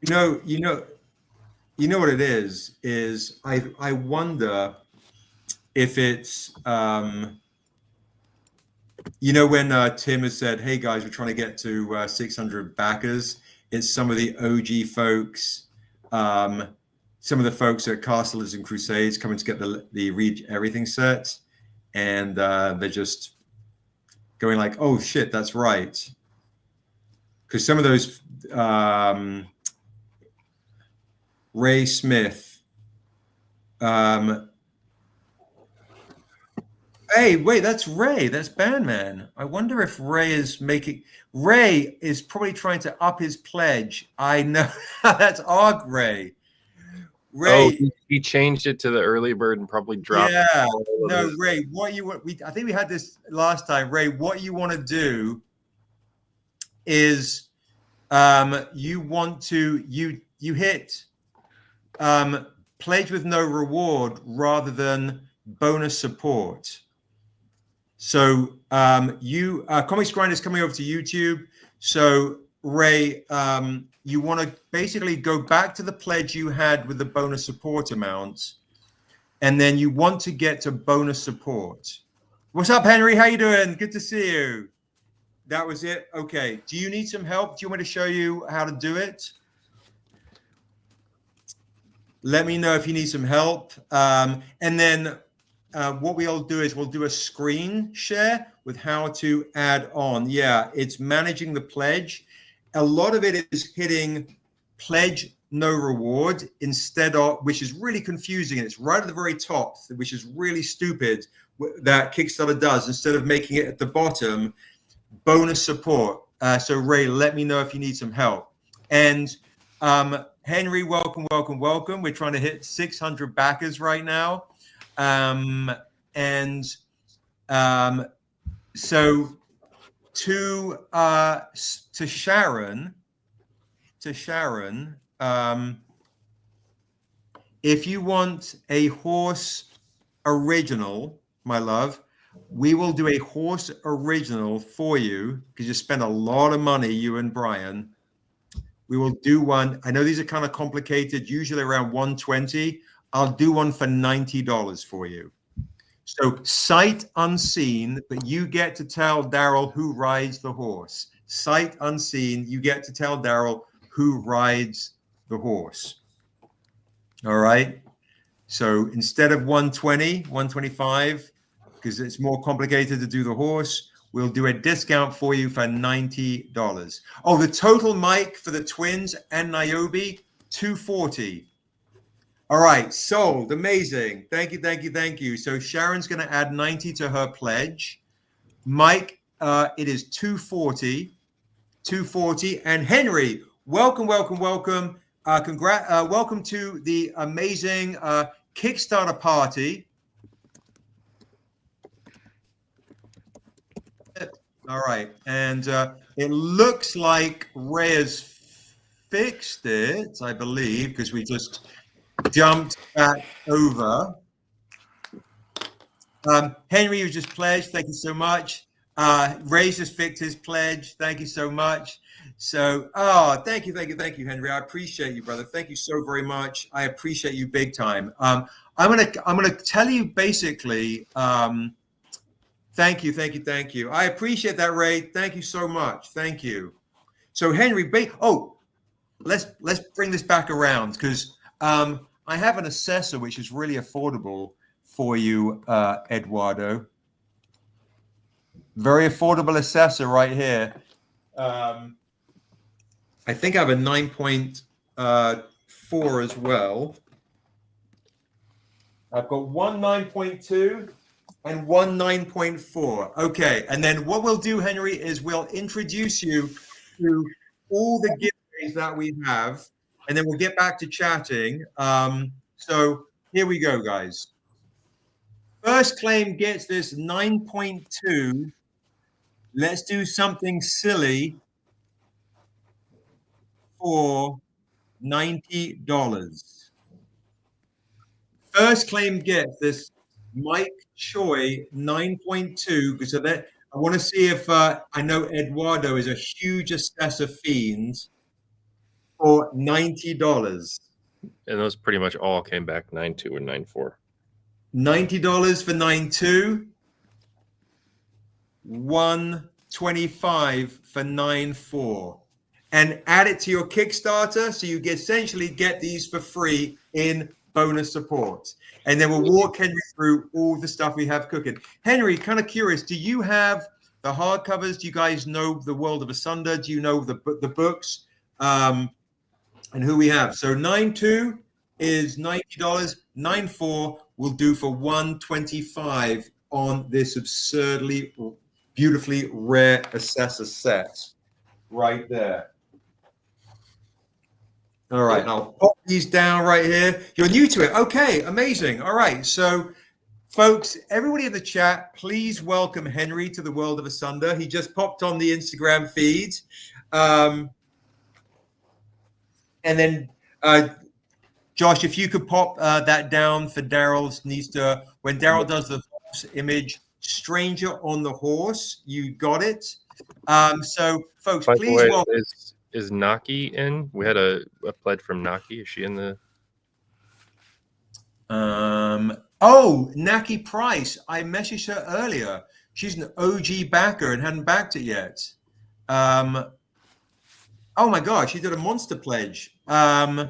You know what it is I wonder if it's when Tim has said, hey guys, we're trying to get to 600 backers, it's some of the OG folks, some of the folks at Castles and Crusades coming to get the Read Everything set, and they're just going like, oh shit, that's right. Because some of those Ray Smith. Hey, wait, that's Ray. That's Bandman. I wonder if Ray is probably trying to up his pledge. I know. That's Arg Ray. Oh, he changed it to the early bird and probably dropped. Yeah. No, Ray, what you want? I think we had this last time. Ray, what you want to do is you want to you hit pledge with no reward rather than bonus support. So Comics Grinder is coming over to YouTube. So Ray, you want to basically go back to the pledge you had with the bonus support amount, and then you want to get to bonus support. What's up, Henry? How you doing? Good to see you. That was it. Okay. Do you need some help? Do you want me to show you how to do it? Let me know if you need some help. And then what we'll do is we'll do a screen share with how to add on. Yeah, it's managing the pledge. A lot of it is hitting pledge no reward instead of, which is really confusing. And it's right at the very top, which is really stupid that Kickstarter does. Instead of making it at the bottom, bonus support. So Ray, let me know if you need some help. And Henry, welcome. We're trying to hit 600 backers right now. So to Sharon, if you want a horse original, my love, we will do a horse original for you because you spend a lot of money, you and Brian. We will do one. I know these are kind of complicated, usually around 120. I'll do one for $90 for you. So sight unseen, but you get to tell Daryl who rides the horse. Sight unseen, you get to tell Daryl who rides the horse. All right. So instead of 120, 125, because it's more complicated to do the horse, we'll do a discount for you for $90. Oh, the total mic for the twins and Niobe, $240. All right, sold. Amazing. Thank you. So Sharon's going to add 90 to her pledge. Mike, it is $240. And Henry, welcome. Welcome to the amazing Kickstarter party. All right, and it looks like Ray has fixed it, I believe, because we just jumped back over. Henry, you just pledged. Thank you so much. Ray's just fixed his pledge. Thank you so much. So, thank you, Henry. I appreciate you, brother. Thank you so very much. I appreciate you big time. I'm gonna tell you basically. Thank you. I appreciate that, Ray. Thank you so much. Thank you. So, Henry, let's bring this back around because I have an assessor which is really affordable for you, Eduardo. Very affordable assessor right here. I think I have a 9.4 as well. I've got one 9.2 and one 9.4. Okay, and then what we'll do, Henry, is we'll introduce you to all the giveaways that we have, and then we'll get back to chatting. So here we go, guys. First claim gets this 9.2. Let's do something silly for $90. First claim gets this Mike Choi 9.2 because of that. I want to see if I know Eduardo is a huge assessor fiend for $90. And those pretty much all came back 9.2 and 9.4. $90 for 9.2. 125 for 9.4. And add it to your Kickstarter so you essentially get these for free in bonus support. And then we'll walk Henry through all the stuff we have cooking. Henry, kind of curious, do you have the hardcovers? Do you guys know The World of Asunder? Do you know the books and who we have? So 9.2 is $90. 9.4 will do for $125 on this absurdly, beautifully rare assessor set right there. All right, I'll pop these down right here. You're new to it. Okay, amazing. All right, so folks, everybody in the chat, please welcome Henry to the World of Asunder. He just popped on the Instagram feed. And then, Josh, if you could pop that down for Daryl's needs to, when Daryl does the horse image, Stranger on the Horse, you got it. So, folks, By please the way, welcome. Is Naki in? We had a pledge from Naki. Is she in the? Naki Price. I messaged her earlier. She's an OG backer and hadn't backed it yet. Oh my God, she did a monster pledge. I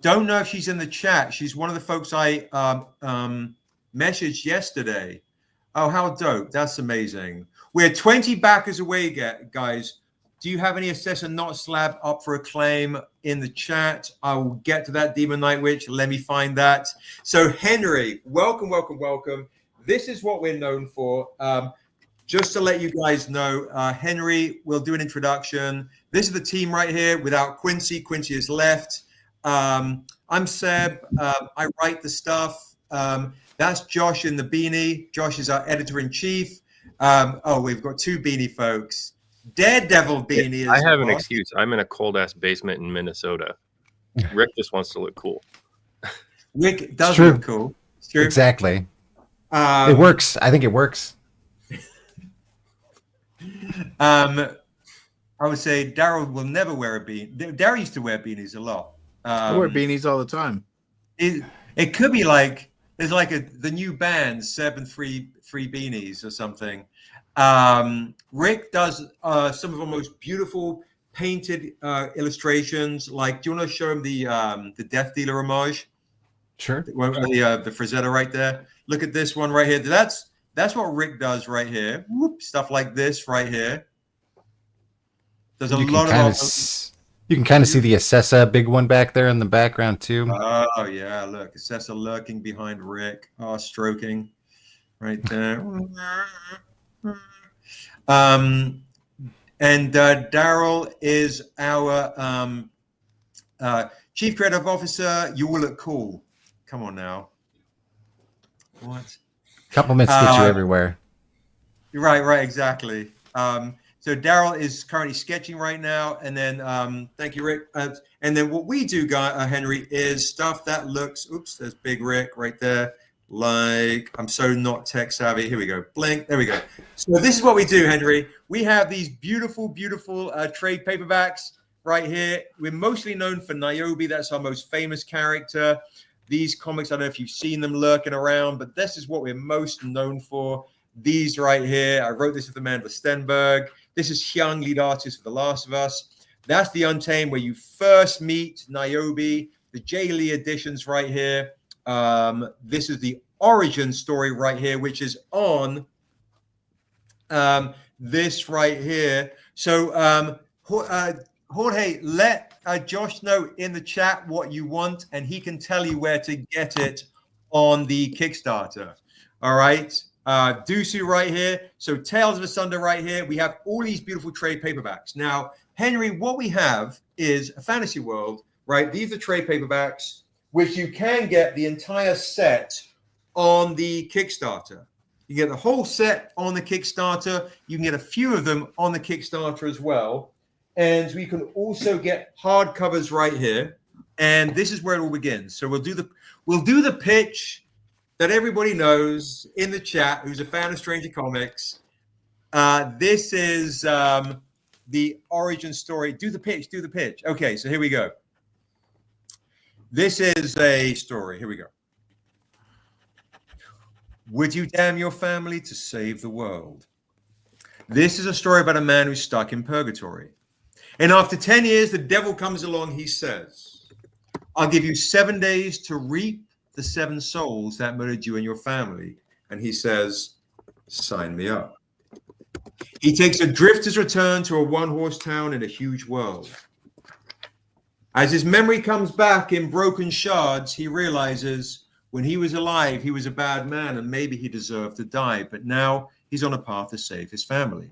don't know if she's in the chat. She's one of the folks I messaged yesterday. Oh, how dope. That's amazing. We're 20 backers away, guys. Do you have any assessor not slab up for a claim in the chat? I will get to that, Demon Night Witch. Let me find that. So, Henry, welcome. This is what we're known for. just to let you guys know, Henry will do an introduction. This is the team right here without Quincy. Quincy is left. I'm Seb. I write the stuff. That's Josh in the beanie. Josh is our editor-in-chief. Oh, we've got two beanie folks. Daredevil beanie. I have an excuse. I'm in a cold-ass basement in Minnesota. Rick just wants to look cool. Rick does look cool. It's true. Exactly. It works. I think it works. I would say Daryl will never wear a beanie. Daryl used to wear beanies a lot. I wear beanies all the time. It could be like there's like the new band 7 free beanies or something. Rick does some of the most beautiful painted illustrations. Like, do you want to show him the Death Dealer homage? Sure. The Frazetta right there. Look at this one right here. That's what Rick does right here. Whoop, stuff like this right here. There's a lot of. You can kind of see the Assessa big one back there in the background too. Oh yeah, look, Assessa lurking behind Rick. Oh, stroking right there. And Daryl is our Chief Creative Officer. You will look cool. Come on now. What? Compliments get you everywhere. Right, exactly. So Daryl is currently sketching right now, and then thank you, Rick. And then what we do, Henry, is stuff that looks. Oops, there's Big Rick right there. Like, I'm so not tech savvy. Here we go. Blink. There we go. So this is what we do, Henry. We have these beautiful, beautiful trade paperbacks right here. We're mostly known for Niobe. That's our most famous character. These comics, I don't know if you've seen them lurking around, but this is what we're most known for. These right here. I wrote this with Amanda Stenberg. This is Hyung, lead artist for The Last of Us. That's the Untamed, where you first meet Niobe. The J. Lee editions right here. This is the origin story right here, which is on this right here. So Jorge, let Josh know in the chat what you want, and he can tell you where to get it on the Kickstarter. All right. Dusu right here. So Tales of Asunder right here. We have all these beautiful trade paperbacks. Now, Henry, what we have is a fantasy world, right? These are trade paperbacks, which you can get the entire set on the Kickstarter. You get the whole set on the Kickstarter. You can get a few of them on the Kickstarter as well. And we can also get hardcovers right here. And this is where it all begins. So we'll do the pitch that everybody knows in the chat who's a fan of Stranger Comics. This is the origin story. Do the pitch. Okay, so here we go. This is a story. Here we go. Would you damn your family to save the world? This is a story about a man who's stuck in purgatory. And after 10 years, the devil comes along. He says, I'll give you 7 days to reap the 7 souls that murdered you and your family. And he says, sign me up. He takes a drifter's return to a one-horse town in a huge world. As his memory comes back in broken shards, he realizes when he was alive, he was a bad man and maybe he deserved to die. But now he's on a path to save his family.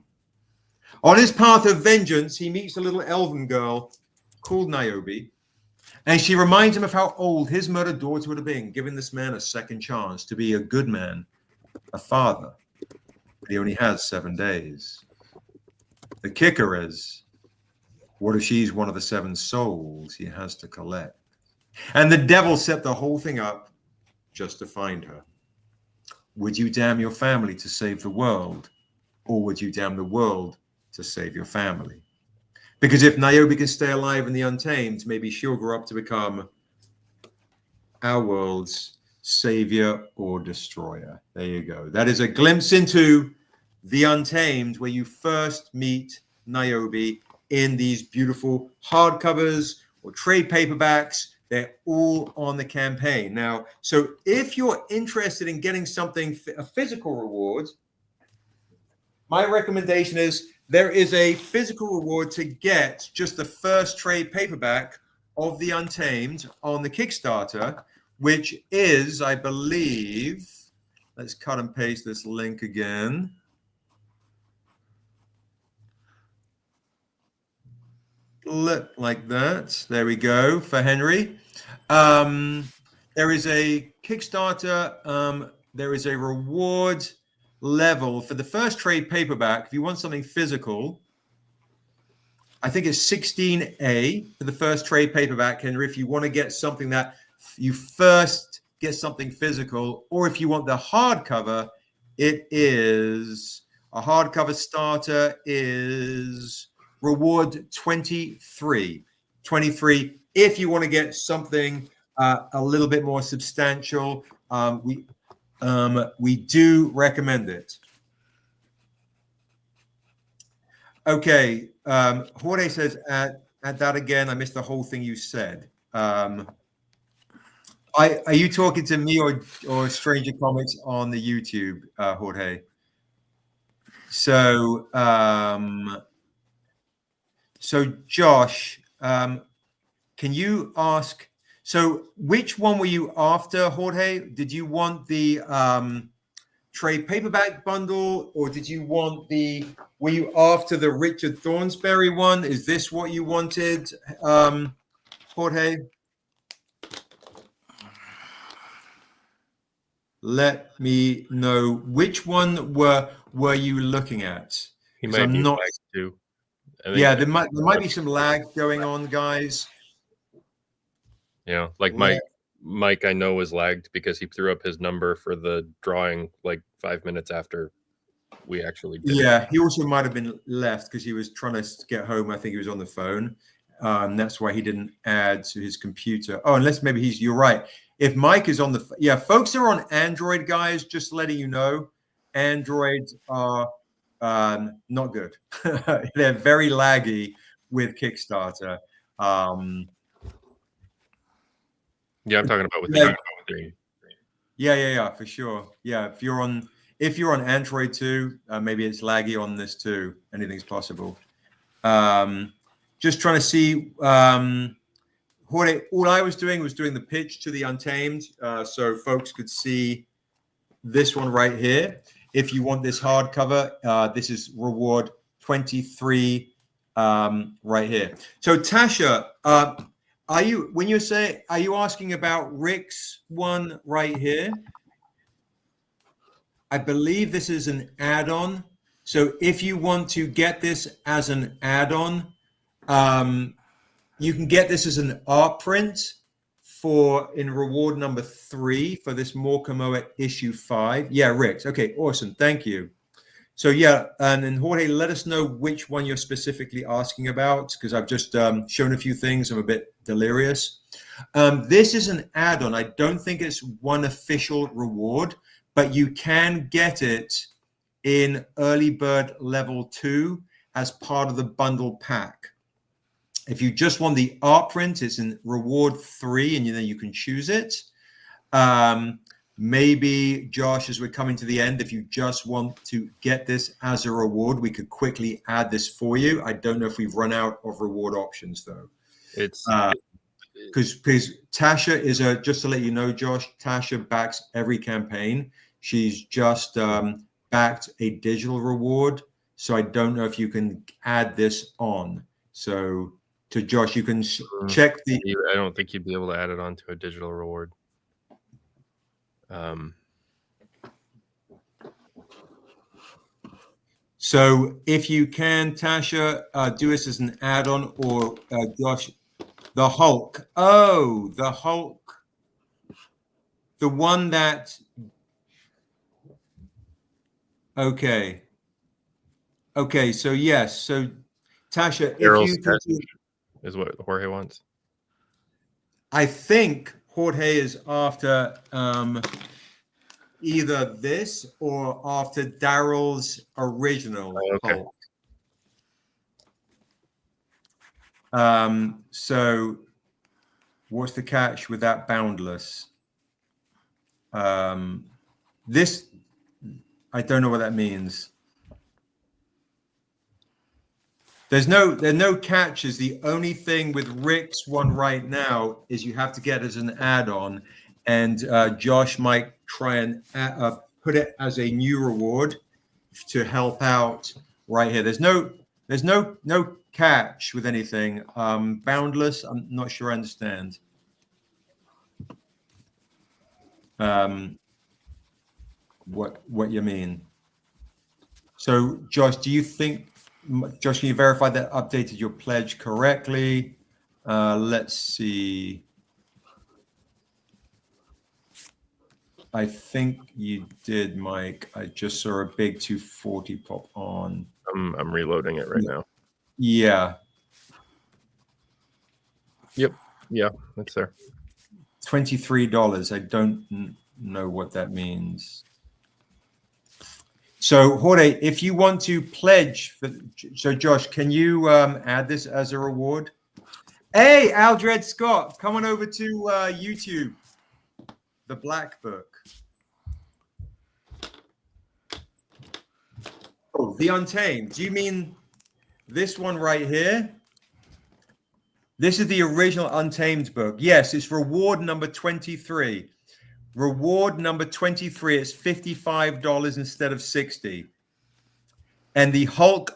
On his path of vengeance, he meets a little elven girl called Niobe. And she reminds him of how old his murdered daughter would have been, giving this man a second chance to be a good man, a father. But he only has 7 days. The kicker is, what if she's one of the 7 souls he has to collect? And the devil set the whole thing up just to find her. Would you damn your family to save the world? Or would you damn the world to save your family? Because if Niobe can stay alive in the Untamed, maybe she'll grow up to become our world's savior or destroyer. There you go. That is a glimpse into the Untamed, where you first meet Niobe in these beautiful hardcovers or trade paperbacks. They're all on the campaign. Now, so if you're interested in getting something, a physical reward, my recommendation is there is a physical reward to get just the first trade paperback of The Untamed on the Kickstarter, which is, I believe, let's cut and paste this link again. flip like that. There we go for Henry. There is a Kickstarter. There is a reward level for the first trade paperback. If you want something physical, I think it's 16A for the first trade paperback, Henry. If you want to get something that you first get something physical, or if you want the hardcover, it is a hardcover starter is reward 23. 23. If you want to get something a little bit more substantial, we do recommend it. Okay, Jorge says, at that again, I missed the whole thing you said. Are you talking to me or Stranger Comics on the YouTube, Jorge? So, so Josh, can you ask? So, which one were you after, Jorge? Did you want the trade paperback bundle, or did you want the? Were you after the Richard Thornsberry one? Is this what you wanted, Jorge? Let me know which one were you looking at. He might be not too. Yeah, there might be some lag going on, guys. Yeah, like Mike, I know was lagged because he threw up his number for the drawing like 5 minutes after we actually did it. He also might have been left because he was trying to get home. I think he was on the phone. That's why he didn't add to his computer. Oh, unless maybe you're right. If Mike is on the, folks are on Android, guys, just letting you know, Androids are not good. They're very laggy with Kickstarter. Yeah, I'm talking about with the screen. Yeah, for sure. Yeah, if you're on Android too, maybe it's laggy on this too. Anything's possible. Just trying to see. Jorge, all I was doing the pitch to the Untamed, so folks could see this one right here. If you want this hardcover, this is reward 23 right here. So Tasha, are you asking about Rick's one right here? I believe this is an add-on. So if you want to get this as an add-on, you can get this as an art print in reward number 3 for this Morkamoa issue 5. Yeah, Rick. Okay, awesome. Thank you. So and then Jorge, let us know which one you're specifically asking about, because I've just shown a few things. I'm a bit delirious. This is an add-on. I don't think it's one official reward, but you can get it in early bird level 2 as part of the bundle pack. If you just want the art print, it's in reward 3, and you can choose it. Maybe, Josh, as we're coming to the end, if you just want to get this as a reward, we could quickly add this for you. I don't know if we've run out of reward options, though. It's because Tasha is just to let you know, Josh, Tasha backs every campaign. She's just backed a digital reward. So I don't know if you can add this on. So to Josh, you can check the. I don't think you'd be able to add it onto a digital reward. So if you can, Tasha, do this as an add-on, or Josh, the Hulk. Oh, the Hulk. The one that. Okay. Okay. So yes. So Tasha, if you could is what Jorge wants. I think Jorge is after either this or after Daryl's original Hulk. So what's the catch with that Boundless? This, I don't know what that means. There's no catches. The only thing with Rick's one right now is you have to get as an add-on, and Josh might try and put it as a new reward to help out right here. There's no There's no catch with anything. Boundless, I'm not sure I understand. What you mean? So, Josh, do you think, Josh, can you verify that updated your pledge correctly? Let's see. I think you did, Mike. I just saw a big 240 pop on. I'm reloading it right now. Yeah. Yep. Yeah, that's there. $23. I don't know what that means. So, Jorge, if you want to pledge, so Josh, can you add this as a reward? Hey, Aldred Scott, come on over to YouTube. The Black Book. Oh, The Untamed. Do you mean this one right here? This is the original Untamed book. Yes, it's reward number 23. Reward number 23. It's $55 instead of $60. And the Hulk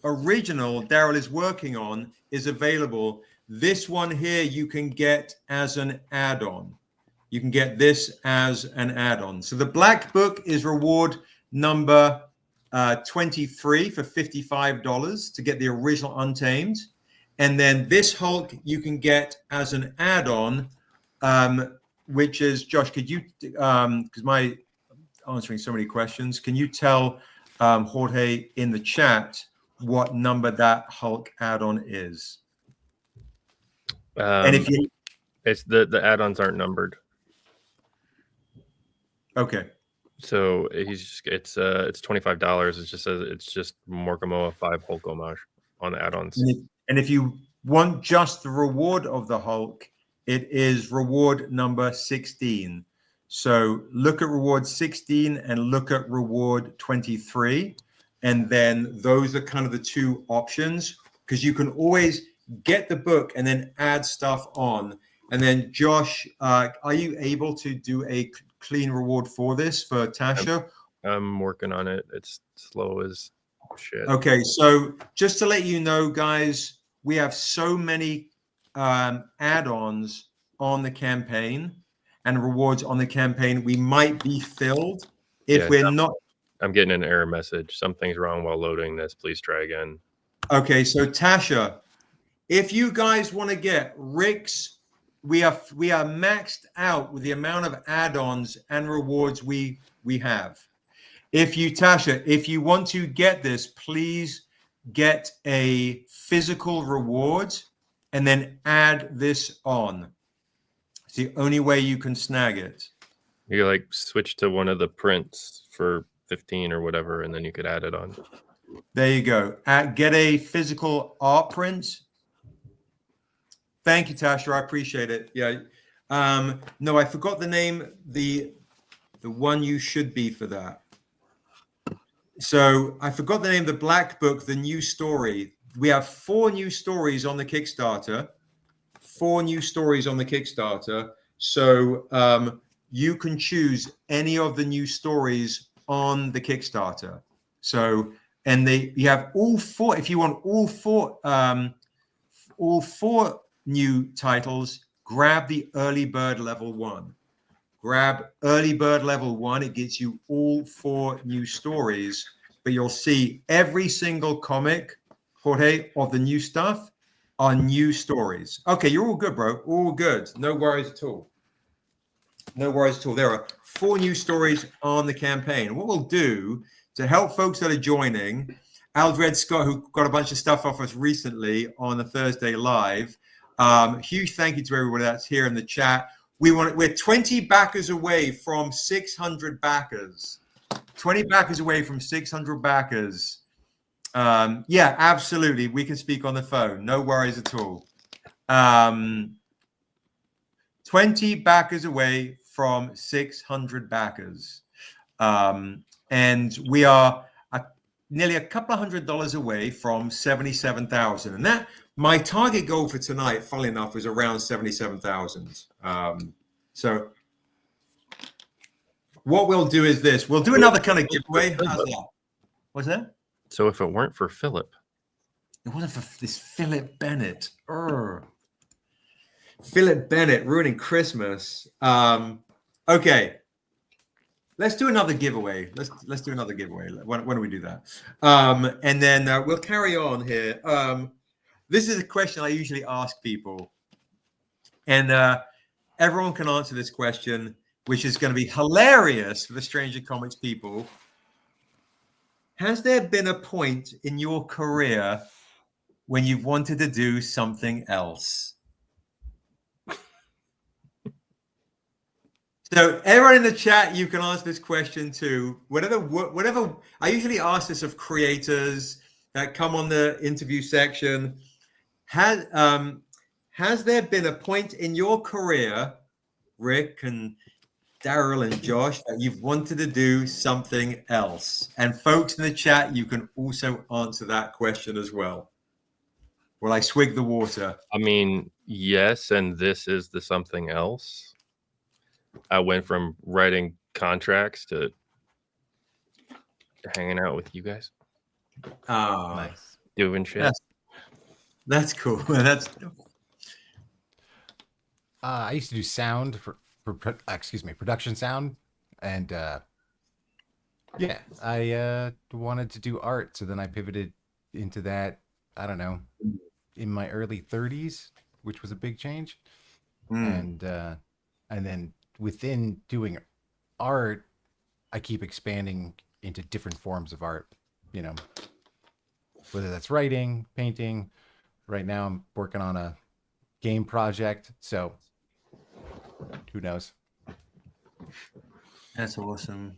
original Daryl is working on is available. This one here you can get as an add-on. You can get this as an add-on. So the Black Book is reward number 23 for $55 to get the original Untamed. And then this Hulk you can get as an add-on, which is, Josh, could you, because my answering so many questions, can you tell Jorge in the chat what number that Hulk add-on is? And if you, it's the add-ons aren't numbered. Okay. So it's $25. It just says it's just Morkamoa 5 Hulk homage on the add-ons. And if you want just the reward of the Hulk, it is reward number 16. So look at reward 16 and look at reward 23. And then those are kind of the two options, because you can always get the book and then add stuff on. And then Josh, are you able to do a clean reward for this for Tasha? I'm working on it. It's slow as shit. Okay, so just to let you know, guys, we have so many add-ons on the campaign and rewards on the campaign. We might be filled if we're not. I'm getting an error message. Something's wrong while loading this. Please try again. Okay, so Tasha, if you guys want to get Rick's, we are maxed out with the amount of add-ons and rewards we have. Tasha, if you want to get this, please get a physical reward and then add this on. It's the only way you can snag it. You like switch to one of the prints for 15 or whatever, and then you could add it on. There you go. Get a physical art print. Thank you, Tasha. I appreciate it. Yeah. No, I forgot the name. The one you should be for that. So I forgot the name of the Black Book, the new story. We have 4 new stories on the Kickstarter. 4 new stories on the Kickstarter. So you can choose any of the new stories on the Kickstarter. So, and you have all 4. If you want all four new titles, grab the early bird level 1. Grab early bird level 1. It gets you all 4 new stories, but you'll see every single comic, Jorge, of the new stuff are new stories. Okay, you're all good, bro. All good. No worries at all. No worries at all. There are 4 new stories on the campaign. What we'll do to help folks that are joining, Aldred Scott, who got a bunch of stuff off us recently on the Thursday live. Huge thank you to everybody that's here in the chat. We're 20 backers away from 600 backers. 20 backers away from 600 backers. Yeah, absolutely. We can speak on the phone. No worries at all. 20 backers away from 600 backers. And we are nearly a couple of $100 away from 77,000. And that, my target goal for tonight, funnily enough, was around 77,000. So what we'll do is this. We'll do another kind of giveaway. How's that? What's that? So if it weren't for Philip, It wasn't for this Philip Bennett. Philip Bennett ruining Christmas. Okay. Let's do another giveaway. Let's do another giveaway. Why don't we do that? And then we'll carry on here. This is a question I usually ask people, and everyone can answer this question, which is going to be hilarious for the Stranger Comics people. Has there been a point in your career when you've wanted to do something else? So everyone in the chat, you can answer this question too. Whatever. I usually ask this of creators that come on the interview section. Has there been a point in your career, Rick and Daryl and Josh, that you've wanted to do something else? And folks in the chat, you can also answer that question as well. Will I swig the water? I mean, yes, and this is the something else. I went from writing contracts to hanging out with you guys, Oh, Nice. doing shit. that's cool. That's I used to do sound for production sound, and yeah, I wanted to do art, so then I pivoted into that. I don't know, in my early 30s, which was a big change, and then within doing art, I keep expanding into different forms of art. You know, whether that's writing, painting. Right now, I'm working on a game project, so who knows? That's awesome.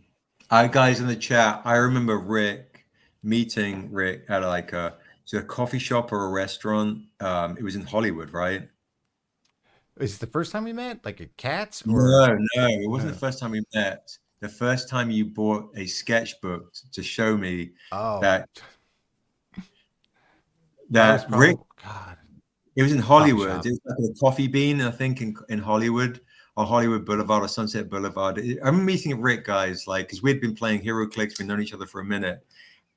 Guys in the chat, I remember meeting Rick at like a coffee shop or a restaurant. It was in Hollywood, right? Is it the first time we met? Like at Cats? No, it wasn't the first time we met. The first time you bought a sketchbook to show me that Rick. God. It was in Hollywood. It was like a Coffee Bean, I think, in Hollywood, on Hollywood Boulevard or Sunset Boulevard. I remember meeting Rick, guys, like, because we'd been playing Hero Clicks, we'd known each other for a minute,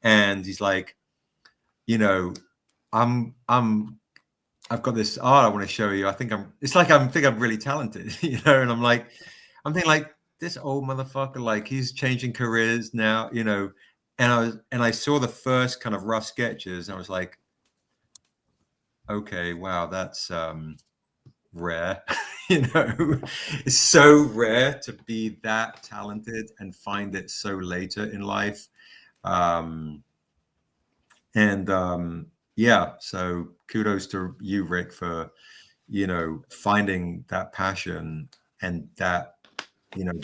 and he's like, you know, I've got this art I want to show you. I think I'm really talented, you know, and I'm thinking like this old motherfucker, like he's changing careers now, you know, and I saw the first kind of rough sketches, and I was like, okay, wow, that's rare. You know, it's so rare to be that talented and find it so later in life. Yeah, so kudos to you, Rick, for, you know, finding that passion and that, you know,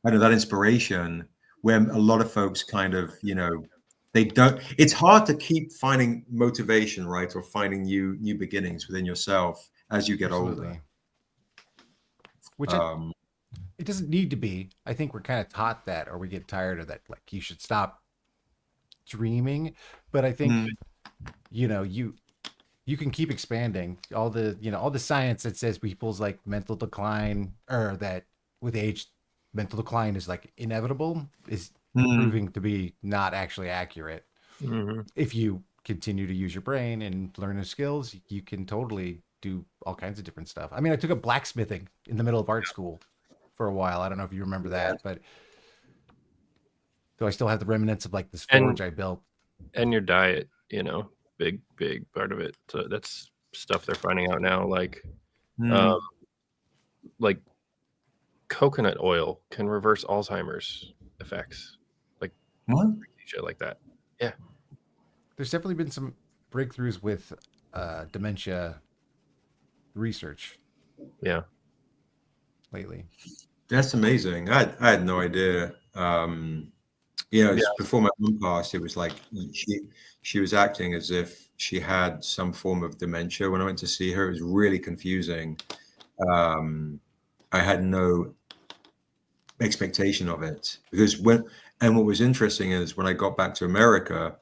I know that inspiration where a lot of folks kind of, you know, they don't, it's hard to keep finding motivation, right? Or finding new beginnings within yourself as you get older. Which it doesn't need to be. I think we're kind of taught that, or we get tired of that. Like you should stop dreaming. But I think, you know, you can keep expanding. All the science that says people's like mental decline, or that with age, mental decline is like inevitable, is proving to be not actually accurate. If you continue to use your brain and learn new skills, you can totally do all kinds of different stuff. I mean, I took up blacksmithing in the middle of art school for a while. I don't know if you remember that, but so I still have the remnants of like this forge I built. And your diet, you know, big part of it. So that's stuff they're finding out now, like coconut oil can reverse Alzheimer's effects, like shit like that. Yeah, there's definitely been some breakthroughs with dementia research. Yeah, lately. That's amazing. I had no idea. You know, before my mom passed, it was like she was acting as if she had some form of dementia. When I went to see her, it was really confusing. I had no expectation of it, because what was interesting is when I got back to America,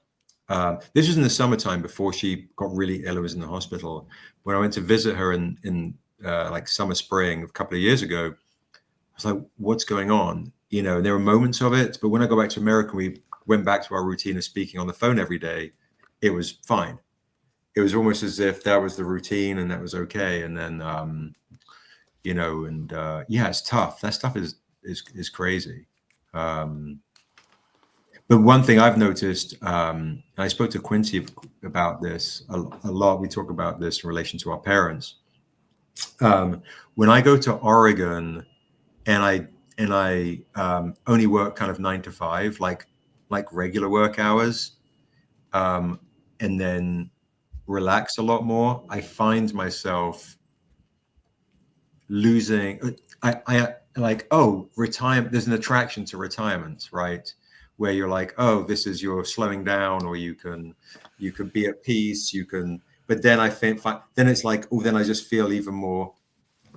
this was in the summertime before she got really ill and was in the hospital. When I went to visit her in like summer, spring a couple of years ago, I was like, what's going on? You know, there were moments of it, but when I go back to America, we went back to our routine of speaking on the phone every day, it was fine. It was almost as if that was the routine and that was okay. And then, you know, and yeah, it's tough. That stuff is crazy. But one thing I've noticed, I spoke to Quincy about this a lot. We talk about this in relation to our parents. When I go to Oregon and I only work kind of 9 to 5, like regular work hours, and then relax a lot more, I find myself losing. I like, oh, retirement. There's an attraction to retirement, right? Where you're like, oh, this is you're slowing down, or you can be at peace. You can, but then I think then it's like, oh, then I just feel even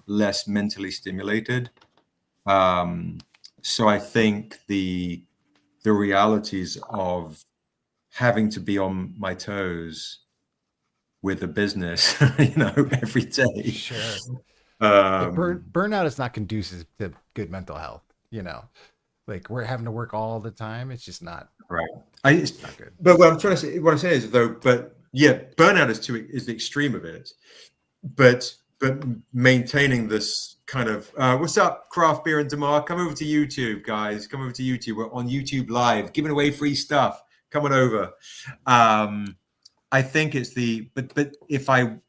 less mentally stimulated. So I think the realities of having to be on my toes with a business, you know, every day. Sure. Burnout is not conducive to good mental health, you know. Like, we're having to work all the time. It's just not right. It's not good. But what I'm trying to say, is though, but yeah, burnout is the extreme of it. But maintaining this kind of what's up, Craft Beer and Damar? Come over to YouTube, guys. Come over to YouTube. We're on YouTube Live, giving away free stuff. Come on over. I think it's but I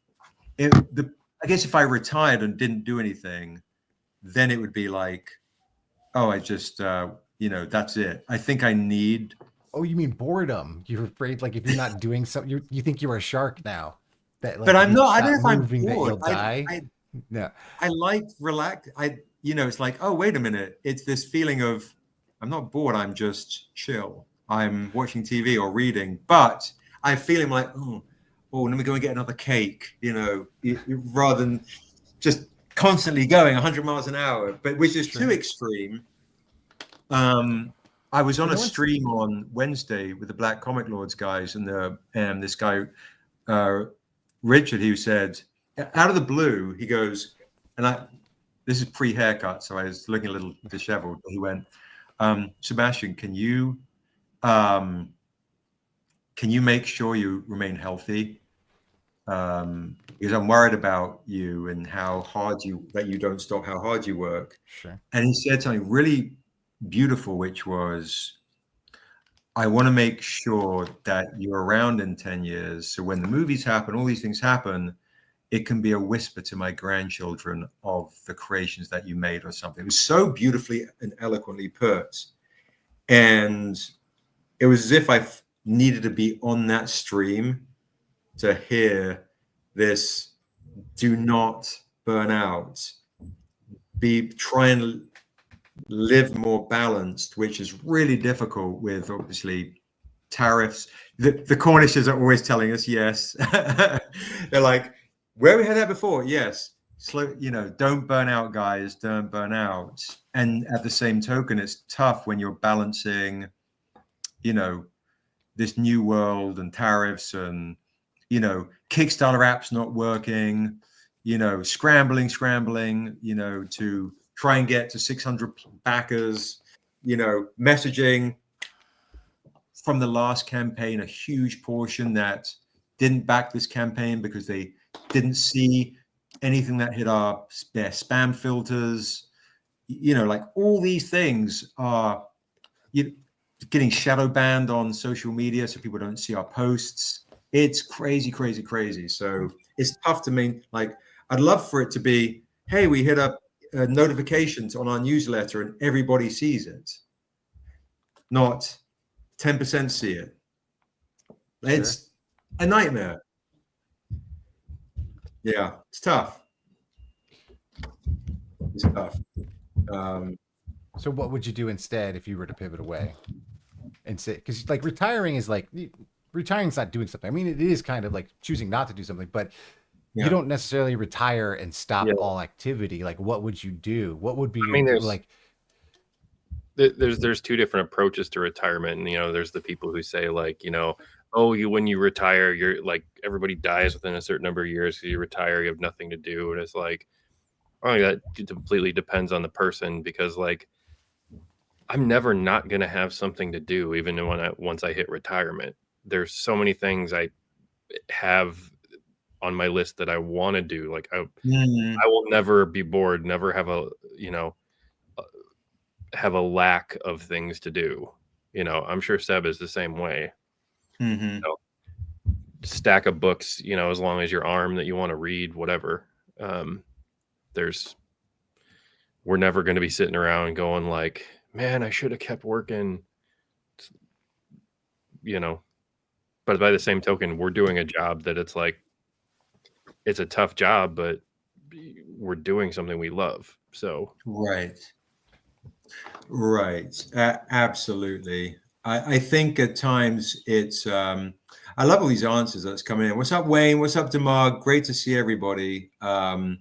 guess if I retired and didn't do anything, then it would be like, oh, I just, you know, that's it. I think I need. Oh, you mean boredom? You're afraid, like, if you're not doing something, you think you're a shark now. That, like, but I'm not. I don't know if I'm moving, that bored. you'll die. No. I like relax. You know, it's like, oh, wait a minute. It's this feeling of, I'm not bored. I'm just chill. I'm watching TV or reading, but I'm feeling like, oh, let me go and get another cake. You know, rather than just constantly going 100 miles an hour, but which is too extreme. I was on a stream on Wednesday with the Black Comic Lords guys, and this guy, Richard, who said, out of the blue, he goes, and this is pre-haircut, so I was looking a little disheveled. He went, Sebastian, can you make sure you remain healthy? Because I'm worried about you and how hard you don't stop, how hard you work. Sure. And he said something really beautiful, which was, I want to make sure that you're around in 10 years. So when the movies happen, all these things happen, it can be a whisper to my grandchildren of the creations that you made or something. It was so beautifully and eloquently put. And it was as if I needed to be on that stream to hear this: do not burn out, try and live more balanced, which is really difficult with obviously tariffs. The Cornishes are always telling us yes. They're like, where we had that before, yes, slow, you know, don't burn out, guys, don't burn out. And at the same token, it's tough when you're balancing, you know, this new world and tariffs and, you know, Kickstarter apps not working, you know, scrambling, you know, to try and get to 600 backers, you know, messaging from the last campaign, a huge portion that didn't back this campaign because they didn't see anything that hit their spam filters, you know, like all these things are getting shadow banned on social media so people don't see our posts. It's crazy. So it's tough to like, I'd love for it to be, hey, we hit up notifications on our newsletter and everybody sees it. Not 10% see it. It's a nightmare. Yeah, it's tough. It's tough. So what would you do instead if you were to pivot away and say, because like retiring's not doing something. I mean, it is kind of like choosing not to do something, but you don't necessarily retire and stop all activity. Like, what would you do? What would be there's two different approaches to retirement. And, you know, there's the people who say like, you know, oh, when you retire, you're like, everybody dies within a certain number of years. So you retire, you have nothing to do. And it's like, oh, that completely depends on the person, because like I'm never not going to have something to do, even once I hit retirement. There's so many things I have on my list that I want to do. Like I will never be bored, never have a, have a lack of things to do. I'm sure Seb is the same way. Stack of books, as long as your arm that you want to read, whatever. We're never going to be sitting around going like, man, I should have kept working, but by the same token, we're doing a job that it's like, it's a tough job, but we're doing something we love. So, right. Absolutely. I think at times it's, I love all these answers that's coming in. What's up, Wayne? What's up, Damar? Great to see everybody. One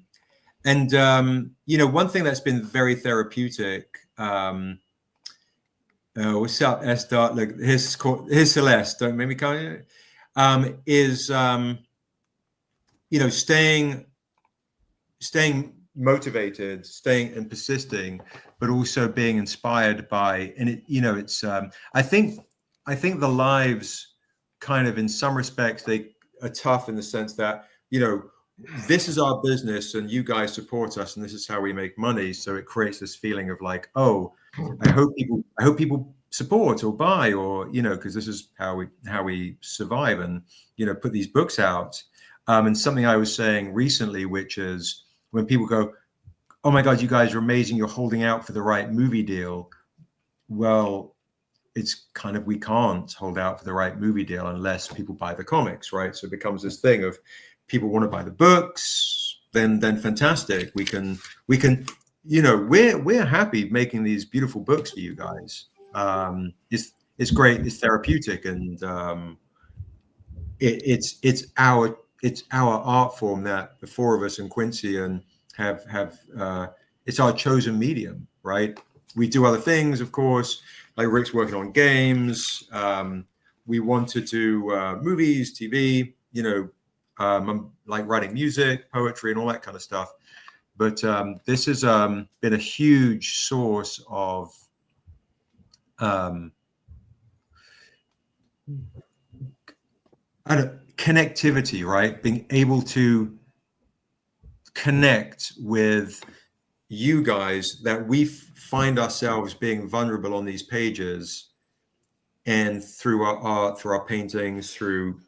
thing that's been very therapeutic, what's up, S. Dot? Look, here's Celeste. Don't make me call you. Is staying motivated, staying and persisting, but also being inspired by. And I think the lives kind of, in some respects, they are tough in the sense that this is our business and you guys support us and this is how we make money. So it creates this feeling of like, oh, I hope people support or buy, or because this is how we survive and put these books out. And something I was saying recently, which is when people go, oh my God, you guys are amazing, you're holding out for the right movie deal. Well, it's kind of, we can't hold out for the right movie deal unless people buy the comics, right? So it becomes this thing of, people want to buy the books, then fantastic. We can, we're happy making these beautiful books for you guys. It's great, it's therapeutic, and it's our art form that the four of us and Quincy and have it's our chosen medium, right? We do other things, of course, like Rick's working on games. We want to do movies, TV, I'm like writing music, poetry, and all that kind of stuff. But this has been a huge source of connectivity, right? Being able to connect with you guys, that we find ourselves being vulnerable on these pages, and through our art, through our paintings, through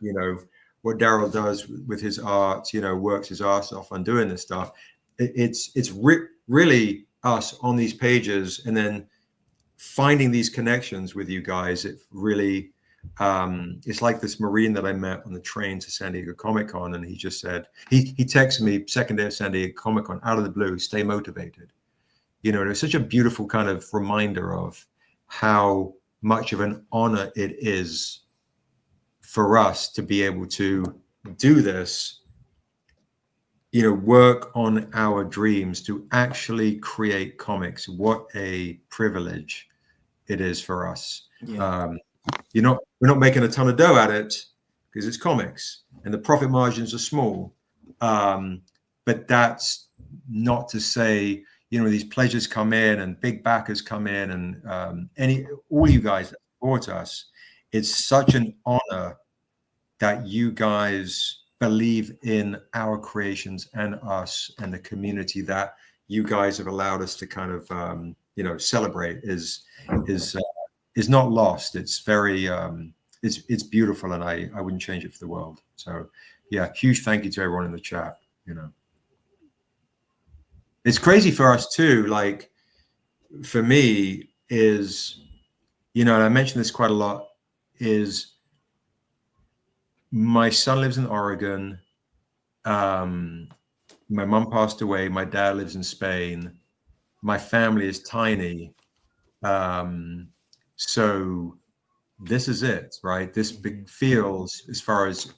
what Daryl does with his art, works his ass off on doing this stuff. It's really us on these pages, and then finding these connections with you guys. It really, it's like this Marine that I met on the train to San Diego Comic-Con, and he just said, he texted me second day of San Diego Comic-Con out of the blue, stay motivated. It was such a beautiful kind of reminder of how much of an honor it is for us to be able to do this, work on our dreams, to actually create comics. What a privilege it is for us. Yeah. We're not making a ton of dough at it because it's comics and the profit margins are small. But that's not to say, these pledges come in and big backers come in, and all you guys that support us. It's such an honor that you guys believe in our creations and us and the community that you guys have allowed us to kind of, celebrate is not lost. It's very, it's beautiful, and I wouldn't change it for the world. So yeah, huge thank you to everyone in the chat. It's crazy for us too. Like for me is, and I mention this quite a lot, is my son lives in Oregon. My mom passed away. My dad lives in Spain. My family is tiny. So this is it, right? This feels, as far as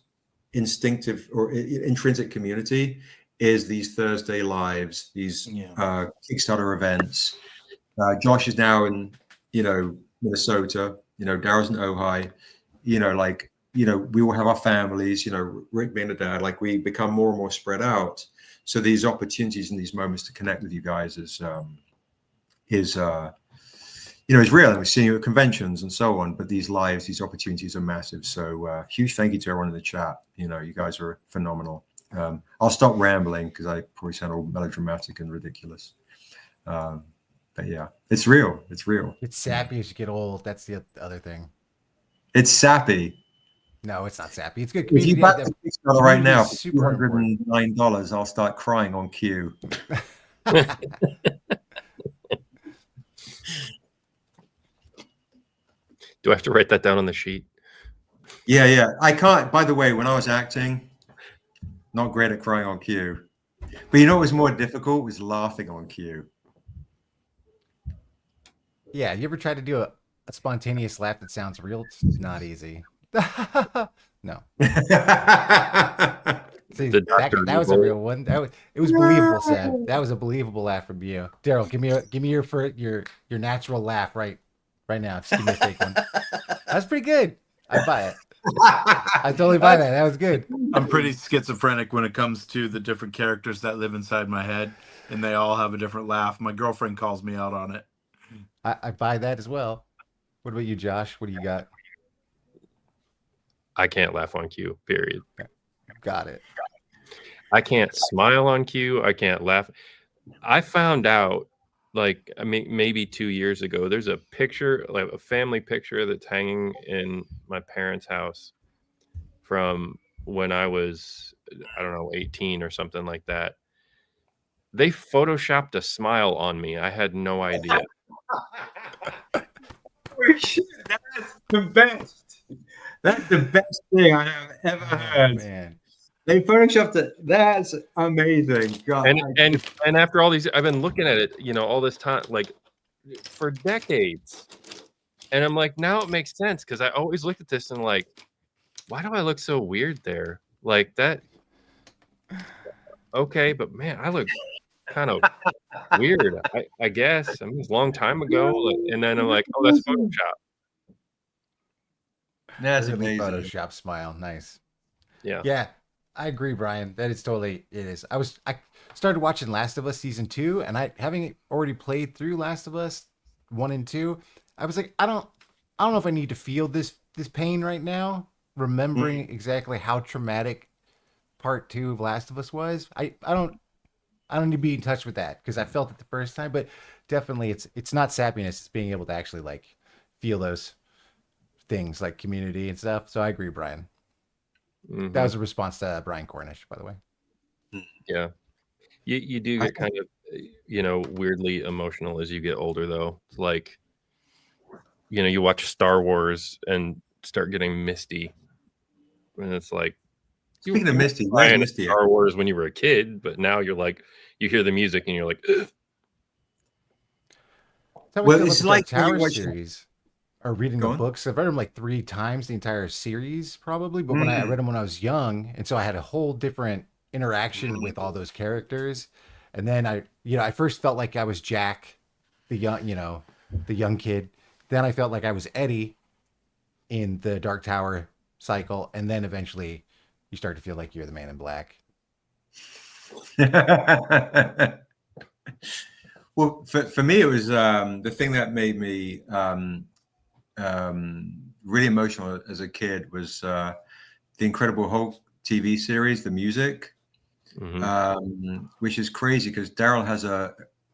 instinctive or intrinsic community, is these Thursday lives, these Kickstarter events. Josh is now in, Minnesota. Daryl's in Ojai. We will have our families, Rick being a dad, like we become more and more spread out. So these opportunities and these moments to connect with you guys is it's real. And we're seeing it at conventions and so on. But these lives, these opportunities are massive. So huge thank you to everyone in the chat. You guys are phenomenal. I'll stop rambling because I probably sound all melodramatic and ridiculous. But yeah, it's real. It's real. It's sappy as you get old. That's the other thing. It's sappy. No, it's not sappy. It's good. If you back the Kickstarter right now for super important. $209, I'll start crying on cue. Do I have to write that down on the sheet? Yeah. I can't. By the way, when I was acting, not great at crying on cue. But you know what was more difficult was laughing on cue. Yeah, you ever tried to do a spontaneous laugh that sounds real? It's not easy. No. See, that was a real one. It was believable, Seb. That was a believable laugh from you. Daryl, give me your natural laugh right now. Just give me a fake one. That's pretty good. I buy it. I totally buy that. That was good. I'm pretty schizophrenic when it comes to the different characters that live inside my head, and they all have a different laugh. My girlfriend calls me out on it. I buy that as well. What about you, Josh? What do you got? I can't laugh on cue, period. Got it. I can't smile on cue. I can't laugh. I found out, like, I mean, maybe 2 years ago, there's a picture, like a family picture that's hanging in my parents' house from when I was, I don't know, 18 or something like that. They photoshopped a smile on me. I had no idea. That's the best. That's the best thing I have ever heard. Man. They photoshopped it. That's amazing. God. And after all these, I've been looking at it, all this time, like for decades. And I'm like, now it makes sense because I always looked at this and like, why do I look so weird there? Like that. Okay, but man, I look kind of weird. I guess. I mean, it's a long time ago. And then I'm like, oh, that's Photoshop. That's Really amazing. Photoshop smile. Nice. Yeah. Yeah. I agree, Brian. That is totally it is. I started watching Last of Us season 2, and having already played through Last of Us 1 and 2, I was like, I don't know if I need to feel this pain right now, remembering exactly how traumatic part 2 of Last of Us was. I don't need to be in touch with that because I felt it the first time, but definitely it's not sappiness, it's being able to actually like feel those things like community and stuff. So I agree, Brian. Mm-hmm. That was a response to Brian Cornish, by the way. Yeah. You do get kind of, weirdly emotional as you get older, though. It's like, you watch Star Wars and start getting misty. And it's like, Speaking of Misty, where's Misty? Star Wars when you were a kid, but now you're like, you hear the music and you're like, ugh. Well, it's like the Tower series. Or reading the books. I've read them like 3 times, the entire series probably. But when I read them when I was young, and so I had a whole different interaction with all those characters. And then I first felt like I was Jack, the young kid. Then I felt like I was Eddie in the Dark Tower cycle, and then eventually you start to feel like you're the Man in Black. Well, for me, it was the thing that made me really emotional as a kid was the Incredible Hulk TV series, the music, which is crazy because Daryl has an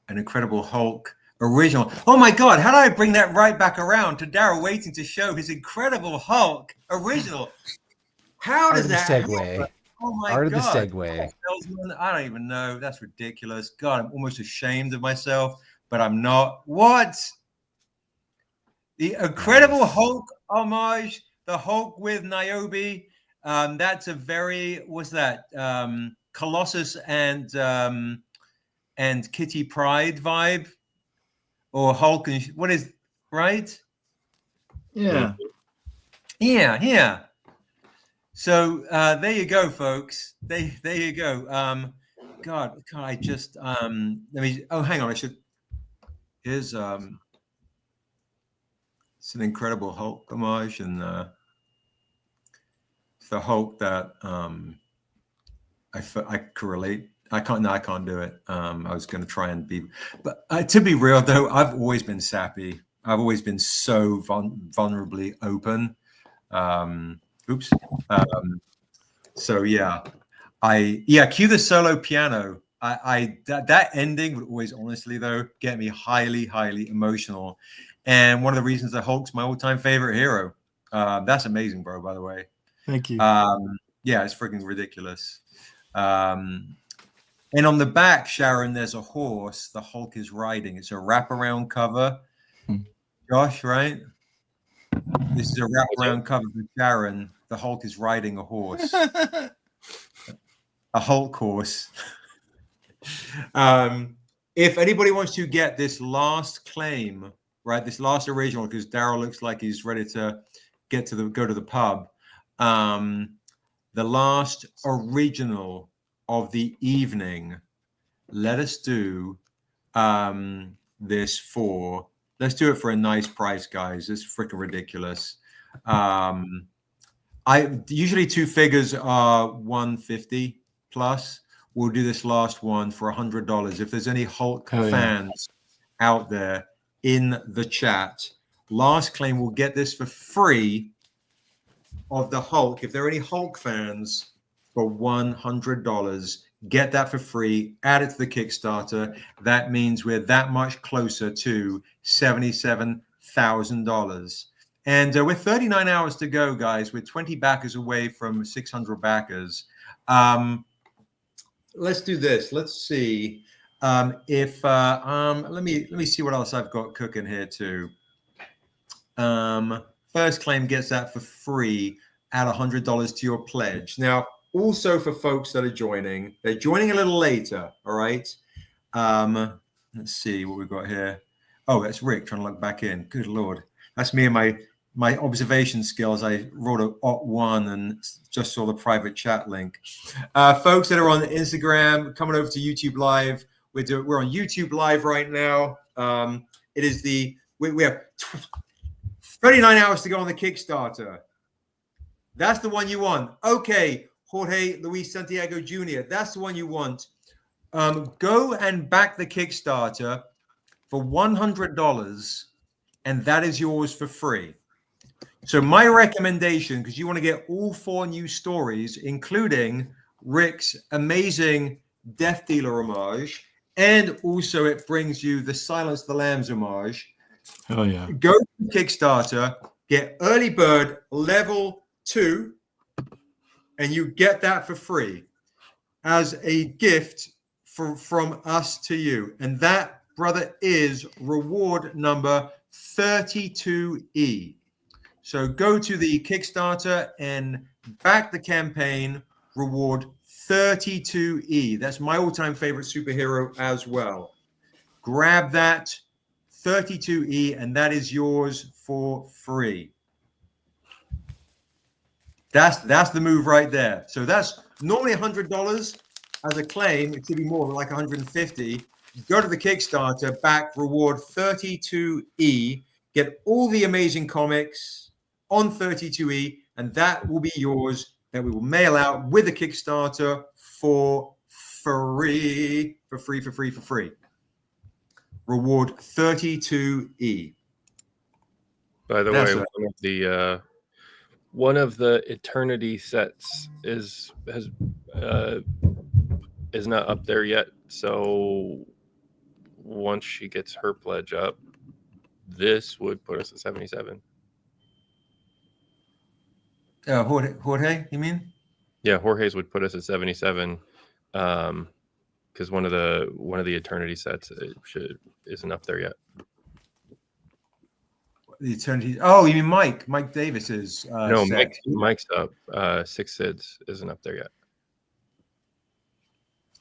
Incredible Hulk original. Oh my God, how did I bring that right back around to Daryl waiting to show his Incredible Hulk original? How does that segue? Oh my Art God. of the segue. I don't even know. That's ridiculous. God, I'm almost ashamed of myself, but I'm not. What? The Incredible Hulk homage, the Hulk with Niobe. That's a very, what's that? Colossus and Kitty Pryde vibe, or Hulk and what is right? Yeah. So there you go, folks. There you go. God, I just let me. Oh, hang on. I should. Here's it's an Incredible Hulk homage, and it's the Hulk that I could relate. I can't do it. I was going to try and be, but to be real though, I've always been sappy. I've always been so vulnerably open. So yeah, cue the solo piano. That ending would always, honestly though, get me highly emotional. And one of the reasons that Hulk's my all-time favorite hero. That's amazing, bro. By the way, Thank you. yeah, it's freaking ridiculous. And on the back, Sharon, there's a horse the Hulk is riding. It's a wraparound cover. Josh, right? This is a wraparound cover for Sharon. The Hulk is riding a horse. A Hulk horse. If anybody wants to get this last claim, right, this last original, because Daryl looks like he's ready to go to the pub. The last original of the evening. Let us do let's do it for a nice price, guys. It's freaking ridiculous. I usually 2 figures are $150 plus. We'll do this last one for $100. If there's any Hulk fans out there in the chat, last claim will get this for free of the Hulk. If there are any Hulk fans, for $100, get that for free, add it to the Kickstarter. That means we're that much closer to $77,000. And we're 39 hours to go, guys. We're 20 backers away from 600 backers. Let's do this. Let's see let me see what else I've got cooking here too. First claim gets that for free. Add $100 to your pledge. Now, also for folks that are joining, they're joining a little later. All right. Let's see what we've got here. Oh, that's Rick trying to log back in. Good Lord. That's me and my observation skills. I wrote a @1 and just saw the private chat link. Folks that are on Instagram, coming over to YouTube Live. We're on YouTube Live right now. It is we have 39 hours to go on the Kickstarter. That's the one you want. Okay, Jorge Luis Santiago Jr. That's the one you want. Go and back the Kickstarter for $100, and that is yours for free. So my recommendation, because you want to get all 4 new stories, including Rick's amazing Death Dealer homage, and also it brings you the Silence of the Lambs homage. Oh yeah. Go to Kickstarter, get early bird level 2, and you get that for free as a gift from us to you. And that, brother, is reward number 32E. So go to the Kickstarter and back the campaign, reward 32E. That's my all-time favorite superhero as well. Grab that 32E, and that is yours for free. That's the move right there. So that's normally $100 as a claim. It should be more, like $150. Go to the Kickstarter, back reward 32E, get all the amazing comics on 32E, and that will be yours. That we will mail out with the Kickstarter for free. Reward 32E. By the way, one of the Eternity sets is not up there yet. So once she gets her pledge up, this would put us at 77. Jorge, you mean? Yeah, Jorge's would put us at 77. Because one of the Eternity sets isn't up there yet. The Eternity. Oh, you mean Mike? Mike Davis's no, set. Mike's up. Six Sids isn't up there yet.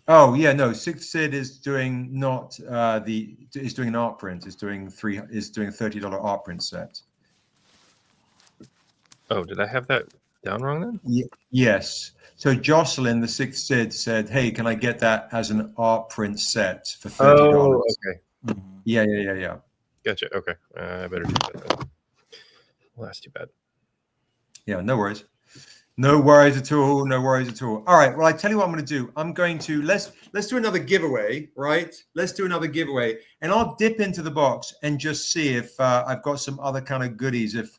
Oh yeah, no. Six Sid is doing not is doing an art print. Is doing a $30 art print set. Oh, did I have that down wrong then? Yes. So Jocelyn, the Sixth Sid, said, "Hey, can I get that as an art print set for $30?" Oh, okay. Yeah. Gotcha. Okay, I better do that then. Well, that's too bad. Yeah, no worries. No worries at all. No worries at all. All right. Well, I tell you what I'm going to do. I'm going to let's do another giveaway, right? Let's do another giveaway, and I'll dip into the box and just see if I've got some other kind of goodies. If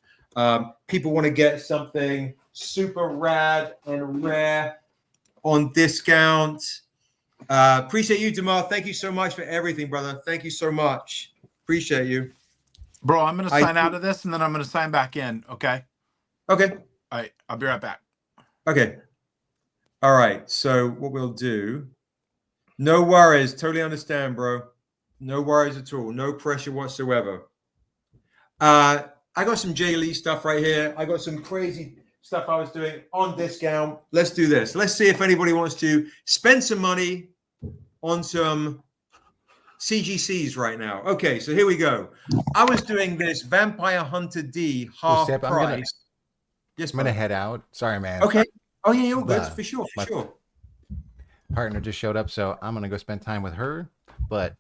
people want to get something super rad and rare on discount. Appreciate you, Jamal. Thank you so much for everything, brother. Thank you so much. Appreciate you. Bro, I'm going to sign out of this, and then I'm going to sign back in, okay? Okay. All right, I'll be right back. Okay. All right. So what we'll do, no worries. Totally understand, bro. No worries at all. No pressure whatsoever. I got some Jay Lee stuff right here. I got some crazy stuff I was doing on discount. Let's do this. Let's see if anybody wants to spend some money on some CGCs right now. Okay, so here we go. I was doing this Vampire Hunter D half Seb, price. I'm gonna head out. Sorry, man. Okay. Oh yeah, you're good for sure. For sure. Partner just showed up, so I'm gonna go spend time with her. But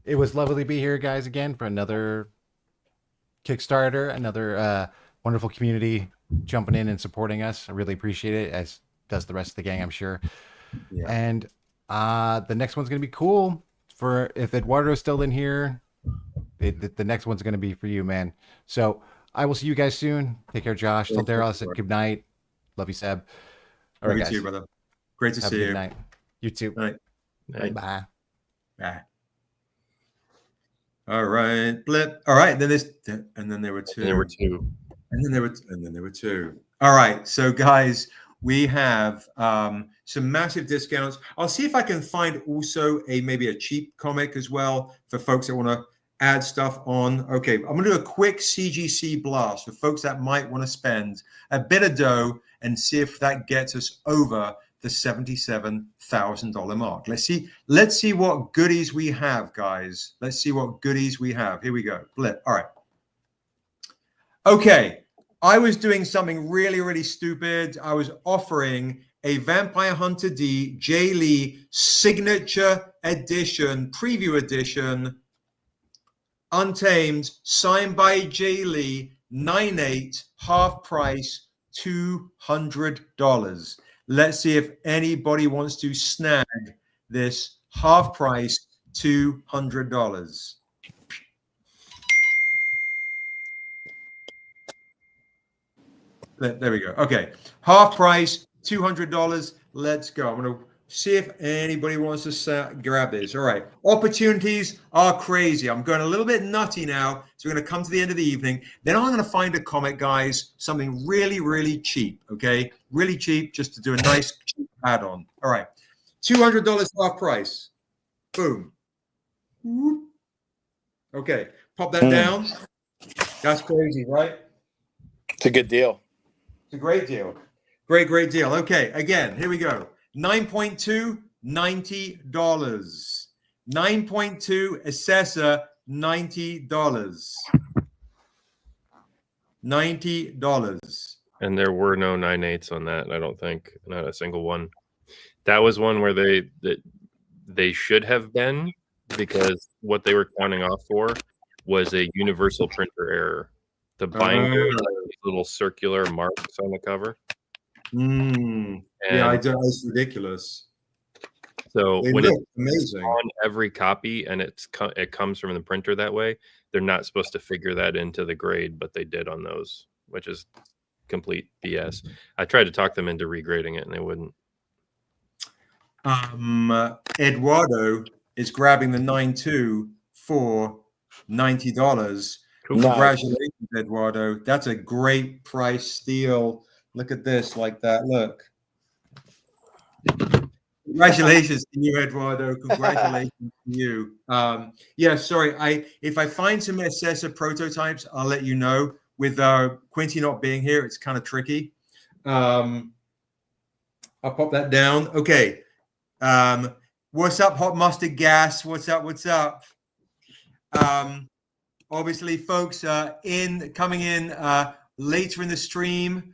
it was lovely to be here, guys, again for another Kickstarter, another wonderful community jumping in and supporting us. I really appreciate it, as does the rest of the gang, I'm sure. Yeah. And the next one's gonna be cool. For if Eduardo's still in here, the next one's gonna be for you, man. So I will see you guys soon. Take care, Josh. Tell Daryl I said good night. Love you, Seb. All right, guys. You, brother. Great to see you. Good night. You too. Night. Bye. Bye. All right. Blip. All right. Then this, and then there were two. And there were two. And then there were two. All right. So, guys, we have some massive discounts. I'll see if I can find also maybe a cheap comic as well for folks that want to add stuff on. Okay, I'm gonna do a quick CGC blast for folks that might want to spend a bit of dough and see if that gets us over the $77,000 mark. Let's see what goodies we have, guys. Let's see what goodies we have. Here we go. Blip. All right. Okay, I was doing something really, really stupid. I was offering a Vampire Hunter D Jay Lee signature edition, preview edition, Untamed, signed by Jay Lee, 9/8, half price, $200. Let's see if anybody wants to snag this half price, $200. There we go. Okay, half price, $200. Let's go. I'm going to see if anybody wants to grab this. All right. Opportunities are crazy. I'm going a little bit nutty now. So we're going to come to the end of the evening. Then I'm going to find a comic, guys, something really, really cheap. Okay. Really cheap, just to do a nice cheap add-on. All right. $200 half price. Boom. Okay. Pop that down. That's crazy, right? It's a good deal. It's a great deal. Great deal. Okay. Again, here we go. 9.2, $90. 9.2 assessor, $90. $90. And there were no 9/8s on that. I don't think, not a single one. That was one where they should have been, because what they were counting off for was a universal printer error. The binder had these little circular marks on the cover. Yeah, I don't. It's ridiculous. So they when look it's amazing on every copy and it comes from the printer that way, they're not supposed to figure that into the grade, but they did on those, which is complete BS. I tried to talk them into regrading it and they wouldn't. Eduardo is grabbing the 9.2 for $90. Cool. Congratulations, Eduardo. That's a great price steal. Look at this, like that. Look. Congratulations to you, Eduardo. Congratulations to you. Yeah, sorry. If I find some assessor prototypes, I'll let you know. With Quincy not being here, it's kind of tricky. I'll pop that down. Okay. What's up, Hot Mustard Gas? What's up? Obviously, folks, coming in later in the stream.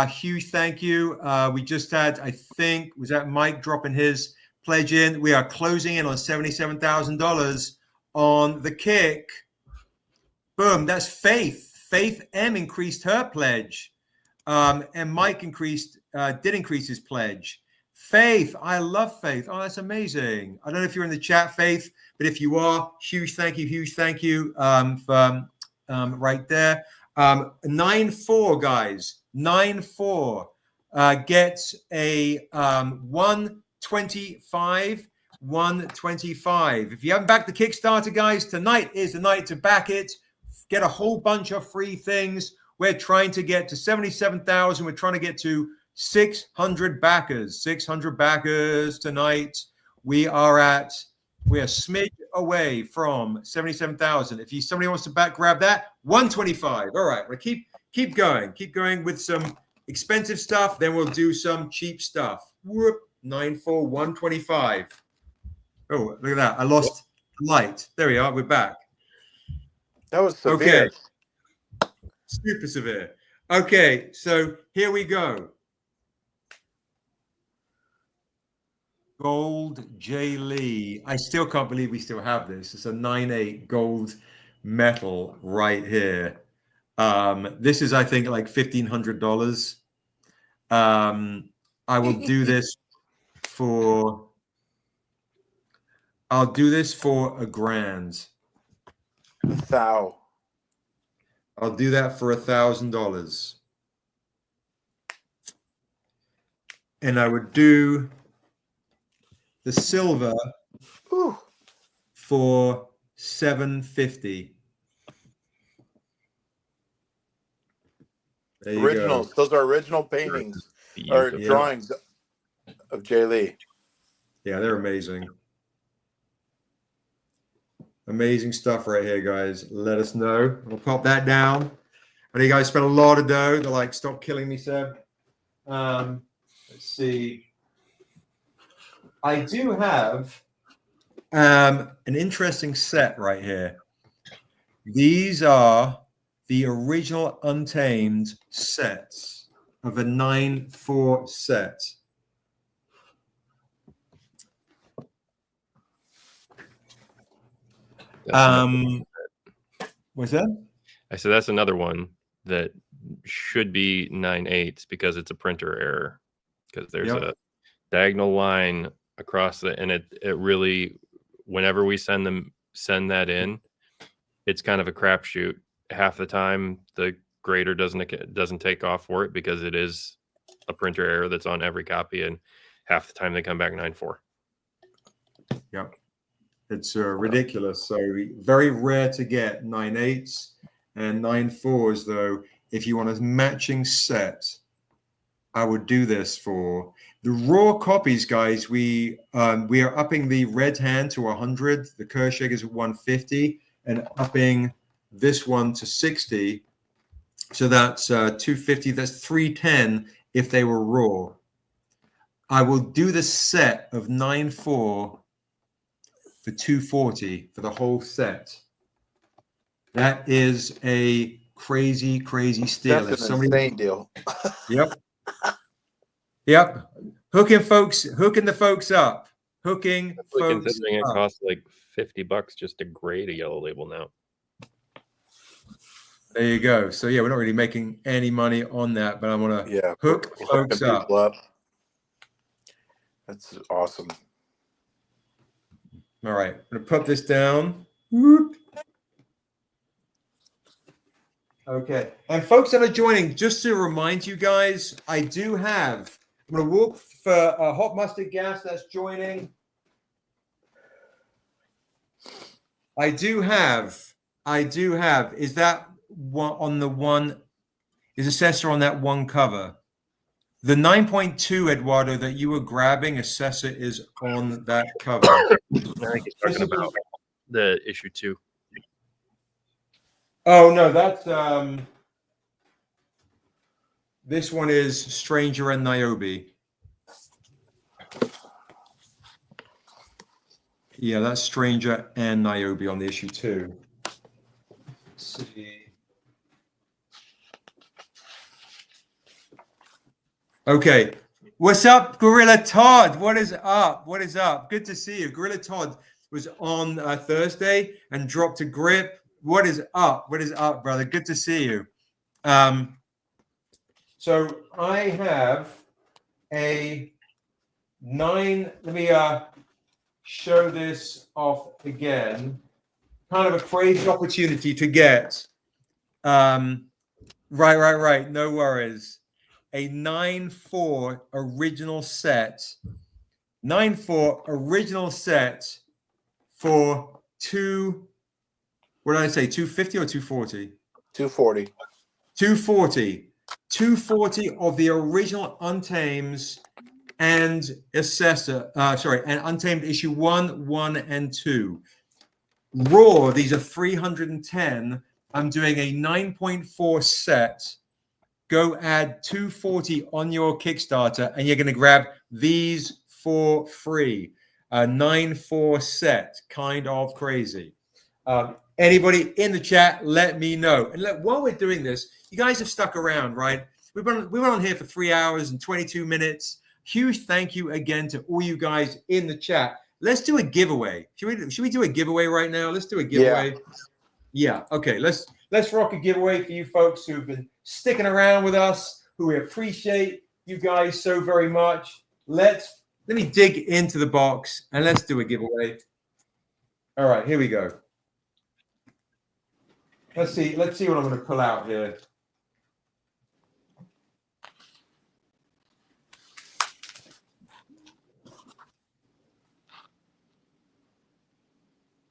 Huge thank you. We just had, I think, was that Mike dropping his pledge in? We are closing in on $77,000 on the kick. Boom. That's Faith. Faith M increased her pledge. And Mike did increase his pledge. Faith, I love Faith. Oh, that's amazing. I don't know if you're in the chat, Faith, but if you are, huge thank you for right there. 9-4, guys. 9-4 gets a 125. 125. If you haven't backed the Kickstarter, guys, tonight is the night to back it. Get a whole bunch of free things. We're trying to get to 77,000. We're trying to get to 600 backers. 600 backers tonight. We are a smidge away from 77,000. If somebody wants to grab that, 125. All right, we'll keep going. Keep going with some expensive stuff. Then we'll do some cheap stuff. Whoop, 9-4, 125. Oh, look at that. I lost light. There we are. We're back. That was severe. Okay. Super severe. Okay, so here we go. Gold J. Lee. I still can't believe we still have this. It's a 9.8 gold metal right here. This is, I think, like $1,500. I will do this for... I'll do this for $1,000. I'll do that for $1,000. And I would do the silver for $750. There you Originals. go. Those are original paintings or drawings of Jay Lee. Yeah, they're amazing. Amazing stuff right here, guys. Let us know. We'll pop that down. I know you guys spent a lot of dough. They're like, stop killing me, Seb. Let's see. I do have an interesting set right here. These are the original Untamed sets of a 9-4 set. What's that? I said that's another one that should be 9/8 because it's a printer error, because there's a diagonal line across the, and it really, whenever we send that in, it's kind of a crapshoot. Half the time the grader doesn't take off for it because it is a printer error that's on every copy, and half the time they come back 9/4. Yep. It's ridiculous. So very rare to get 9/8s and 9/4s, though. If you want a matching set, I would do this for the raw copies, guys. We are upping the red hand to 100. The Kershag is 150, and upping this one to 60. So that's 250. That's 310 if they were raw. I will do the set of 9/4 for 240 for the whole set. That is a crazy steal. That's an insane deal. Yep. Hooking the folks up. Hooking folks Considering it up. costs like $50 just to grade a yellow label now. There you go. So yeah, we're not really making any money on that, but I want to hook folks up. That's awesome. All right, I'm gonna put this down. Whoop. Okay, and folks that are joining, just to remind you guys, I do have. I'm gonna walk for Hot Mustard Gas that's joining. I do have. Is that one on the one? Is Assessor on that one cover? The 9.2, Eduardo, that you were grabbing, Assessor is on that cover. I think he's talking about the issue 2. Oh no, that's this one is Stranger and Niobe. Yeah, that's Stranger and Niobe on the issue 2. Let's see. Okay, what's up, Gorilla Todd? What is up? What is up? Good to see you. Gorilla Todd was on Thursday and dropped a grip. What is up? What is up, brother? Good to see you. So I have a 9. Let me show this off again. Kind of a crazy opportunity to get. Right. No worries. A 9-4 original set. 9-4 original set for what did I say? 250 or 240? 240. 240. 240 of the original Untames and Assessor. And Untamed issue 1, 1, and 2. Raw, these are 310. I'm doing a 9.4 set. Go add 240 on your Kickstarter, and you're going to grab these for free. A 9.4 set, kind of crazy. Anybody in the chat, let me know. And while we're doing this, you guys have stuck around, right? We've been on here for 3 hours and 22 minutes. Huge thank you again to all you guys in the chat. Let's do a giveaway. Should we do a giveaway right now? Let's do a giveaway. Yeah. Okay. Let's rock a giveaway for you folks who've been sticking around with us, who we appreciate you guys so very much. Let me dig into the box and let's do a giveaway. All right, here we go. Let's see what I'm going to pull out here.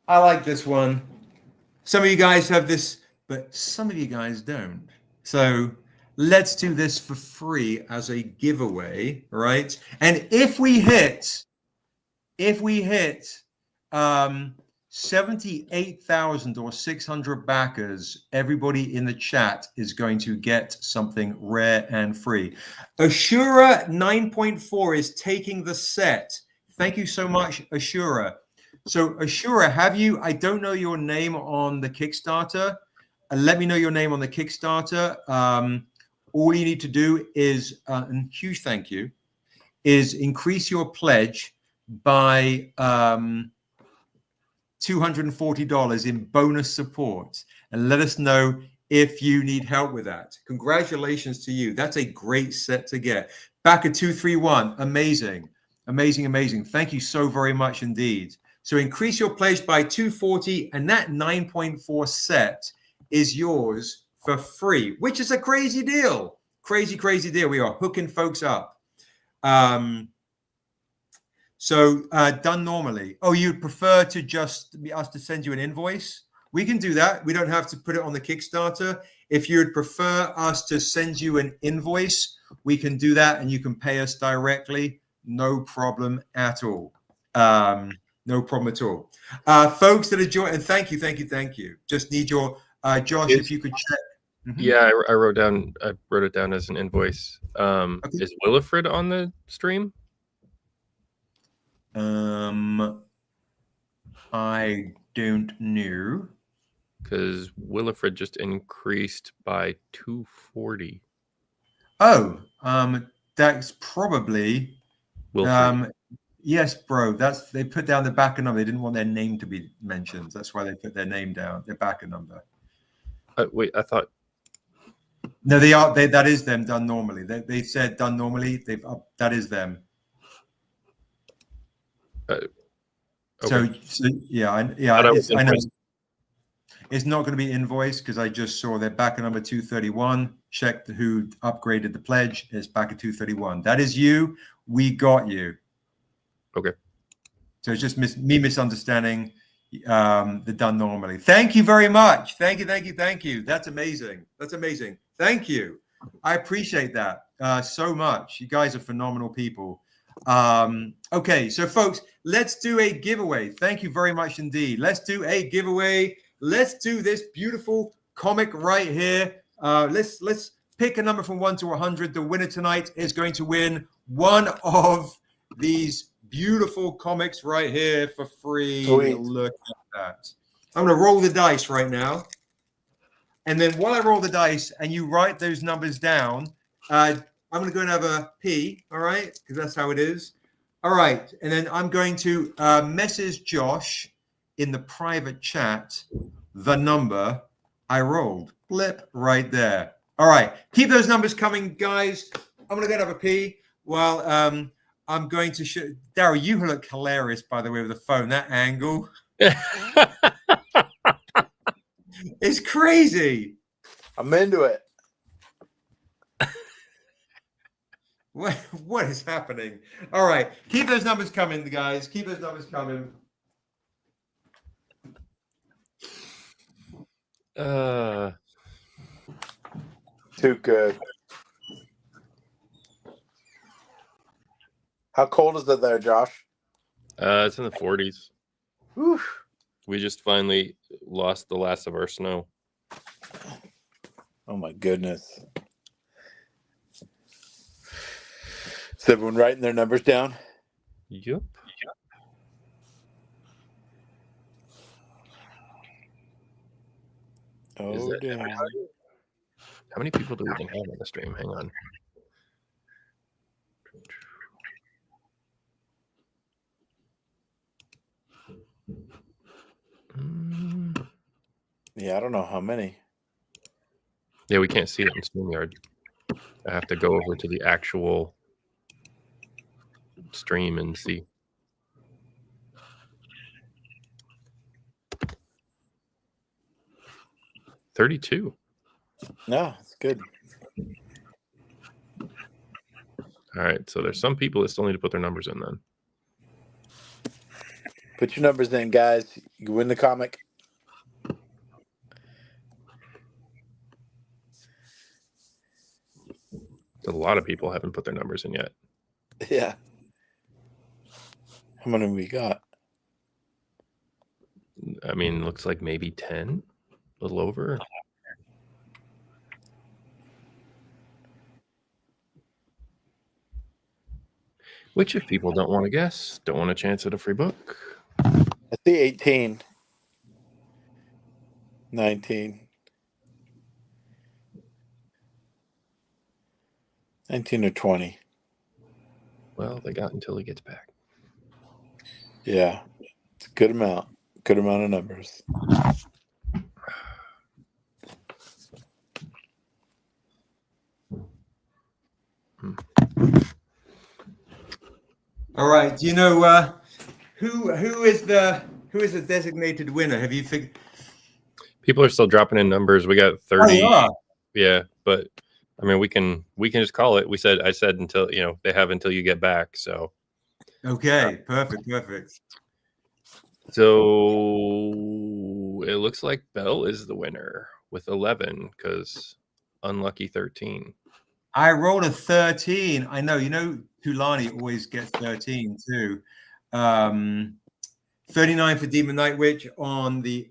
I like this one. Some of you guys have this, but some of you guys don't. So let's do this for free as a giveaway, right? And if we hit 78,000 or 600 backers, everybody in the chat is going to get something rare and free. Ashura 9.4 is taking the set. Thank you so much, Ashura. So Ashura, I don't know your name on the Kickstarter. Let me know your name on the Kickstarter. All you need to do is, and huge thank you, is increase your pledge by $240 in bonus support, and let us know if you need help with that. Congratulations to you. That's a great set to get. Back at 231. Amazing. Thank you so very much indeed. So increase your pledge by 240, and that 9.4 set is yours for free, which is a crazy deal. Crazy deal. We are hooking folks up. So done normally. Oh, you'd prefer to just be us to send you an invoice? We can do that. We don't have to put it on the Kickstarter. If you'd prefer us to send you an invoice, we can do that, and you can pay us directly. No problem at all. No problem at all. Folks that are joining, and thank you. Just need your Josh, if you could check. Mm-hmm. Yeah, I wrote it down as an invoice. Okay. Is Willifred on the stream? I don't know. Because Willifred just increased by 240. Oh, that's probably Wilfred. Yes, bro. They put down the backer number. They didn't want their name to be mentioned. That's why they put their name down, their backer number. Wait, I thought. No, they are. That is them done normally. They said done normally. That is them. Okay. So yeah, I know. It's not going to be invoiced because I just saw their backer number 231. Checked who upgraded the pledge. It's back at 231. That is you. We got you. Okay. So it's just me misunderstanding the done normally. Thank you very much. Thank you. That's amazing. Thank you. I appreciate that so much. You guys are phenomenal people. Okay, so folks, let's do a giveaway. Thank you very much indeed. Let's do a giveaway. Let's do this beautiful comic right here. Let's pick a number from 1 to 100. The winner tonight is going to win one of these beautiful comics right here for free. Sweet. Look at that. I'm going to roll the dice right now. And then while I roll the dice and you write those numbers down, I'm going to go and have a pee, all right? Because that's how it is. All right. And then I'm going to message Josh in the private chat the number I rolled. Blip right there. All right. Keep those numbers coming, guys. I'm going to go have a pee. Well, I'm going to show Daryl. You look hilarious, by the way, with the phone. That angle is crazy. I'm into it. What is happening? All right. Keep those numbers coming, guys. Keep those numbers coming. Too good. How cold is it there, Josh? It's in the 40s. Whew. We just finally lost the last of our snow. Oh my goodness. Is everyone writing their numbers down? Yep. Oh, damn. How many people do we even have on the stream? Hang on. Yeah, I don't know how many. Yeah, we can't see it in StreamYard. I have to go over to the actual stream and see. $32. No, it's good. All right, so there's some people that still need to put their numbers in then. Put your numbers in, guys. You win the comic. A lot of people haven't put their numbers in yet. Yeah. How many we got? I mean, looks like maybe 10, a little over. Which, if people don't want to guess, don't want a chance at a free book. I see 18. 19. 19 or 20. Well, they got until he gets back. Yeah. It's a good amount. Good amount of numbers. All right. Do you know who is the designated winner? Have you figured? People are still dropping in numbers. We got 30. Oh, Yeah, but I mean, we can just call it. I said until they have until you get back. So okay, perfect. So it looks like Bell is the winner with 11 because unlucky 13. I rolled a 13. I know. Tulani always gets 13 too. 39 for Demon Night Witch on the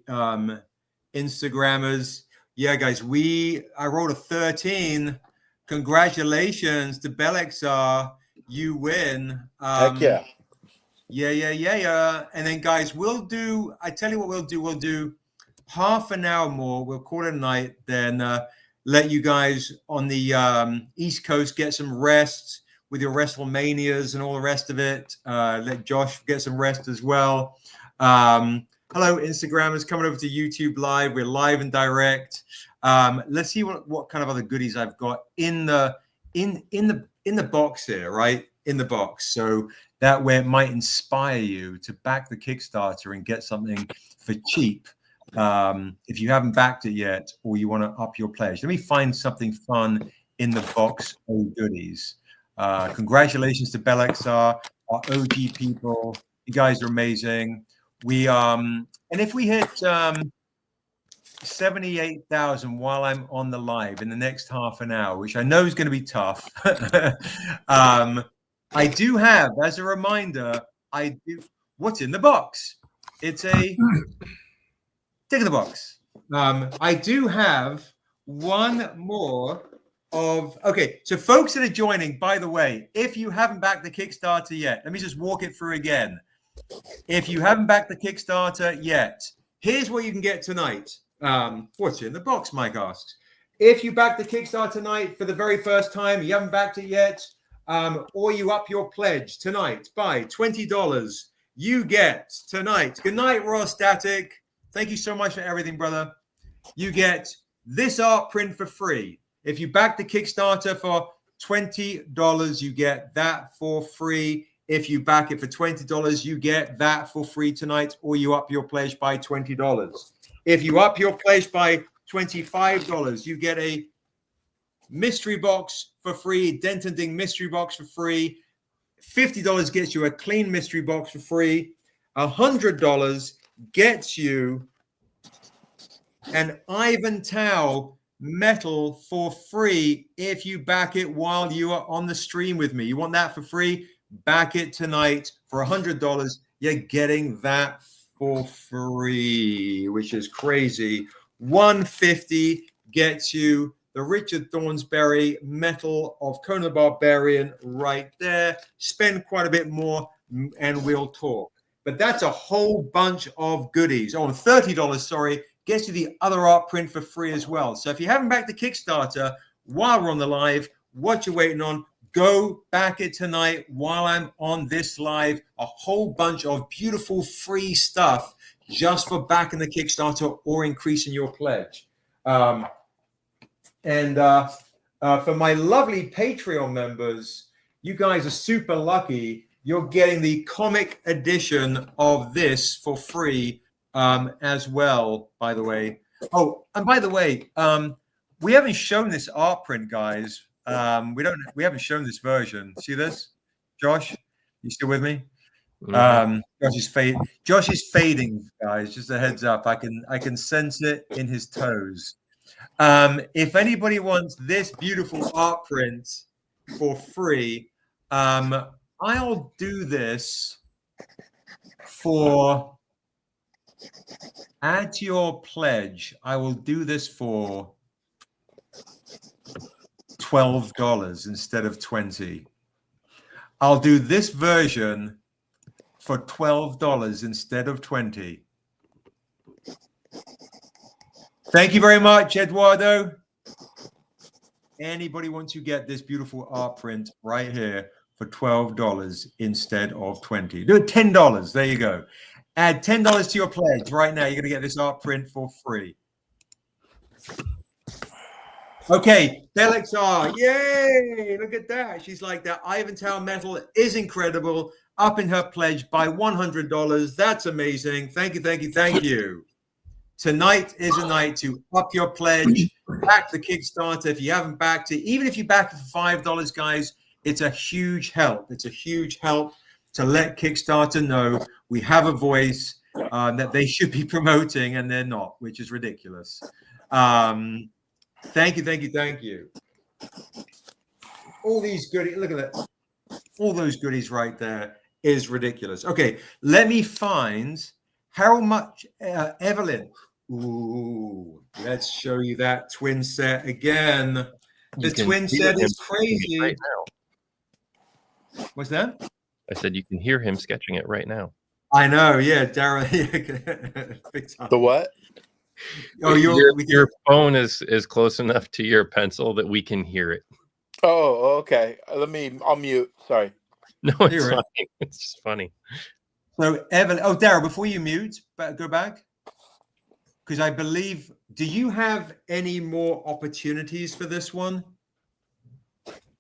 Instagrammers. Yeah, guys, I rolled a 13. Congratulations to Bellexar. You win. Heck yeah. Yeah. And then, guys, I tell you what we'll do half an hour more. We'll call it a night. Then let you guys on the East Coast get some rest with your WrestleManias and all the rest of it. Let Josh get some rest as well. Hello, Instagrammers coming over to YouTube Live. We're live and direct. Let's see what kind of other goodies I've got in the box here, right? In the box. So that way it might inspire you to back the Kickstarter and get something for cheap. If you haven't backed it yet or you want to up your pledge. Let me find something fun in the box of goodies. Congratulations to Bellexar, our OG people. You guys are amazing. And if we hit 78,000 while I'm on the live in the next half an hour, which I know is going to be tough. I do have, as a reminder, what's in the box? It's a tick in the box. I do have one more okay. So folks that are joining, by the way, if you haven't backed the Kickstarter yet, let me just walk it through again. If you haven't backed the Kickstarter yet, here's what you can get tonight. What's in the box, Mike asks. If you back the Kickstarter tonight for the very first time, you haven't backed it yet, or you up your pledge tonight by $20, you get tonight. Good night, Raw Static. Thank you so much for everything, brother. You get this art print for free. If you back the Kickstarter for $20, you get that for free. If you back it for $20, you get that for free tonight, or you up your pledge by $20. If you up your pledge by $25, you get a mystery box for free, Dent and Ding mystery box for free. $50 gets you a clean mystery box for free. $100 gets you an Ivan Tao metal for free if you back it while you are on the stream with me. You want that for free? Back it tonight for $100. You're getting that for free, which is crazy. $150 gets you the Richard Thornsberry Metal of Conan the Barbarian right there. Spend quite a bit more and we'll talk. But that's a whole bunch of goodies. Oh, and $30, sorry, gets you the other art print for free as well. So if you haven't backed the Kickstarter while we're on the live, what you're waiting on, go back it tonight while I'm on this live. A whole bunch of beautiful free stuff just for backing the Kickstarter or increasing your pledge. For my lovely Patreon members, you guys are super lucky. You're getting the comic edition of this for free as well, by the way. Oh, and by the way, we haven't shown this art print, guys. We haven't shown this version. See this? Josh, you still with me? Josh is fading, guys. Just a heads up. I can sense it in his toes. If anybody wants this beautiful art print for free, I'll do this for, add to your pledge, I will do this for $12 instead of $20. I'll do this version for $12 instead of $20. Thank you very much, Eduardo. Anybody want to get this beautiful art print right here for $12 instead of $20? Do it $10. There you go. Add $10 to your pledge right now. You're going to get this art print for free. Okay, Delexar, yay! Look at that. She's like, that Ivan Tao metal is incredible. Up in her pledge by $100. That's amazing. Thank you, thank you, thank you. Tonight is a night to up your pledge, back the Kickstarter. If you haven't backed it, even if you back it for $5, guys, it's a huge help. It's a huge help to let Kickstarter know we have a voice that they should be promoting, and they're not, which is ridiculous. Thank you, thank you, thank you. All these goodies, look at that. All those goodies right there is ridiculous. Okay, let me find how much, Evelyn. Ooh, let's show you that twin set again. The twin set is crazy. Right now. What's that? I said you can hear him sketching it right now. I know, yeah, Darren. The what? Oh, your phone is close enough to your pencil that we can hear it. Oh, okay. I'll mute. Sorry. No, it's fine. It's just funny. So, Evan, Darryl, before you mute, go back. Because I believe, do you have any more opportunities for this one?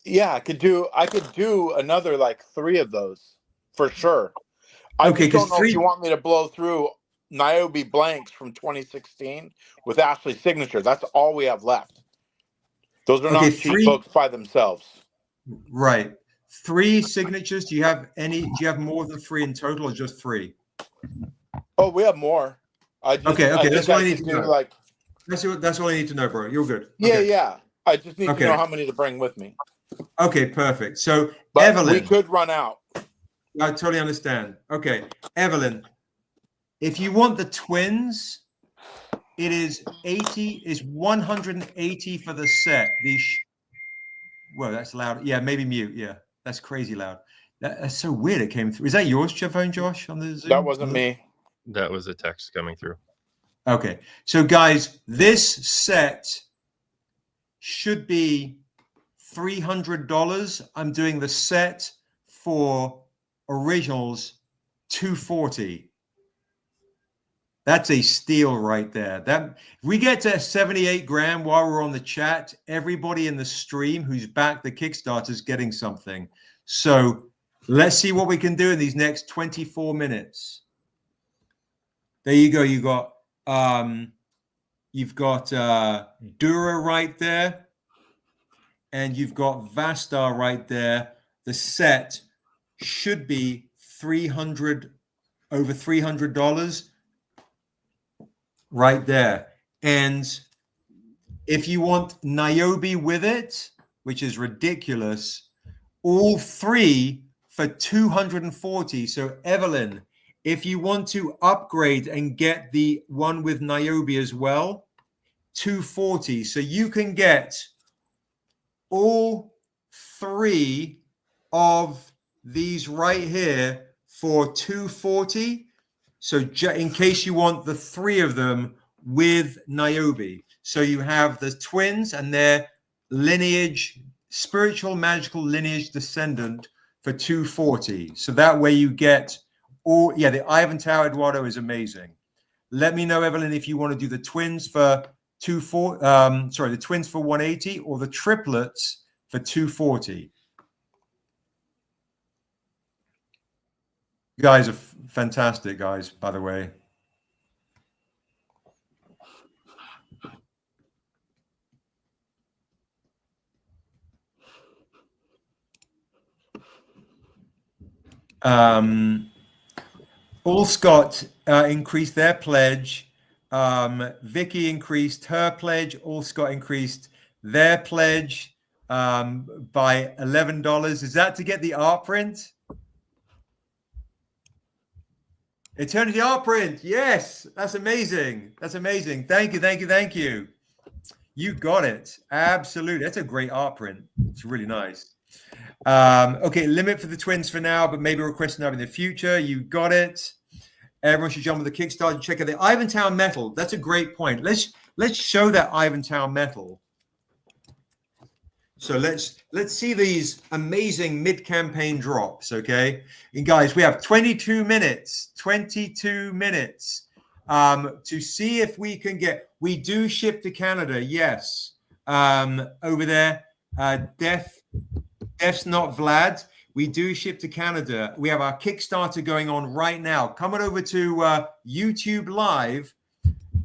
Yeah, I could do another like 3 of those for sure. I don't know if you want me to blow through Niobe blanks from 2016 with Ashley's signature. That's all we have left. Those are not cheap books by themselves. Right. 3 signatures. Do you have more than 3 in total, or just 3? Oh, we have more. Okay. That's all I need to know. That's all I need to know, bro. You're good. Yeah. I just need to know how many to bring with me. Okay, perfect. So, but Evelyn, we could run out. I totally understand. Okay, Evelyn, if you want the twins, it is 180 for the set. Well, that's loud. Yeah, maybe mute. Yeah, that's crazy loud. That's so weird. It came through. Is that yours, phone, Josh, on the Zoom? That wasn't me. That was a text coming through. Okay, so guys, this set should be $300. I'm doing the set for originals $240. That's a steal right there. That if we get to 78 grand while we're on the chat, everybody in the stream who's backed the Kickstarter is getting something. So let's see what we can do in these next 24 minutes. There you go. You've got Dura right there, and you've got Vastar right there. The set should be over $300 right there. And if you want Niobe with it, which is ridiculous, all three for 240. So Evelyn, if you want to upgrade and get the one with Niobe as well, 240. So you can get all three of these right here for 240. So in case you want the three of them with Niobe. So you have the twins and their lineage, spiritual magical lineage descendant for 240. So that way you get all, yeah, the Ivan Tower Eduardo is amazing. Let me know, Evelyn, if you want to do the twins for the twins for 180 or the triplets for 240. You guys are fantastic, guys, by the way. All Scott increased their pledge. Vicky increased her pledge. All Scott increased their pledge by $11. Is that to get the art print? Eternity art print. Yes, that's amazing. That's amazing. Thank you, thank you, thank you. You got it. Absolutely. That's a great art print. It's really nice. Okay, limit for the twins for now, but maybe request another in the future. You got it. Everyone should jump on the Kickstarter and check out the Ivantown metal. That's a great point. Let's show that Ivantown metal. So let's see these amazing mid-campaign drops, okay? And guys, we have 22 minutes to see if we can get. We do ship to Canada, yes. Over there, Def's not Vlad. We do ship to Canada. We have our Kickstarter going on right now. Coming over to YouTube Live.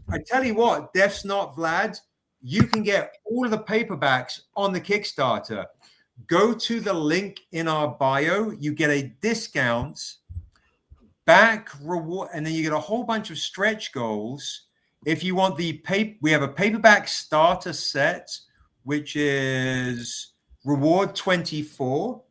I tell you what, Def's not Vlad. You can get all of the paperbacks on the Kickstarter. Go to the link in our bio. You get a discount, back reward, and then you get a whole bunch of stretch goals. If you want the paper, we have a paperback starter set, which is reward 24.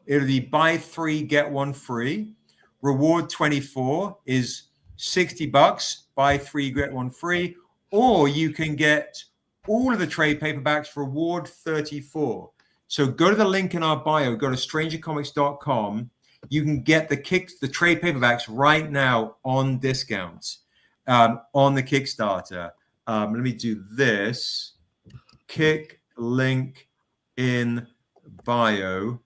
It'll be buy 3, get 1 free. Reward 24 is $60. Buy 3, get 1 free. Or you can get all of the trade paperbacks for reward 34. So go to the link in our bio, go to strangercomics.com. You can get the trade paperbacks right now on discounts on the Kickstarter. Let me do this. Kick link in bio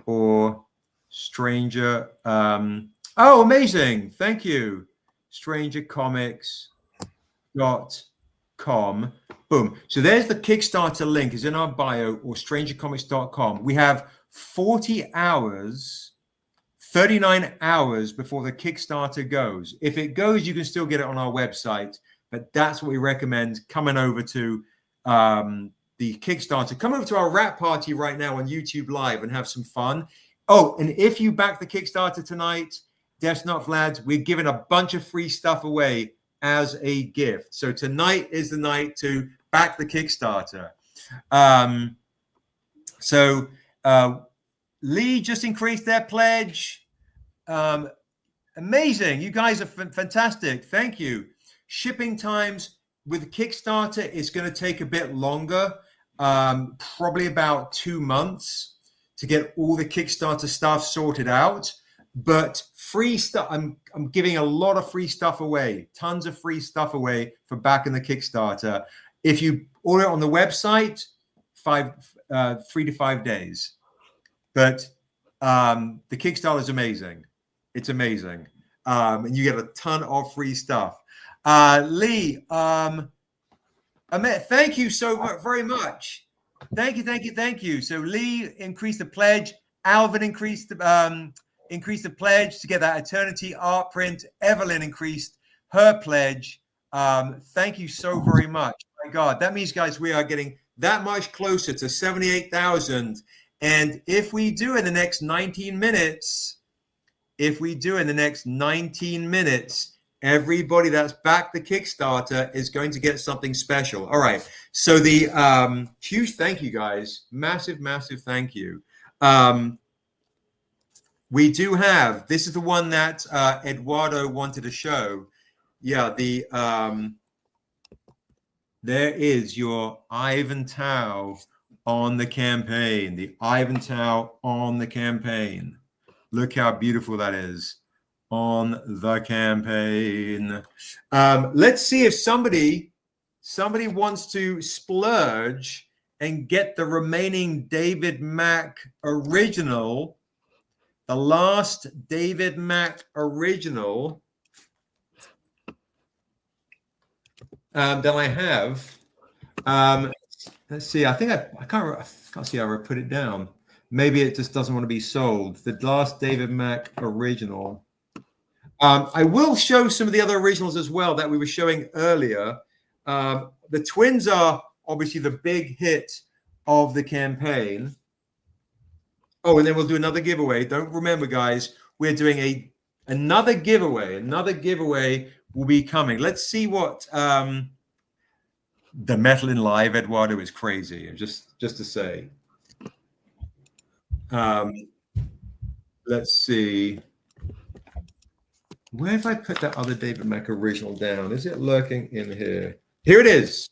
or Stranger. Oh, amazing. Thank you. strangercomics.com. Boom. So there's the Kickstarter link. Is in our bio or strangercomics.com. We have 40 hours, 39 hours before the Kickstarter goes. If it goes, you can still get it on our website, but that's what we recommend coming over to the Kickstarter. Come over to our rap party right now on YouTube Live and have some fun. Oh, and if you back the Kickstarter tonight, Def's Not Vlad, we're giving a bunch of free stuff away as a gift. So tonight is the night to back the Kickstarter. Lee just increased their pledge. Amazing. You guys are fantastic. Thank you. Shipping times with Kickstarter is going to take a bit longer, probably about 2 months to get all the Kickstarter stuff sorted out. But free stuff, I'm giving a lot of free stuff away, tons of free stuff away for backing the Kickstarter. If you order it on the website, 3 to 5 days. But the Kickstarter is amazing. It's amazing. And you get a ton of free stuff. Lee, Amit, thank you so much, very much. Thank you. So Lee increased the pledge. Alvin increased the pledge to get that Eternity art print. Evelyn increased her pledge. Thank you so very much. My God, that means, guys, we are getting that much closer to 78,000. And if we do in the next 19 minutes, everybody that's backed the Kickstarter is going to get something special. All right. So the huge thank you, guys. Massive thank you. We do have, this is the one that Eduardo wanted to show. Yeah, there is your Ivan on the campaign. The Ivan on the campaign. Look how beautiful that is on the campaign. Let's see if somebody wants to splurge and get the remaining David Mack original, the last David Mack original that I have. Let's see. I think I can't see how I put it down. Maybe it just doesn't want to be sold. The last David Mack original. I will show some of the other originals as well that we were showing earlier. The twins are obviously the big hit of the campaign. Oh, and then we'll do another giveaway. Don't remember, guys, we're doing another giveaway. Another giveaway will be coming. Let's see what the Metal in Live, Eduardo, is crazy. Just to say. Let's see. Where have I put that other David Mack original down? Is it lurking in here? Here it is.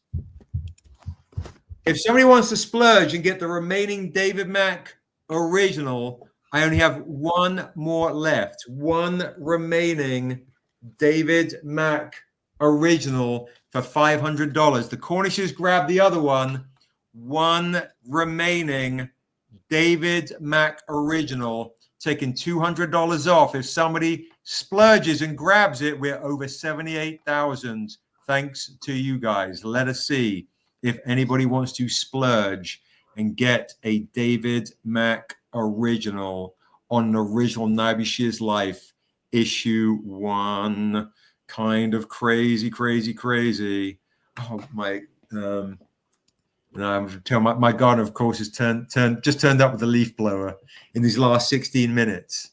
If somebody wants to splurge and get the remaining David Mack original, I only have one more left. One remaining David Mack original for $500. The Cornishes grabbed the other one. One remaining David Mack original, taking $200 off. If somebody splurges and grabs it, we're over 78,000. Thanks to you guys. Let us see if anybody wants to splurge and get a David Mack original on an original Niobe Shear's Life issue 1. Kind of crazy. Oh my! I'm telling my garden, of course, is turned up with a leaf blower in these last 16 minutes.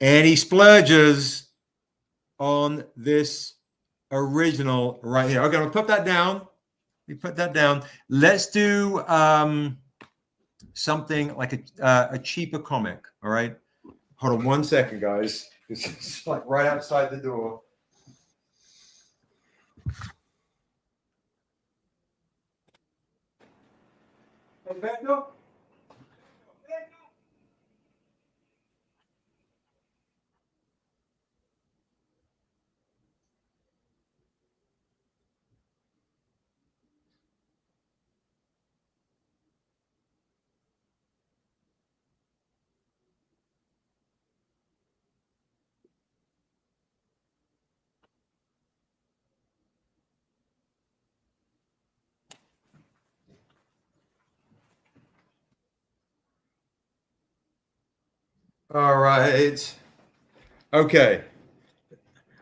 Any splurgers on this original right here? Okay, I'll put that down. We put that down. Let's do something like a cheaper comic. All right. Hold on 1 second, guys. It's like right outside the door. Alberto? All right. Okay.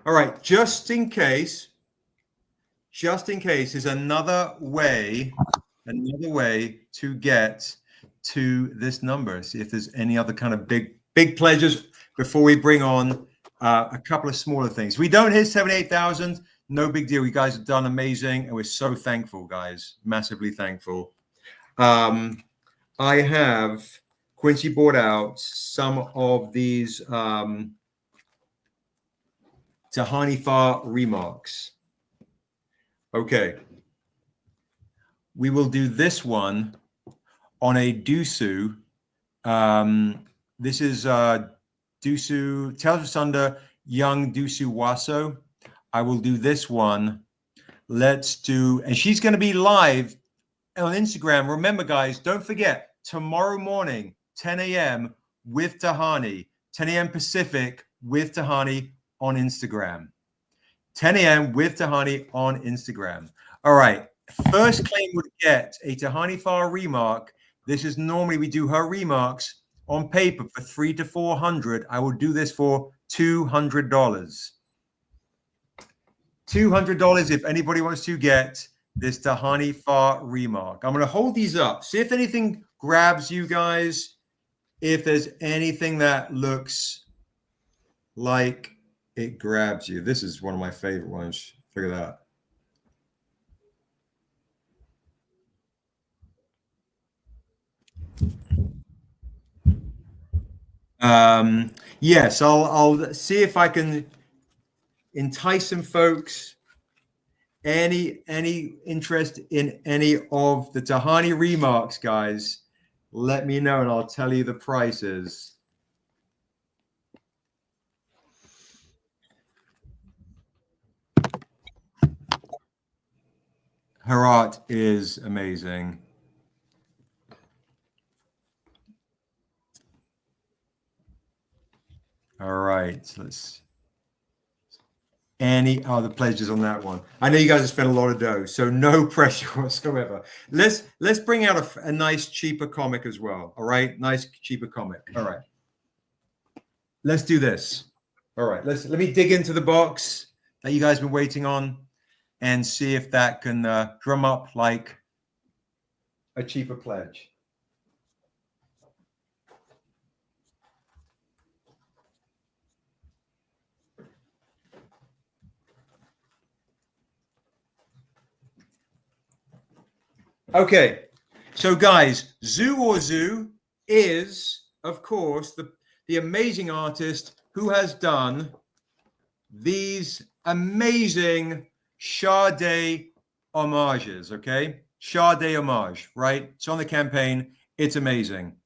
All right. Just in case is another way to get to this number. See if there's any other kind of big pledges before we bring on a couple of smaller things. We don't hit 78,000. No big deal. You guys have done amazing, and we're so thankful, guys. Massively thankful. I have Quincy brought out some of these Tahani Far remarks. Okay. We will do this one on a Dusu. This is Dusu, Tales of Sunder, Young Dusu Waso. I will do this one. Let's do, and she's going to be live on Instagram. Remember, guys, don't forget, tomorrow morning, 10 a.m. with Tahani, 10 a.m. Pacific with Tahani on Instagram. 10 a.m. with Tahani on Instagram. All right. First claim would get a Tahani Far remark. This is normally we do her remarks on paper for $300 to $400. I will do this for $200. $200 if anybody wants to get this Tahani Far remark. I'm going to hold these up. See if anything grabs you guys. If there's anything that looks like it grabs you. This is one of my favorite ones. Figure that out. Yes, I'll see if I can entice some folks. Any interest in any of the Tahani remarks, guys? Let me know and I'll tell you the prices. Her art is amazing. All right, so let's any other pledges on that one. I know you guys have spent a lot of dough, so no pressure whatsoever. Let's bring out a nice cheaper comic as well. All right, nice cheaper comic. All right, let's do this. All right, let me dig into the box that you guys have been waiting on and see if that can drum up like a cheaper pledge. Okay, so guys, Zoo or Zoo is, of course, the amazing artist who has done these amazing Sade homages, okay? Sade homage, right? It's on the campaign. It's amazing.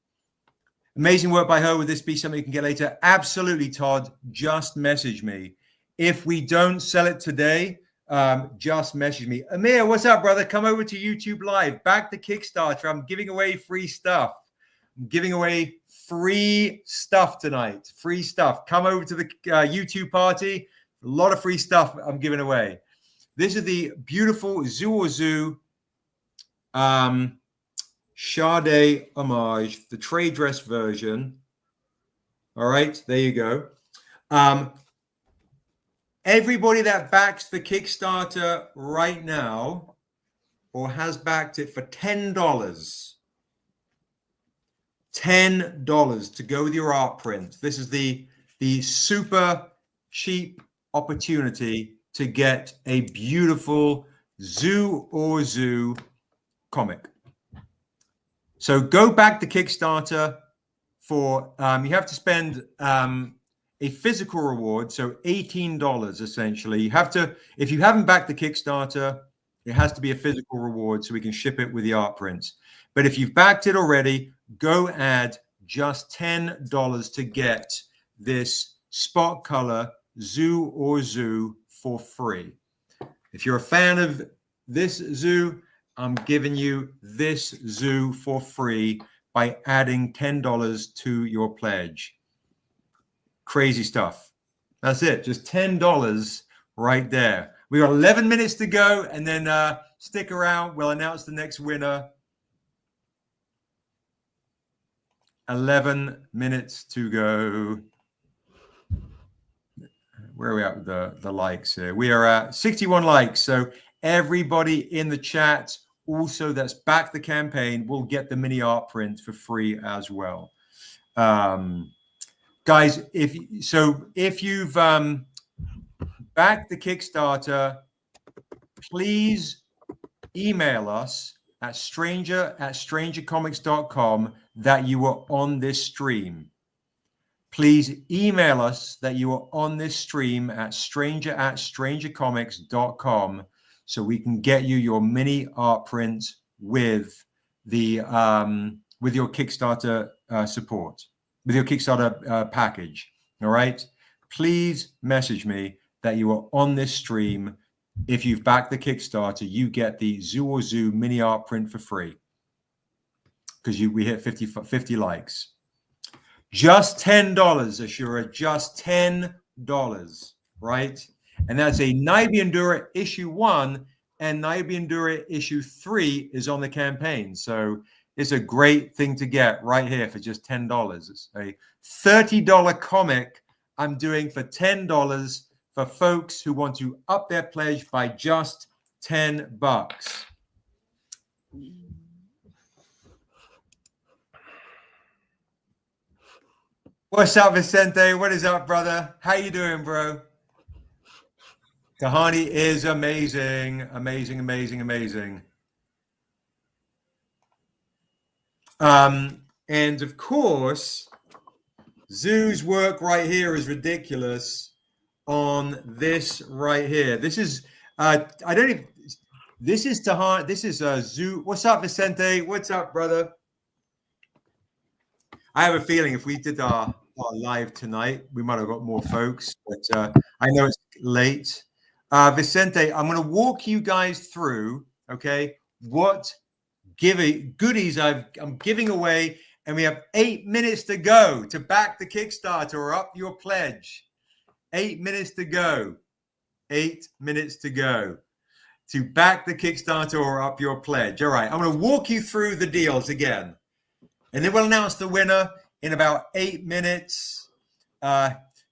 Amazing work by her. Would this be something you can get later? Absolutely, Todd. Just message me. If we don't sell it today, just message me. Amir, what's up, brother? Come over to YouTube Live. Back to Kickstarter. I'm giving away free stuff. I'm giving away free stuff tonight. Free stuff. Come over to the YouTube party. A lot of free stuff I'm giving away. This is the beautiful Zoo or Zoo Sade homage, the trade dress version. All right, there you go. Everybody that backs the Kickstarter right now or has backed it for $10, $10 to go with your art print. This is the super cheap opportunity to get a beautiful Zoo or Zoo comic. So go back to Kickstarter for, you have to spend a physical reward, so $18 essentially. You have to, if you haven't backed the Kickstarter, it has to be a physical reward so we can ship it with the art prints. But if you've backed it already, go add just $10 to get this spot color Zoo or Zoo for free. If you're a fan of this zoo, I'm giving you this zoo for free by adding $10 to your pledge. Crazy stuff. That's it. Just $10 right there. We got 11 minutes to go, and then stick around. We'll announce the next winner. 11 minutes to go. Where are we at with the likes here? We are at 61 likes. So everybody in the chat also that's backed the campaign will get the mini art print for free as well. Guys, if you've backed the Kickstarter, please email us at strangercomics.com that you were on this stream. Please email us that you are on this stream at strangercomics.com so we can get you your mini art print with the with your Kickstarter support, with your Kickstarter package. All right. Please message me that you are on this stream. If you've backed the Kickstarter, you get the Zoo or Zoo mini art print for free because we hit 50 likes. Just $10, Ashura. Just $10. right? And that's a Niobe and Dura issue 1, and Niobe and Dura issue 3 is on the campaign. So it's a great thing to get right here for just $10. It's a $30 comic I'm doing for $10 for folks who want to up their pledge by just $10. What's up, Vicente? What is up, brother? How you doing, bro? Tahani is amazing, amazing, amazing, amazing. And of course, Zoo's work right here is ridiculous on this right here. This is this is Tahani, this is Zoo. What's up, Vicente? What's up, brother? I have a feeling if we did our live tonight, we might have got more folks, but I know it's late. Vicente, I'm going to walk you guys through, okay, what goodies I'm giving away, and we have 8 minutes to go to back the Kickstarter or up your pledge. 8 minutes to go. 8 minutes to go to back the Kickstarter or up your pledge. All right, I'm going to walk you through the deals again, and then we'll announce the winner in about 8 minutes.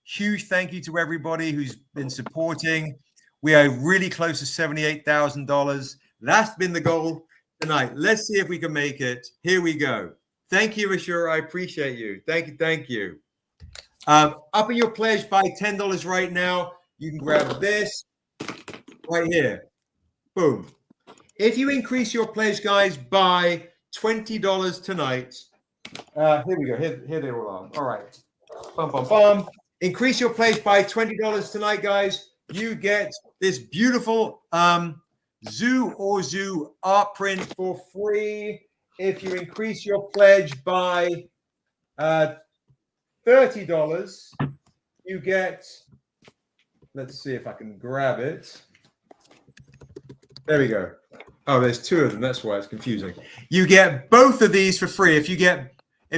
Huge thank you to everybody who's been supporting. We are really close to $78,000. That's been the goal tonight. Let's see if we can make it. Here we go. Thank you, Ashura. I appreciate you. Thank you. Thank you. Upping your pledge by $10 right now. You can grab this right here. Boom. If you increase your pledge, guys, by $20 tonight, here we go. Here they all are. All right. Bum, bum, bum. Increase your pledge by $20 tonight, guys. You get this beautiful Zoo or Zoo art print for free. If you increase your pledge by $30, you get, let's see if I can grab it. There we go. Oh, there's 2 of them. That's why it's confusing. You get both of these for free. If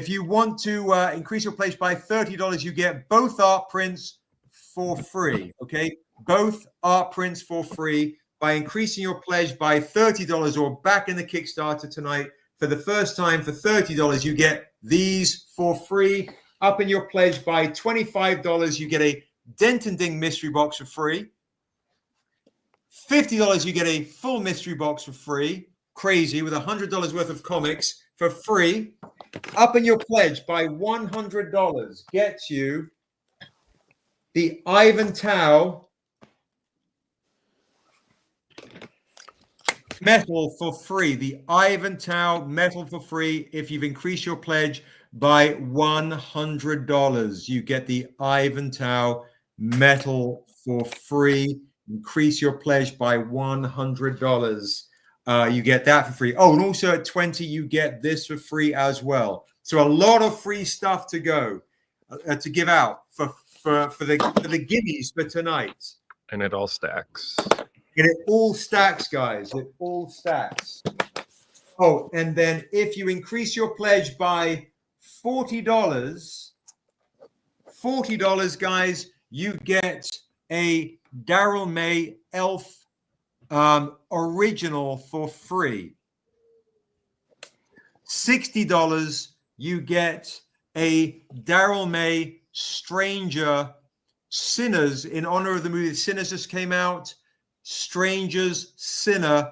you want to increase your pledge by $30, you get both art prints for free. Okay, both art prints for free by increasing your pledge by $30 or back in the Kickstarter tonight. For the first time, for $30, you get these for free. Up in your pledge by $25, you get a Dent and Ding mystery box for free. $50, you get a full mystery box for free. Crazy, with $100 worth of comics for free. Up in your pledge by $100 gets you the Ivan Tao metal for free. The Ivan Tao metal for free. If you've increased your pledge by $100, you get the Ivan Tao metal for free. Increase your pledge by $100. You get that for free. Oh, and also at 20, you get this for free as well. So a lot of free stuff to go to give out for the gimmies for tonight. And it all stacks. And it all stacks, guys. It all stacks. Oh, and then if you increase your pledge by $40, guys, you get a Daryl May Elf original for free. $60, you get a Daryl May Stranger Sinners in honor of the movie Sinners just came out. Strangers Sinner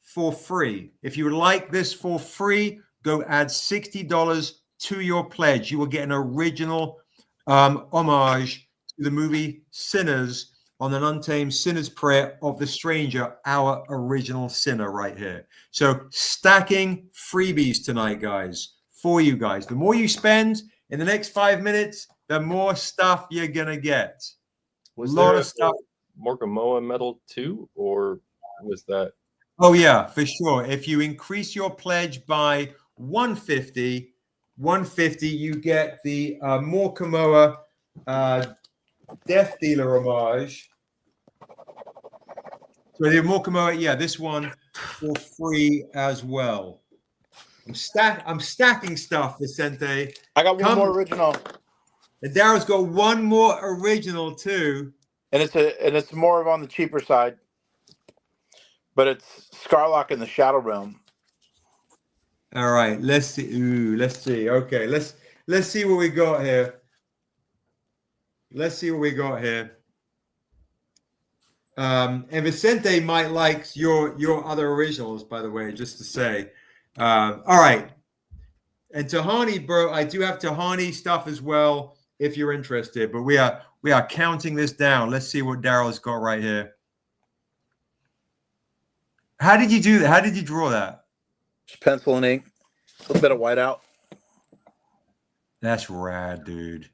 for free. If you would like this for free, go add $60 to your pledge. You will get an original homage to the movie Sinners on an Untamed Sinner's Prayer of the Stranger, our original sinner right here. So stacking freebies tonight, guys, for you guys. The more you spend in the next 5 minutes, the more stuff you're going to get. Was a lot there of stuff. Morkamoa medal too, or was that? Oh yeah, for sure. If you increase your pledge by $150, you get the Morkamoa Death Dealer homage. So the Morkamoa, yeah, this one for free as well. I'm stacking stuff, Vicente. I got one more original. And Daryl's got one more original too. and it's more of on the cheaper side, but it's Scarlock in the Shadow Realm. All right, let's see. Ooh, let's see. Okay, let's see what we got here. Let's see what we got here. And Vicente might like your other originals, by the way, just to say. All right. And Tahani, bro, I do have Tahani stuff as well if you're interested, but we are counting this down. Let's see what Daryl's got right here. How did you do that? How did you draw that? Just pencil and ink, a little bit of whiteout. That's rad, dude.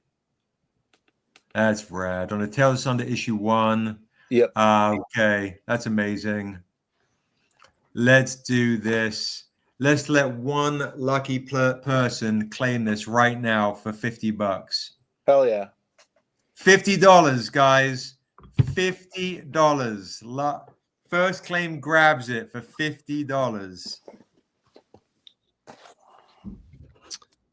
That's rad. On the Tales of Thunder issue 1. Yep. Okay, that's amazing. Let's do this. Let's let one lucky person claim this right now for $50. Hell yeah. $50, guys. $50. First claim grabs it for $50.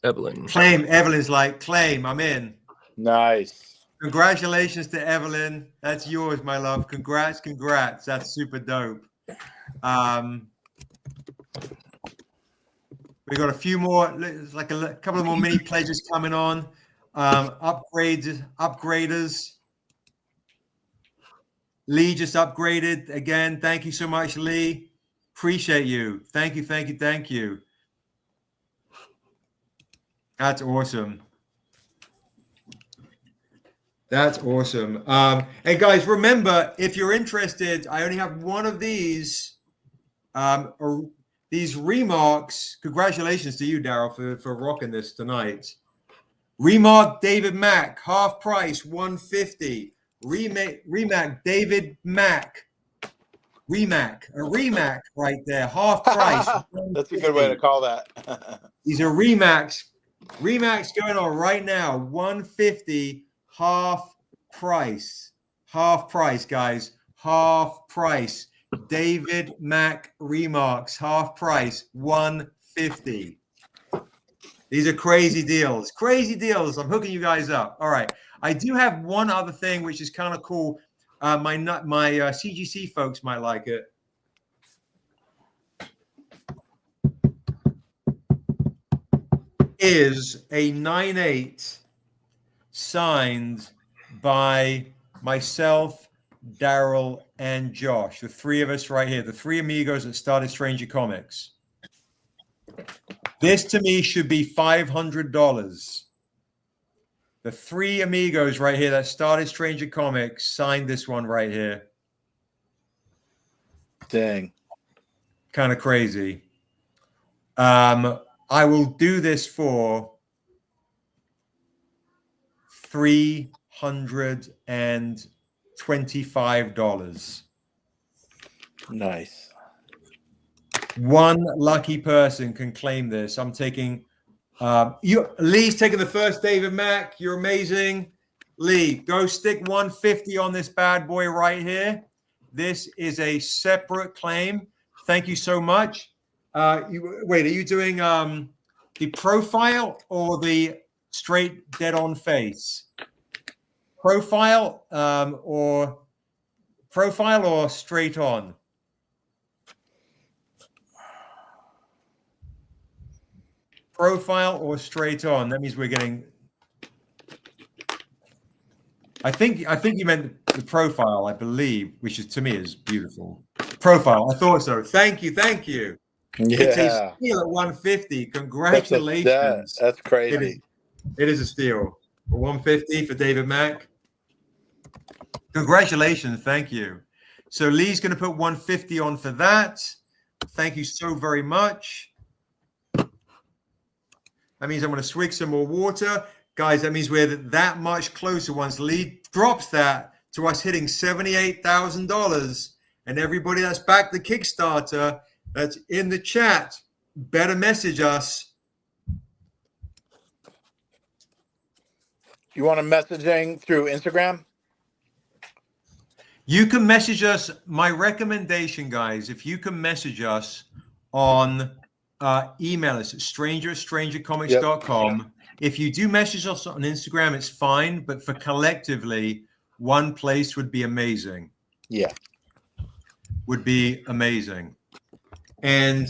Evelyn. Claim. Evelyn's like, claim. I'm in. Nice. Congratulations to Evelyn. That's yours, my love. Congrats. That's super dope. We got a few more, like a couple of more mini pledges coming on. Upgraders. Lee just upgraded again. Thank you so much, Lee. Appreciate you. Thank you. That's awesome. That's awesome. And guys, remember, if you're interested, I only have one of these. These remarks. Congratulations to you, Daryl, for rocking this tonight. Remark David Mack, half price, $150. Remac David Mack. Remac right there, half price. That's a good way to call that. These are Remax going on right now, $150, half price, guys, half price. David Mack Remarks, half price, $150. These are crazy deals. I'm hooking you guys up. All right. I do have one other thing which is kind of cool. My CGC folks might like it. Is a 9/8 signed by myself, Daryl, and Josh, the three of us right here, the three amigos that started Stranger Comics. This to me should be $500. The three amigos right here that started Stranger Comics signed this one right here. Dang. Kind of crazy. I will do this for $325. Nice. One lucky person can claim this. I'm taking Lee's taking the first. David Mack, you're amazing. Lee, go stick $150 on this bad boy right here. This is a separate claim. Thank you so much. Are you doing the profile or the straight dead on face? Profile or straight on? Profile or straight on? That means we're getting. I think you meant the profile, I believe, which is to me is beautiful. Profile. I thought so. Thank you. Yeah. It's a steal at $150. Congratulations. That's crazy. It is a steal. For $150 for David Mack. Congratulations. Thank you. So Lee's going to put $150 on for that. Thank you so very much. That means I'm going to swig some more water. Guys, that means we're that much closer once Lee drops that to us hitting $78,000. And everybody that's backed the Kickstarter that's in the chat better message us. You want a messaging through Instagram? You can message us. My recommendation, guys, if you can message us on email us at stranger@strangercomics.com. If you do message us on Instagram, it's fine. But for collectively, one place would be amazing. Yeah. Would be amazing. And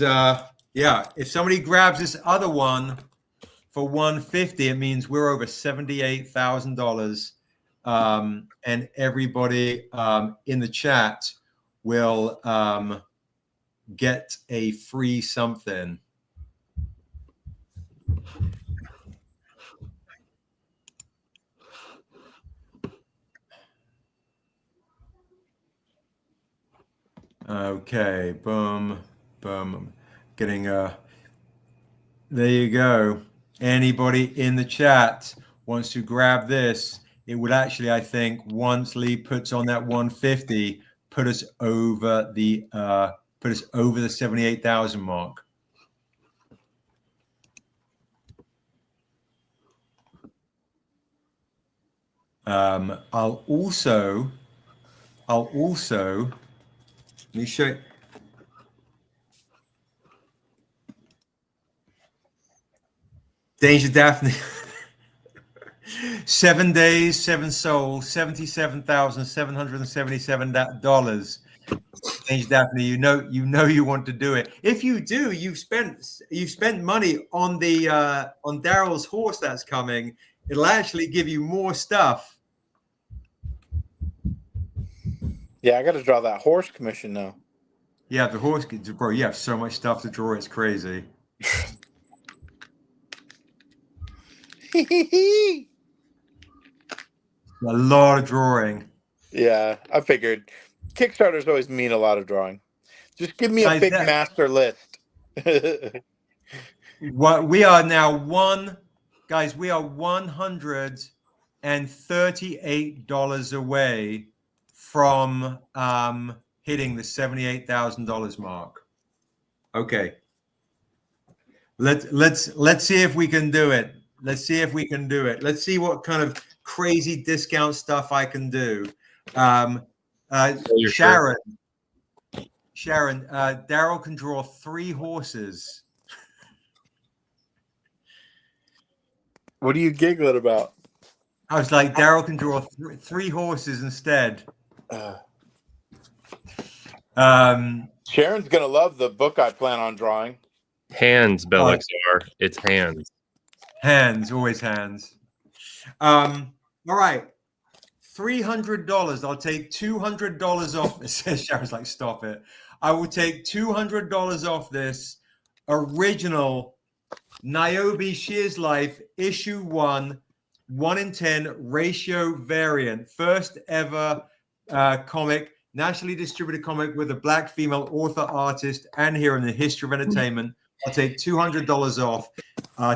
yeah, if somebody grabs this other one for $150, it means we're over $78,000. And everybody in the chat will get a free something. Okay, boom, boom. Getting there you go. Anybody in the chat wants to grab this, it would actually, I think, once Lee puts on that 150, put us over the 78,000 mark. I'll also let me show you. Danger Daphne. 7 days, 7 souls, $77,777. Danger Daphne, you know you want to do it. If you do, you've spent money on the on Daryl's horse that's coming. It'll actually give you more stuff. Yeah, I got to draw that horse commission now. Yeah, the horse, bro. You have so much stuff to draw. It's crazy. A lot of drawing. Yeah, I figured. Kickstarters always mean a lot of drawing. Just give me a big master list. What we are now guys, we are $138 away from hitting the $78,000 mark. Okay. Let's see if we can do it. Let's see if we can do it. Let's see what kind of crazy discount stuff I can do. Sharon, Daryl can draw 3 horses. What are you giggling about? I was like, Daryl can draw 3 horses instead. Sharon's gonna love the book I plan on drawing. Hands, Bellixar. It's hands. Hands, always hands. All right. $300. I'll take $200 off. It says Sharon's like, stop it. I will take $200 off this original Niobe Shears Life issue 1 in 10 ratio variant, first ever comic, nationally distributed comic with a black female author, artist, and hero in the history of entertainment. I'll take $200 off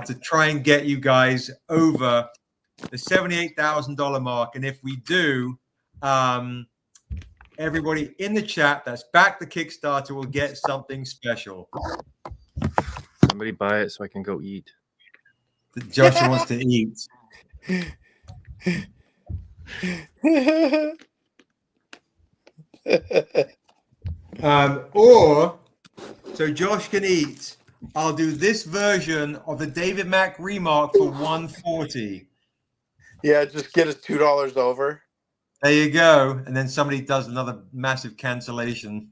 to try and get you guys over the $78,000 mark. And if we do, everybody in the chat that's back the Kickstarter will get something special. Somebody buy it so I can go eat. Joshua wants to eat. So Josh can eat. I'll do this version of the David Mack remark for $140. Yeah, just get us $2 over. There you go. And then somebody does another massive cancellation.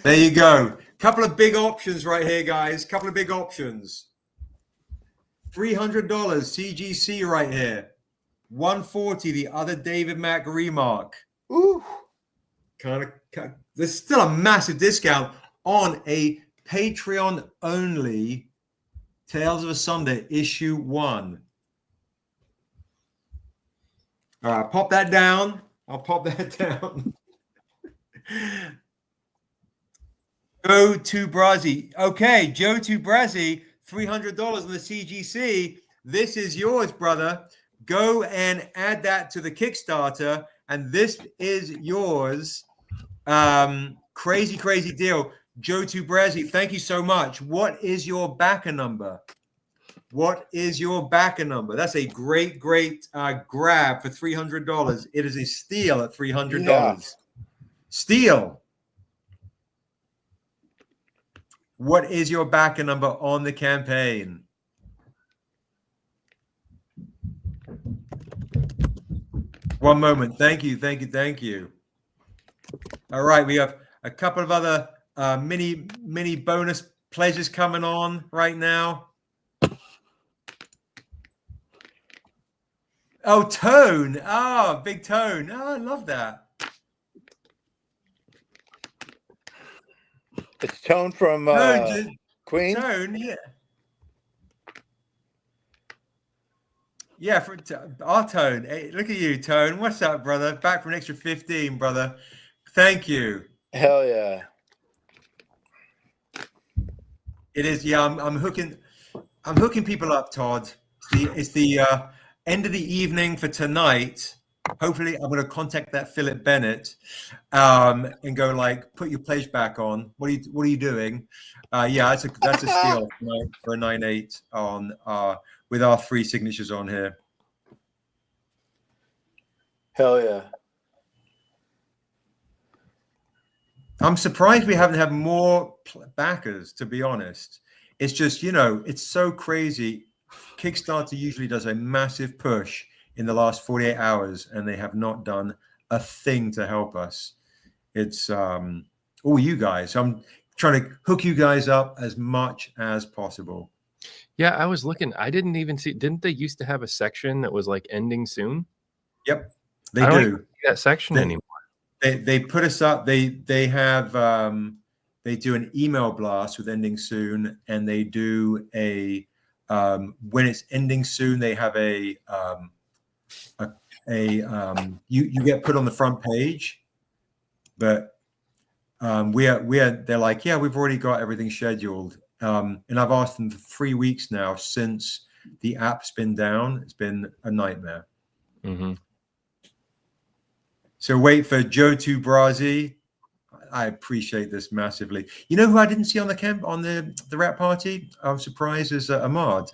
There you go. Couple of big options right here, guys. Couple of big options. $300 CGC right here. $140 the other David Mack remark. Ooh. There's still a massive discount on a Patreon only Tales of a Sunday issue 1. All right, pop that down. I'll pop that down. Joe to Brazzi. Okay, Joe to Brazzi, $300 on the CGC. This is yours, brother. Go and add that to the Kickstarter, and this is yours. Crazy, crazy deal. Joe to Brazzi, thank you so much. What is your backer number? What is your backer number? That's a great, great grab for $300. It is a steal at $300. Yeah. Steal. What is your backer number on the campaign? One moment. Thank you. Thank you. Thank you. All right. We have a couple of other mini bonus pledges coming on right now. Oh, Tone. Oh, big Tone. Oh, I love that. It's Tone from Queens. Tone, yeah. Yeah, for our Tone. Hey, look at you, Tone. What's up, brother? Back for an extra 15, brother. Thank you. Hell yeah. It is. Yeah, I'm hooking people up, Todd. It's the end of the evening for tonight. Hopefully, I'm going to contact that Philip Bennett and go like, put your pledge back on. What are you doing? Yeah, that's a steal for a 9.8 on with our 3 signatures on here. Hell yeah. I'm surprised we haven't had more backers, to be honest. It's just, it's so crazy. Kickstarter usually does a massive push in the last 48 hours, and they have not done a thing to help us. It's all you guys. I'm trying to hook you guys up as much as possible. Yeah, I was looking. I didn't even see. Didn't they used to have a section that was like ending soon? Yep, I don't even see that section anymore. They put us up. They have they do an email blast with ending soon, and they do a when it's ending soon. They have you get put on the front page, but they're like, yeah, we've already got everything scheduled. And I've asked them for 3 weeks now since the app's been down. It's been a nightmare. Mm-hmm. So wait for Joe Tubrazi. I appreciate this massively. You know who I didn't see on the camp on the rap party? I was surprised is Ahmad.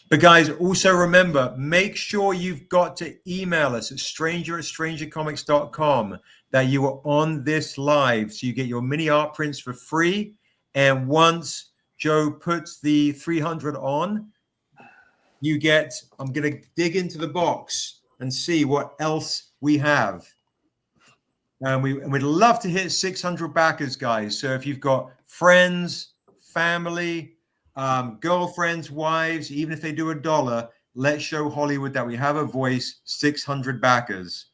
But guys, also remember, make sure you've got to email us at stranger@strangercomics.com that you are on this live, so you get your mini art prints for free. And once Joe puts the 300 on, you get, I'm going to dig into the box and see what else we have. And we'd love to hit 600 backers, guys. So if you've got friends, family, girlfriends, wives, even if they do $1, let's show Hollywood that we have a voice. 600 backers.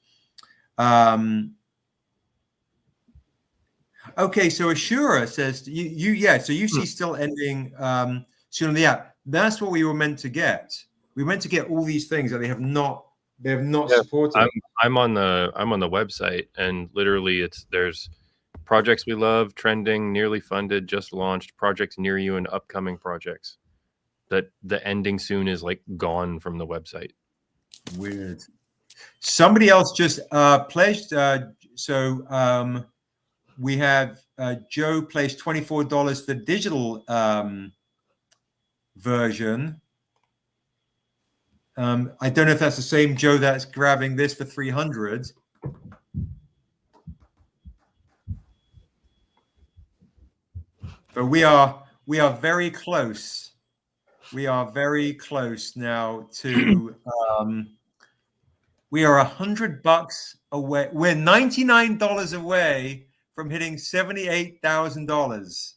Okay, so Ashura says so UC still ending soon on the app. That's what we were meant to get. We were meant to get all these things that they have not supported. I'm on the website, and literally there's projects we love, trending, nearly funded, just launched, projects near you, and upcoming projects. That the ending soon is like gone from the website. Weird. Somebody else just pledged. We have Joe placed $24 for digital version. I don't know if that's the same Joe that's grabbing this for 300. But we are very close. We are very close now to we are $100 away. We're $99 away from hitting $78,000.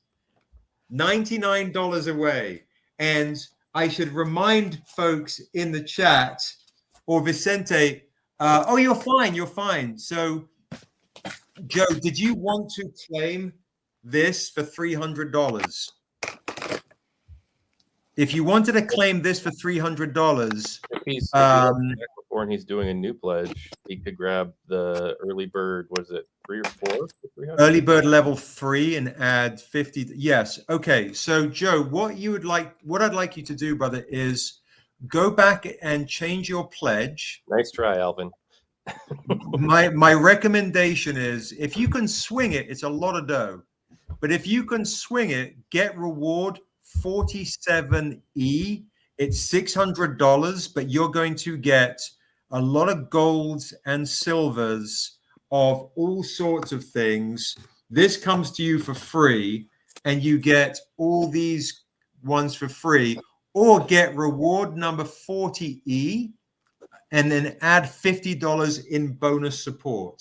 $99 away. And I should remind folks in the chat, or Vicente, oh, you're fine. So, Joe, did you want to claim this for $300? If you wanted to claim this for $300, if he's before and he's doing a new pledge, he could grab the early bird. Was it 3 or 4? Early bird level 3 and add 50. Yes. Okay. So Joe, what I'd like you to do, brother, is go back and change your pledge. Nice try, Alvin. My recommendation is, if you can swing it, it's a lot of dough. But if you can swing it, get reward 47E. It's $600, but you're going to get a lot of golds and silvers of all sorts of things. This comes to you for free, and you get all these ones for free, or get reward number 40E. and then add $50 in bonus support.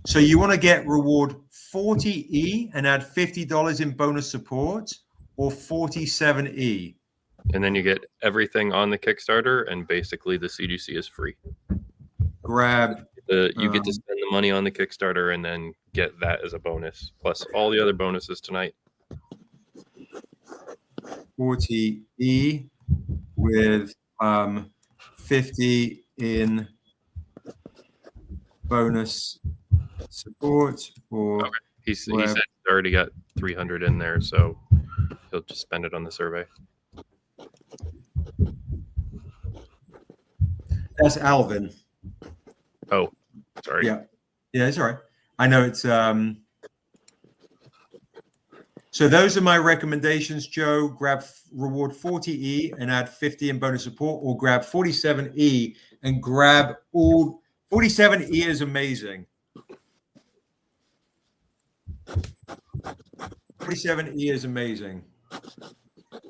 So you want to get reward 40E and add $50 in bonus support, or 47E. And then you get everything on the Kickstarter, and basically the CGC is free. Grab. You get to spend the money on the Kickstarter and then get that as a bonus, plus all the other bonuses tonight. 40E with 50 in bonus support, or okay. He said he's already got 300 in there, so he'll just spend it on the survey. That's Alvin. Oh, sorry. Yeah, it's all right. I know it's so those are my recommendations, Joe. Grab reward 40E and add 50 in bonus support, or grab 47E and grab all 47E is amazing. 47E is amazing.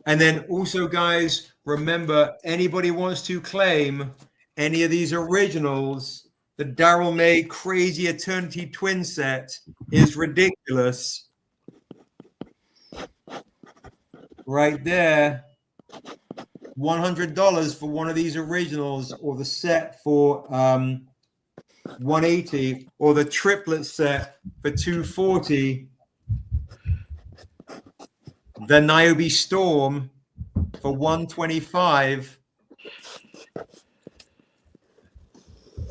And then also, guys, remember, anybody wants to claim any of these originals, the Daryl May Crazy Eternity Twin set is ridiculous. Right there. $100 for one of these originals, or the set for $180, or the triplet set for $240. The Niobe Storm for $125,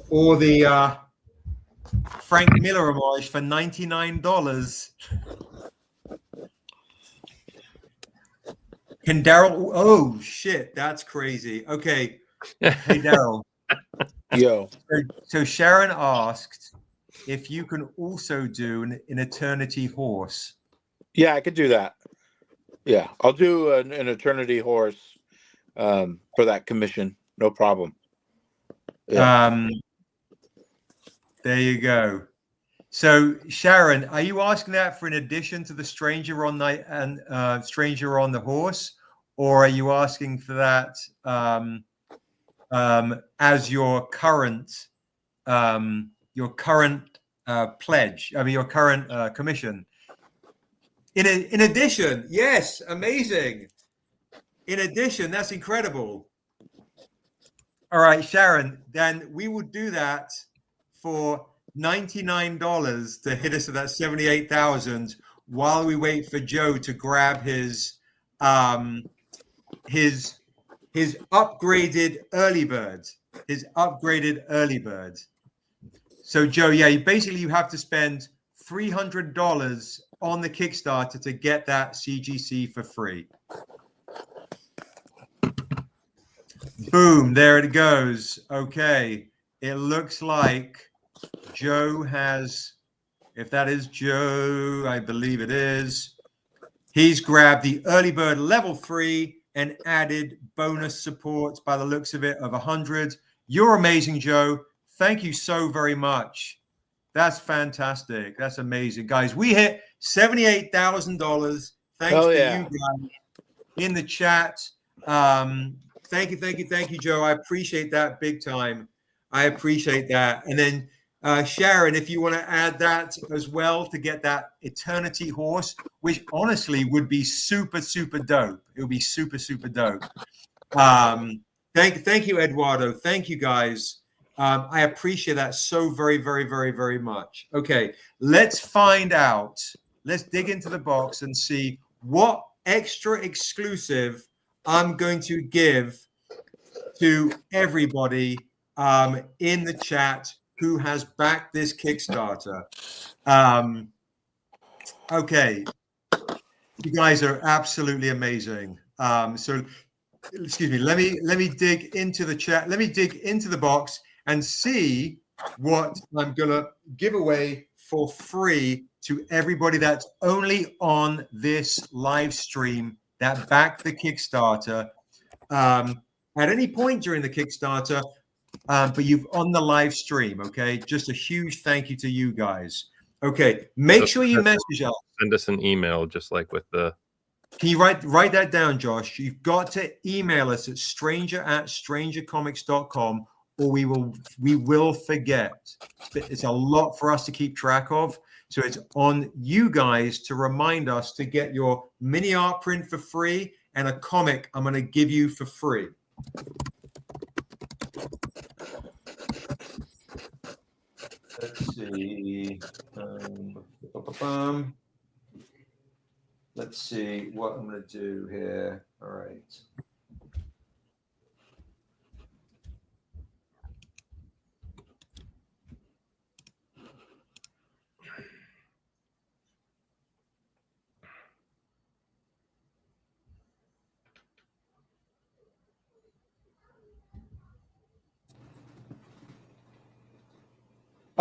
or the Frank Miller homage for $99. Can Daryl? Oh shit, that's crazy. Okay, hey Daryl. Yo. So Sharon asked if you can also do an Eternity Horse. Yeah, I could do that. Yeah, I'll do an Eternity Horse for that commission. No problem. Yeah. There you go. So Sharon, are you asking that for in addition to the Stranger on Night and Stranger on the Horse, or are you asking for that as your current pledge? I mean, your current commission. In addition, yes, amazing. In addition, that's incredible. All right, Sharon, then we will do that for $99 to hit us at that 78,000 while we wait for Joe to grab his upgraded early bird. So Joe, yeah, you have to spend $300 on the Kickstarter to get that CGC for free. Boom, there it goes. Okay, it looks like Joe has, if that is Joe, I believe it is, he's grabbed the early bird level 3 and added bonus support by the looks of it of 100. You're amazing, Joe. Thank you so very much. That's fantastic. That's amazing. Guys, we hit $78,000. Thanks to you guys in the chat. Thank you, Joe. I appreciate that big time. I appreciate that. And then Sharon, if you want to add that as well to get that Eternity Horse, which honestly would be super, super dope. It would be super, super dope. Thank you, Eduardo. Thank you, guys. I appreciate that so very, very, very, very much. Okay, let's find out. Let's dig into the box and see what extra exclusive I'm going to give to everybody in the chat who has backed this Kickstarter. Okay, you guys are absolutely amazing. So, excuse me. Let me dig into the chat. Let me dig into the box and see what I'm gonna give away for free to everybody that's only on this live stream that backed the Kickstarter at any point during the Kickstarter. But you've on the live stream, okay? Just a huge thank you to you guys. Okay, make sure you message us. Send us an email, just like with the Can you write that down, Josh? You've got to email us at stranger@strangercomics.com, or we will forget. It's a lot for us to keep track of. So it's on you guys to remind us to get your mini art print for free and a comic I'm going to give you for free. Let's see. Let's see what I'm going to do here. All right.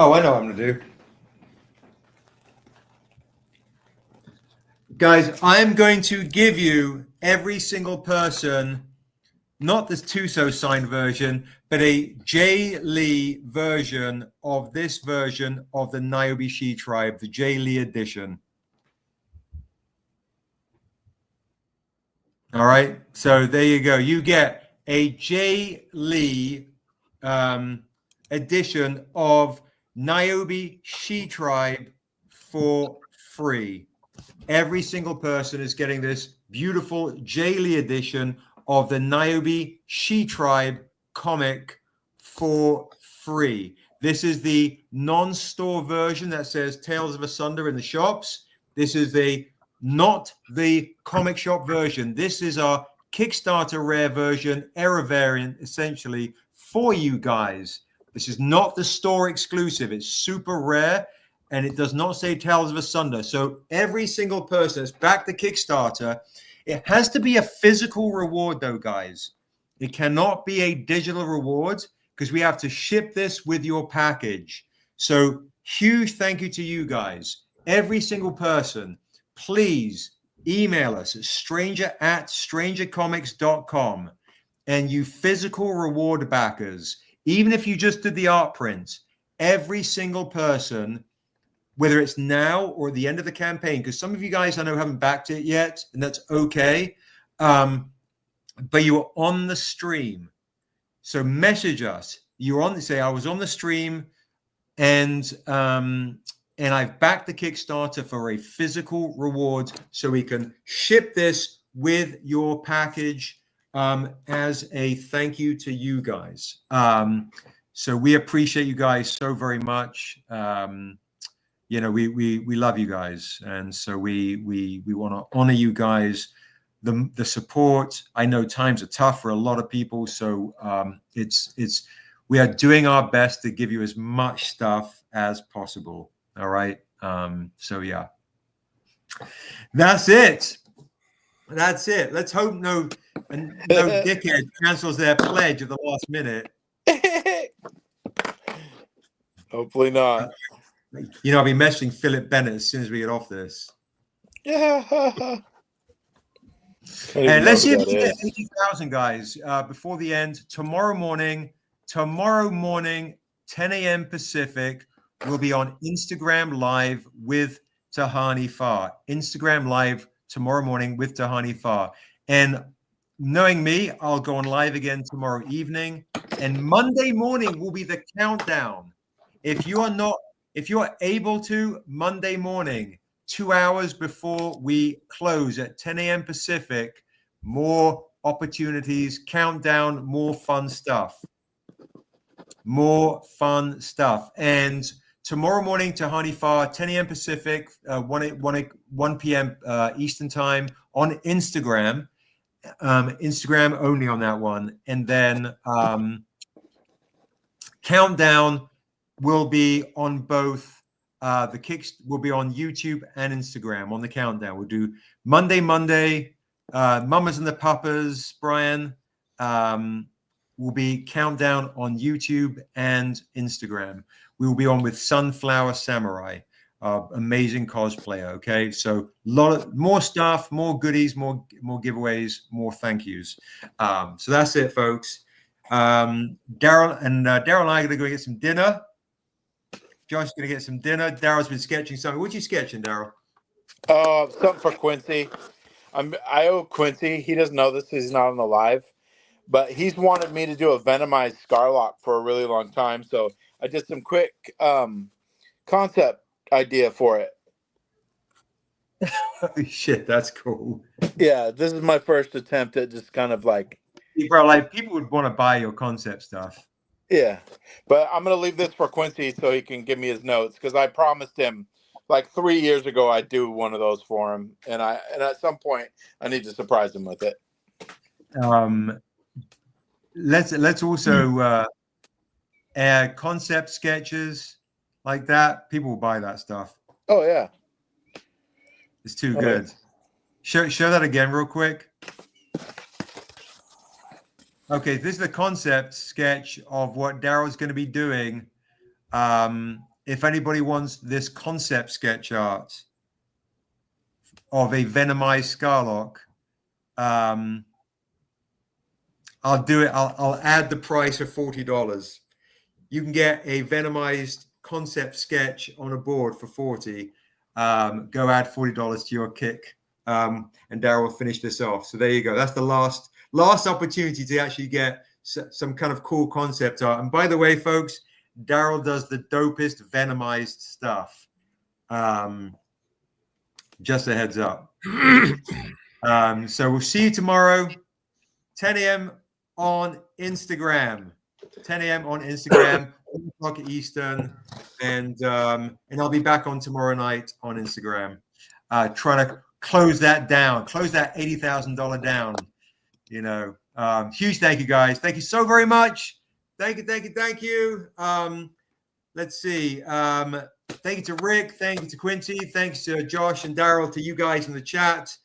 Oh, I know what I'm going to do. Guys, I'm going to give you every single person, not the Tuso signed version, but a J. Lee version of this version of the Niobe She Tribe, the J. Lee edition. All right. So there you go. You get a J. Lee edition of Niobe She Tribe for free. Every single person is getting this beautiful J. Lee edition of the Niobe She Tribe comic for free. This is the non-store version that says Tales of Asunder in the shops. This is not the comic shop version. This is our Kickstarter rare version, error variant, essentially, for you guys. This is not the store exclusive. It's super rare. And it does not say Tales of Asunder. So every single person that's back to Kickstarter, it has to be a physical reward, though, guys. It cannot be a digital reward because we have to ship this with your package. So huge thank you to you guys. Every single person, please email us at stranger@strangercomics.com. And you physical reward backers, even if you just did the art print, every single person, whether it's now or at the end of the campaign, because some of you guys I know haven't backed it yet, and that's okay. But you were on the stream. So message us. You're on, say, I was on the stream and I've backed the Kickstarter for a physical reward so we can ship this with your package as a thank you to you guys. So we appreciate you guys so very much. You know, we love you guys, and so we want to honor you guys, the support. I know times are tough for a lot of people, so we are doing our best to give you as much stuff as possible. All right, so yeah, that's it. Let's hope no dickhead cancels their pledge at the last minute. Hopefully not. You know, I'll be messaging Philip Bennett as soon as we get off this. Yeah. And let's see if we get 80,000 guys before the end. Tomorrow morning, 10 a.m. Pacific, we'll be on Instagram Live with Tahani Farr. Instagram Live tomorrow morning with Tahani Farr. And knowing me, I'll go on live again tomorrow evening. And Monday morning will be the countdown. If you are able to, Monday morning, 2 hours before we close at 10 a.m. Pacific, more opportunities, countdown, more fun stuff. And tomorrow morning, Tahani Farr, 10 a.m. Pacific, 1 p.m. Eastern time on Instagram. Instagram only on that one. And then countdown will be on both the kicks will be on YouTube and Instagram on the countdown. We'll do Monday, Mamas and the Papas, Brian, will be countdown on YouTube and Instagram. We will be on with Sunflower Samurai, amazing cosplayer. Okay, so more stuff, more goodies, more giveaways, more thank yous. So that's it, folks. Daryl and I are going to go get some dinner. Josh's going to get some dinner. Daryl's been sketching something. What you sketching, Daryl? Something for Quincy. I owe Quincy. He doesn't know this. He's not on the live, but he's wanted me to do a venomized Scarlock for a really long time. So I did some quick concept idea for it. Holy shit, that's cool. Yeah, this is my first attempt at just kind of like, bro, like people would want to buy your concept stuff. Yeah, but I'm gonna leave this for Quincy so he can give me his notes, because I promised him like 3 years ago I'd do one of those for him, and at some point I need to surprise him with it. Let's also add concept sketches like that. People will buy that stuff. Oh yeah, it's too good. Show that again real quick. Okay, this is the concept sketch of what Daryl's going to be doing. If anybody wants this concept sketch art of a venomized Scarlock, I'll do it. I'll add the price of $40. You can get a venomized concept sketch on a board for $40. Go add $40 to your kick, and Daryl will finish this off. So there you go. That's the last opportunity to actually get some kind of cool concept art. And by the way, folks, Daryl does the dopest venomized stuff. Just a heads up. So we'll see you tomorrow, 10 a.m. on Instagram. 10 a.m. on Instagram, 1 o'clock Eastern, and I'll be back on tomorrow night on Instagram. Trying to close that down, close that $80,000 down. You know, huge thank you, guys. Thank you so very much. Thank you. Let's see. Thank you to Rick. Thank you to Quincy. Thanks to Josh and Daryl, to you guys in the chat.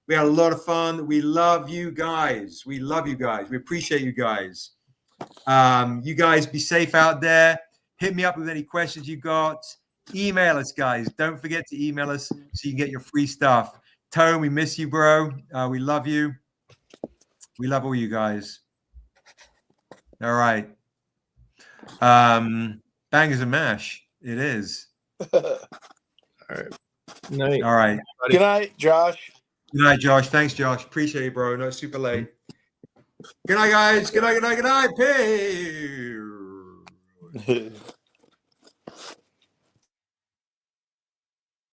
We had a lot of fun. We love you guys. We love you guys. We appreciate you guys. You guys be safe out there. Hit me up with any questions you got. Email us, guys. Don't forget to email us so you can get your free stuff. Tone, we miss you, bro. We love you. We love all you guys. All right. Bangers and mash. It is. All right. Night. All right. Good night, Josh. Good night, Josh. Thanks, Josh. Appreciate it, bro. No, it's super late. Good night, guys. Good night. Peace.